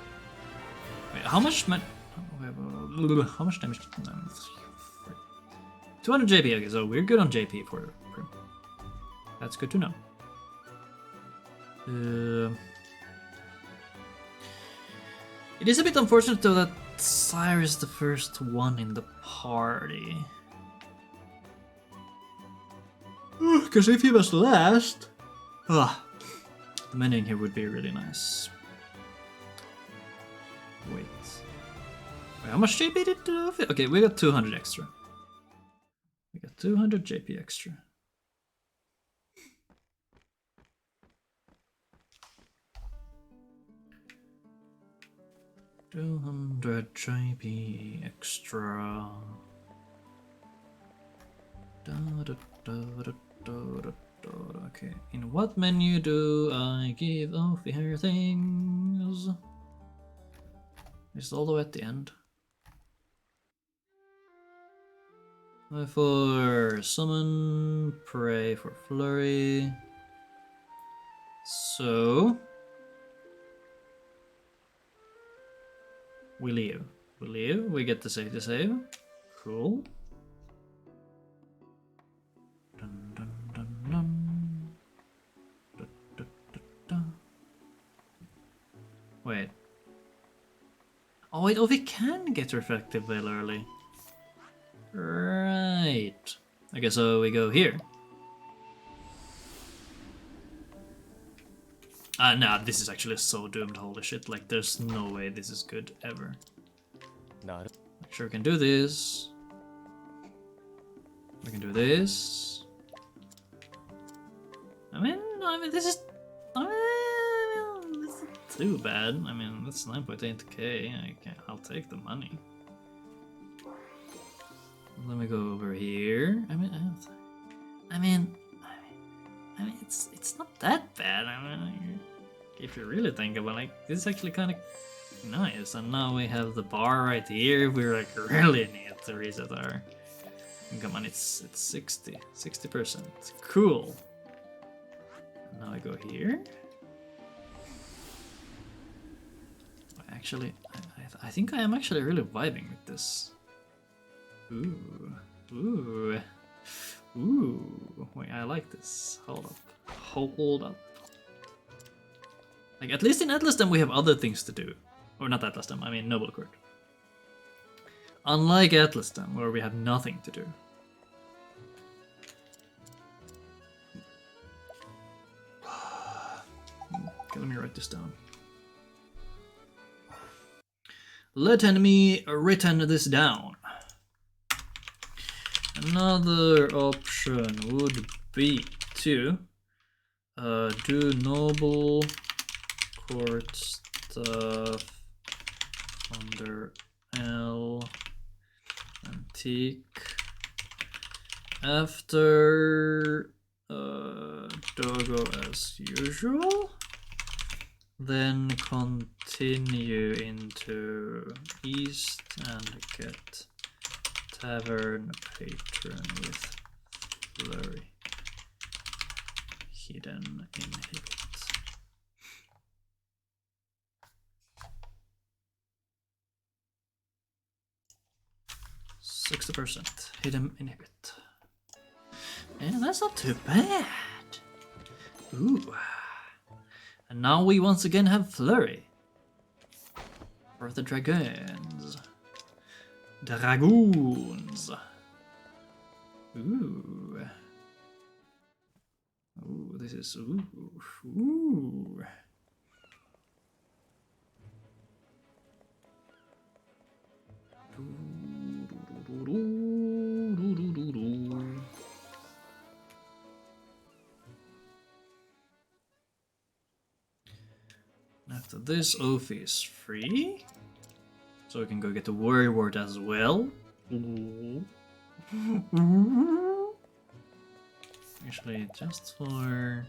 Wait, how much how much damage? 200 JP. Okay, so we're good on JP for. That's good to know. It is a bit unfortunate though that Cyrus is the first one in the party. Because if he was last, the mending here would be really nice. Wait, how much JP did okay, we got 200 extra. We got 200 JP extra. $200 JP extra. Okay, in what menu do I give off here things? Is it all the way at the end? For summon, pray for flurry. So we leave. We leave. We get the save to save. Cool. Dun, dun, dun, dun. Da, da, da, da. Wait. Oh wait, oh we can get reflective veil early. Right. Okay, so we go here. Nah, this is actually so doomed, holy shit, like there's no way this is good ever. なる Sure, we can do this. We can do this. I mean, this is... this isn't too bad. I mean, that's 9.8k. I'll take the money. Let me go over here. I mean, it's not that bad. I mean, if you really think about it, like, this is actually kind of nice. And now we have the bar right here. We like really need to reset our income, and it's 60%. Cool. And now I go here. Actually, I think I am actually really vibing with this. Ooh. Wait, I like this. Hold up. Hold up. Like, at least in Atlastem we have other things to do. Or not Atlastem, I mean Noble Court. Unlike Atlastem, where we have nothing to do. Okay, let me write this down. Let me written this down. Another option would be to do Noble Court stuff under L Antique after Dogo as usual, then continue into East and get Tavern Patron with Flurry. Hidden Inhibit. 60% Hidden Inhibit. Yeah, that's not too bad. Ooh. And now we once again have Flurry. For the dragons. Dragoons. Ooh. Ooh, this is... Ooh. Ooh. After this, Ophi is free. So we can go get the Worry Ward as well. Actually, just for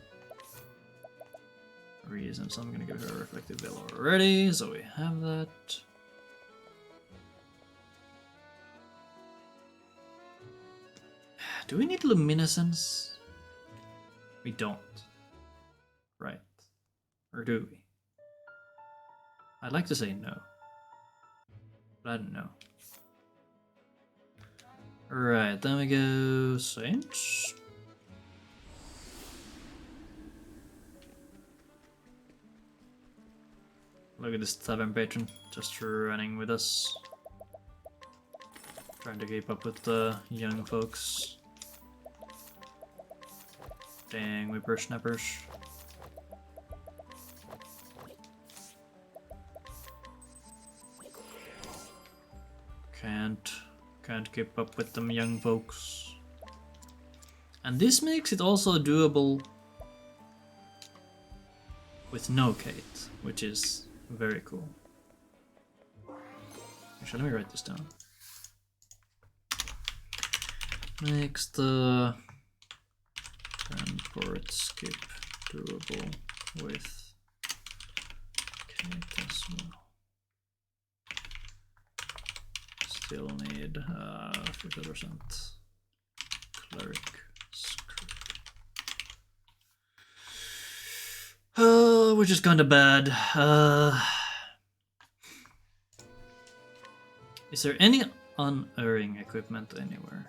reasons, I'm gonna give her a Reflective Veil already, so we have that. Do we need luminescence? We don't. Right. Or do we? I'd like to say no. But I don't know. Right, then we go Saints. Look at this tavern patron just running with us. Trying to keep up with the young folks. Dang, whippersnappers. Can't keep up with them young folks. And this makes it also doable with no Kate, which is very cool. Actually, let me write this down. Makes the Grandport skip doable with Kate as well. Still need 50% cleric script. Which is kinda bad. Is there any unerring equipment anywhere?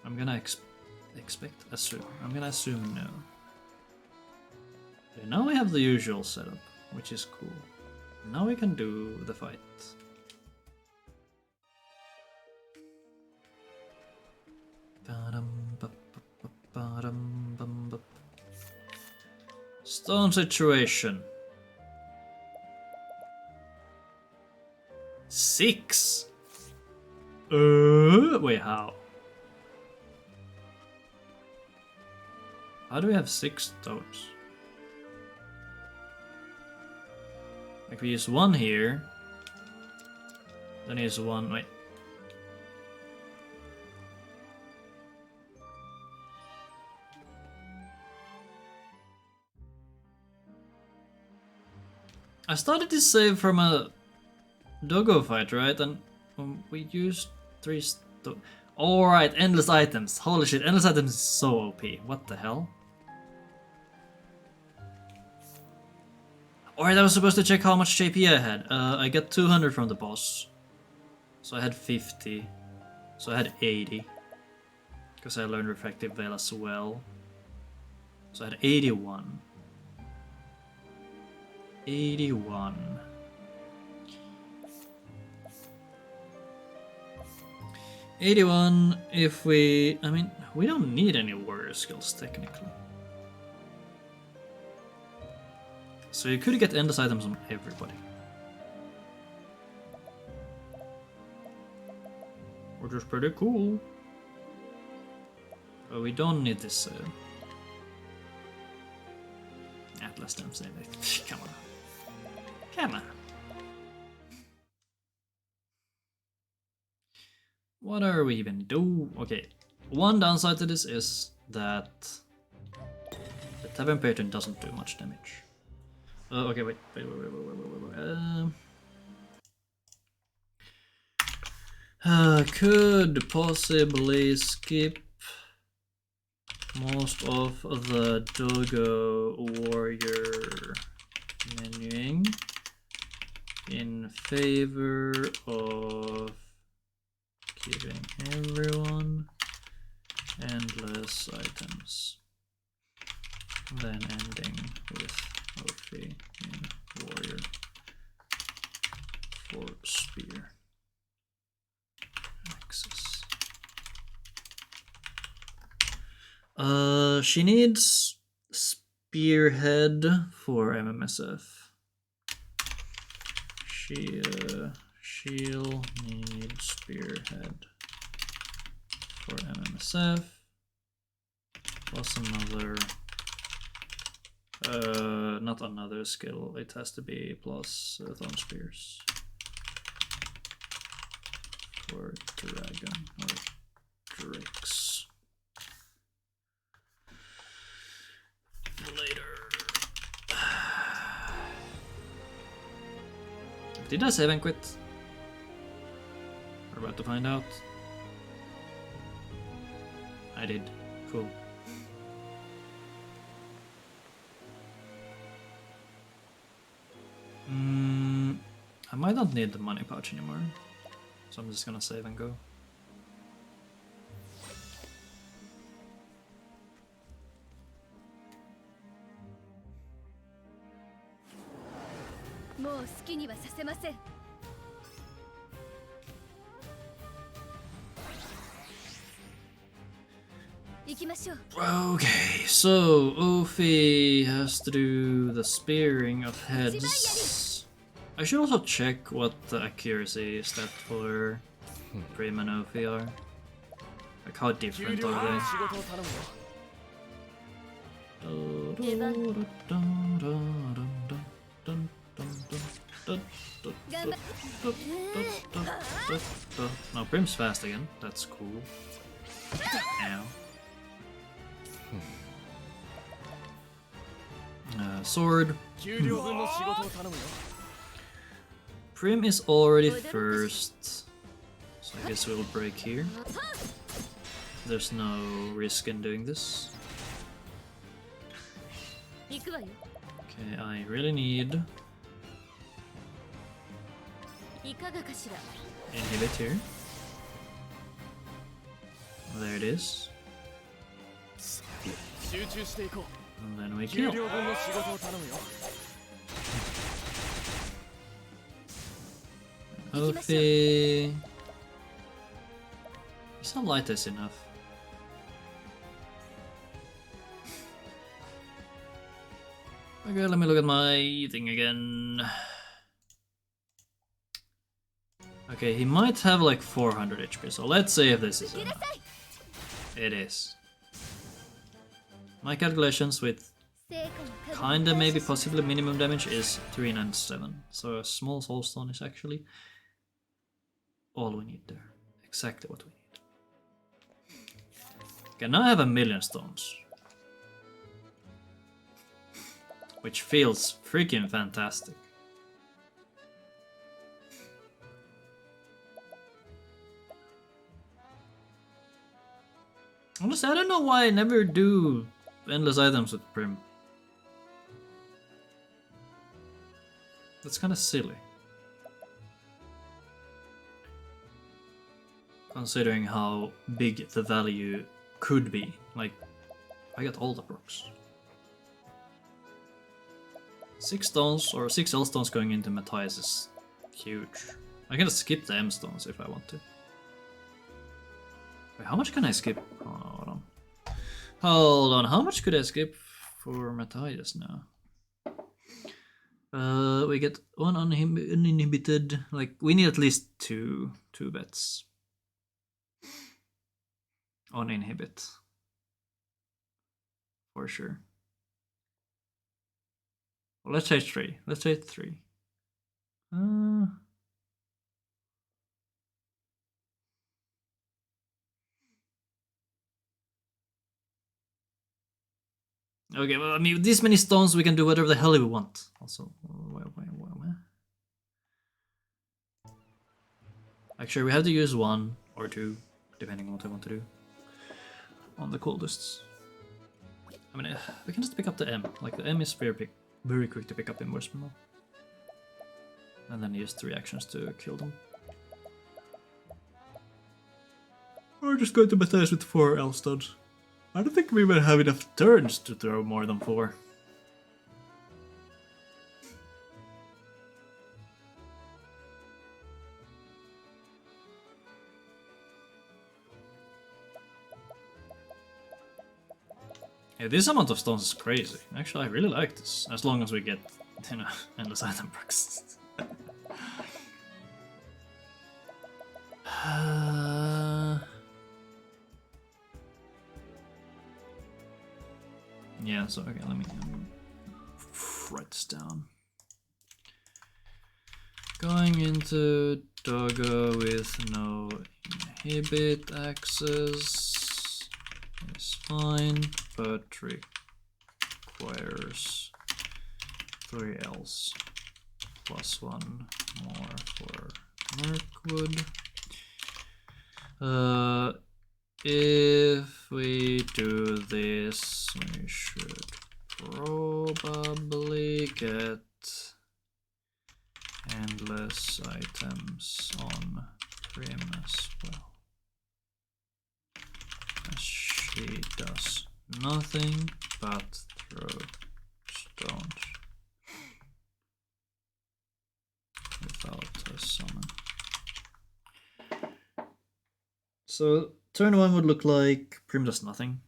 I'm gonna assume. I'm gonna assume no. Okay, now we have the usual setup, which is cool. Now we can do the fight. Stone situation. 6. Wait, how? How do we have 6 stones? Like we use 1 here. Then use 1. Wait. I started this save from a doggo fight, right? And we used 3 stones. Alright, endless items. Holy shit, endless items is so OP. What the hell? Alright, I was supposed to check how much JP I had. I got 200 from the boss. So I had 50. So I had 80. Because I learned Refractive Veil as well. So I had 81. 81. If we... I mean, we don't need any warrior skills, technically. So you could get endless items on everybody. Which is pretty cool. But we don't need this... Atlas Stem Save. Come on. Come on. What are we even do? Okay, one downside to this is that the Tavern Patron doesn't do much damage. Okay, wait. Could possibly skip most of the Doggo Warrior menuing in favor of giving everyone endless items. Then ending with Ophi in warrior for spear. Access. She needs spearhead for MMSF. She'll need spearhead for MMSF. Plus another, not another skill, it has to be plus thorn spears for dragon or drakes. Later. Did I save and quit? We're about to find out. I did. Cool. I might not need the money pouch anymore, so I'm just gonna save and go. Okay, so Ophi has to do the spearing of heads. I should also check what the accuracy stat for Prim and Ophi are. Like how different are they? No, Prim's fast again. That's cool. Ow. Sword. Prim is already first, so I guess we'll break here. There's no risk in doing this. Okay, I really need inhibit here. There it is. And then we kill. Ophi. Is that light is enough? Okay, let me look at my thing again. Okay, he might have like 400 HP, so let's see if this is enough. It is. My calculations with kinda maybe possibly minimum damage is 397. So a small soulstone is actually all we need there. Exactly what we need. Okay, now I have 1,000,000 stones. Which feels freaking fantastic. Honestly, I don't know why I never do endless items with Prim. That's kind of silly. Considering how big the value could be. Like, I got all the rocks. 6 stones or 6 L stones going into Matthias is huge. I can just skip the M stones if I want to. Wait, how much can I skip? Oh, hold on. Hold on, how much could I skip for Matthias now? We get one uninhibited. Like, we need at least two bets. Uninhibit. For sure. Well, let's say 3. Let's say 3. Okay, well, I mean, with this many stones, we can do whatever the hell we want. Also, where? Actually, we have to use 1 or 2, depending on what I want to do. On the coldest. I mean, we can just pick up the M. Like, the M is very quick to pick up in Worstmann. And then use 3 actions to kill them. We're just going to Matthias with 4 Elstods. I don't think we will have enough turns to throw more than 4. Yeah, this amount of stones is crazy. Actually, I really like this. As long as we get, you know, endless item packs. Yeah, so okay, let me write this down. Going into Doggo with no inhibit access is fine, but requires 3 else plus 1 more for Mirkwood. If we do this, we should probably get endless items on Prim as well. As she does nothing but throw stones without a summon. So turn 1 would look like Prim does nothing.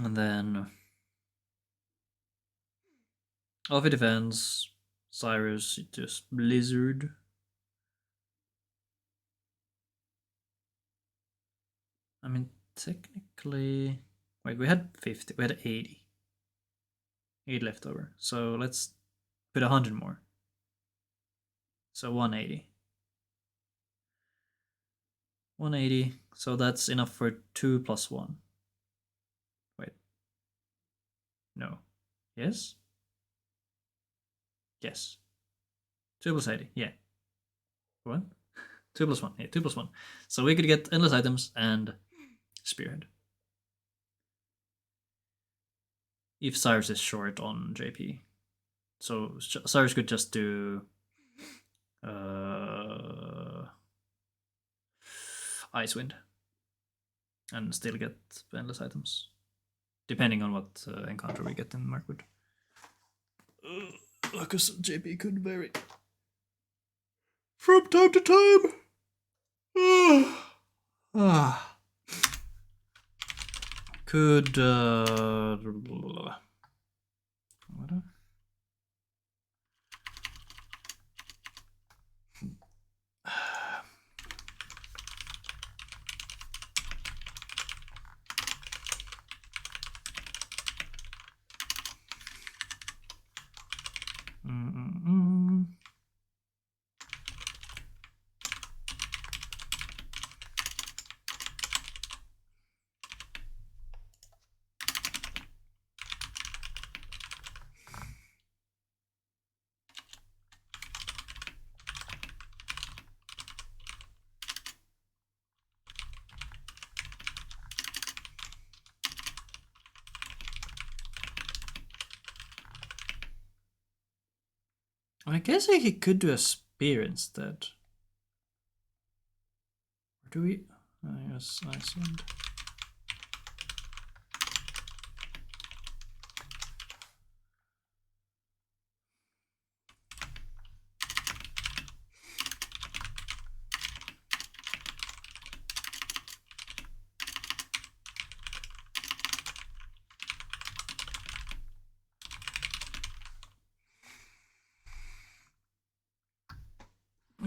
And then Off it defends, Cyrus just Blizzard. I mean, technically, wait, we had 50, we had 80. 8 left over. So let's put 100 more. So 180. 180, so that's enough for 2 plus 1. Wait. No. Yes? Yes. 2 plus 80, yeah. What? 2 plus 1, yeah, 2 plus 1. So we could get endless items and Spearhead. If Cyrus is short on JP. So Cyrus could just do Icewind and still get endless items, depending on what encounter we get in Mirkwood. Because JP could vary from time to time. Could what? I guess he could do a spear instead. Or do we? Yes, Iceland.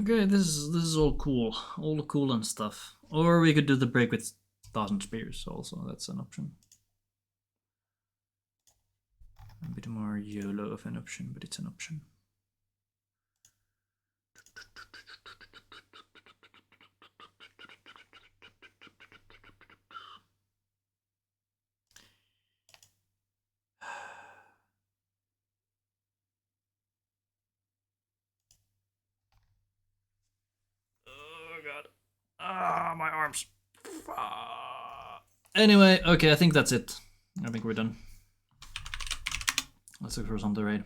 Okay, this is all cool and stuff. Or we could do the break with 1,000 spears also. That's an option. A bit more YOLO of an option, but it's an option. Oh god. Ah, my arms. Anyway, okay, I think that's it. I think we're done. Let's look for some to raid.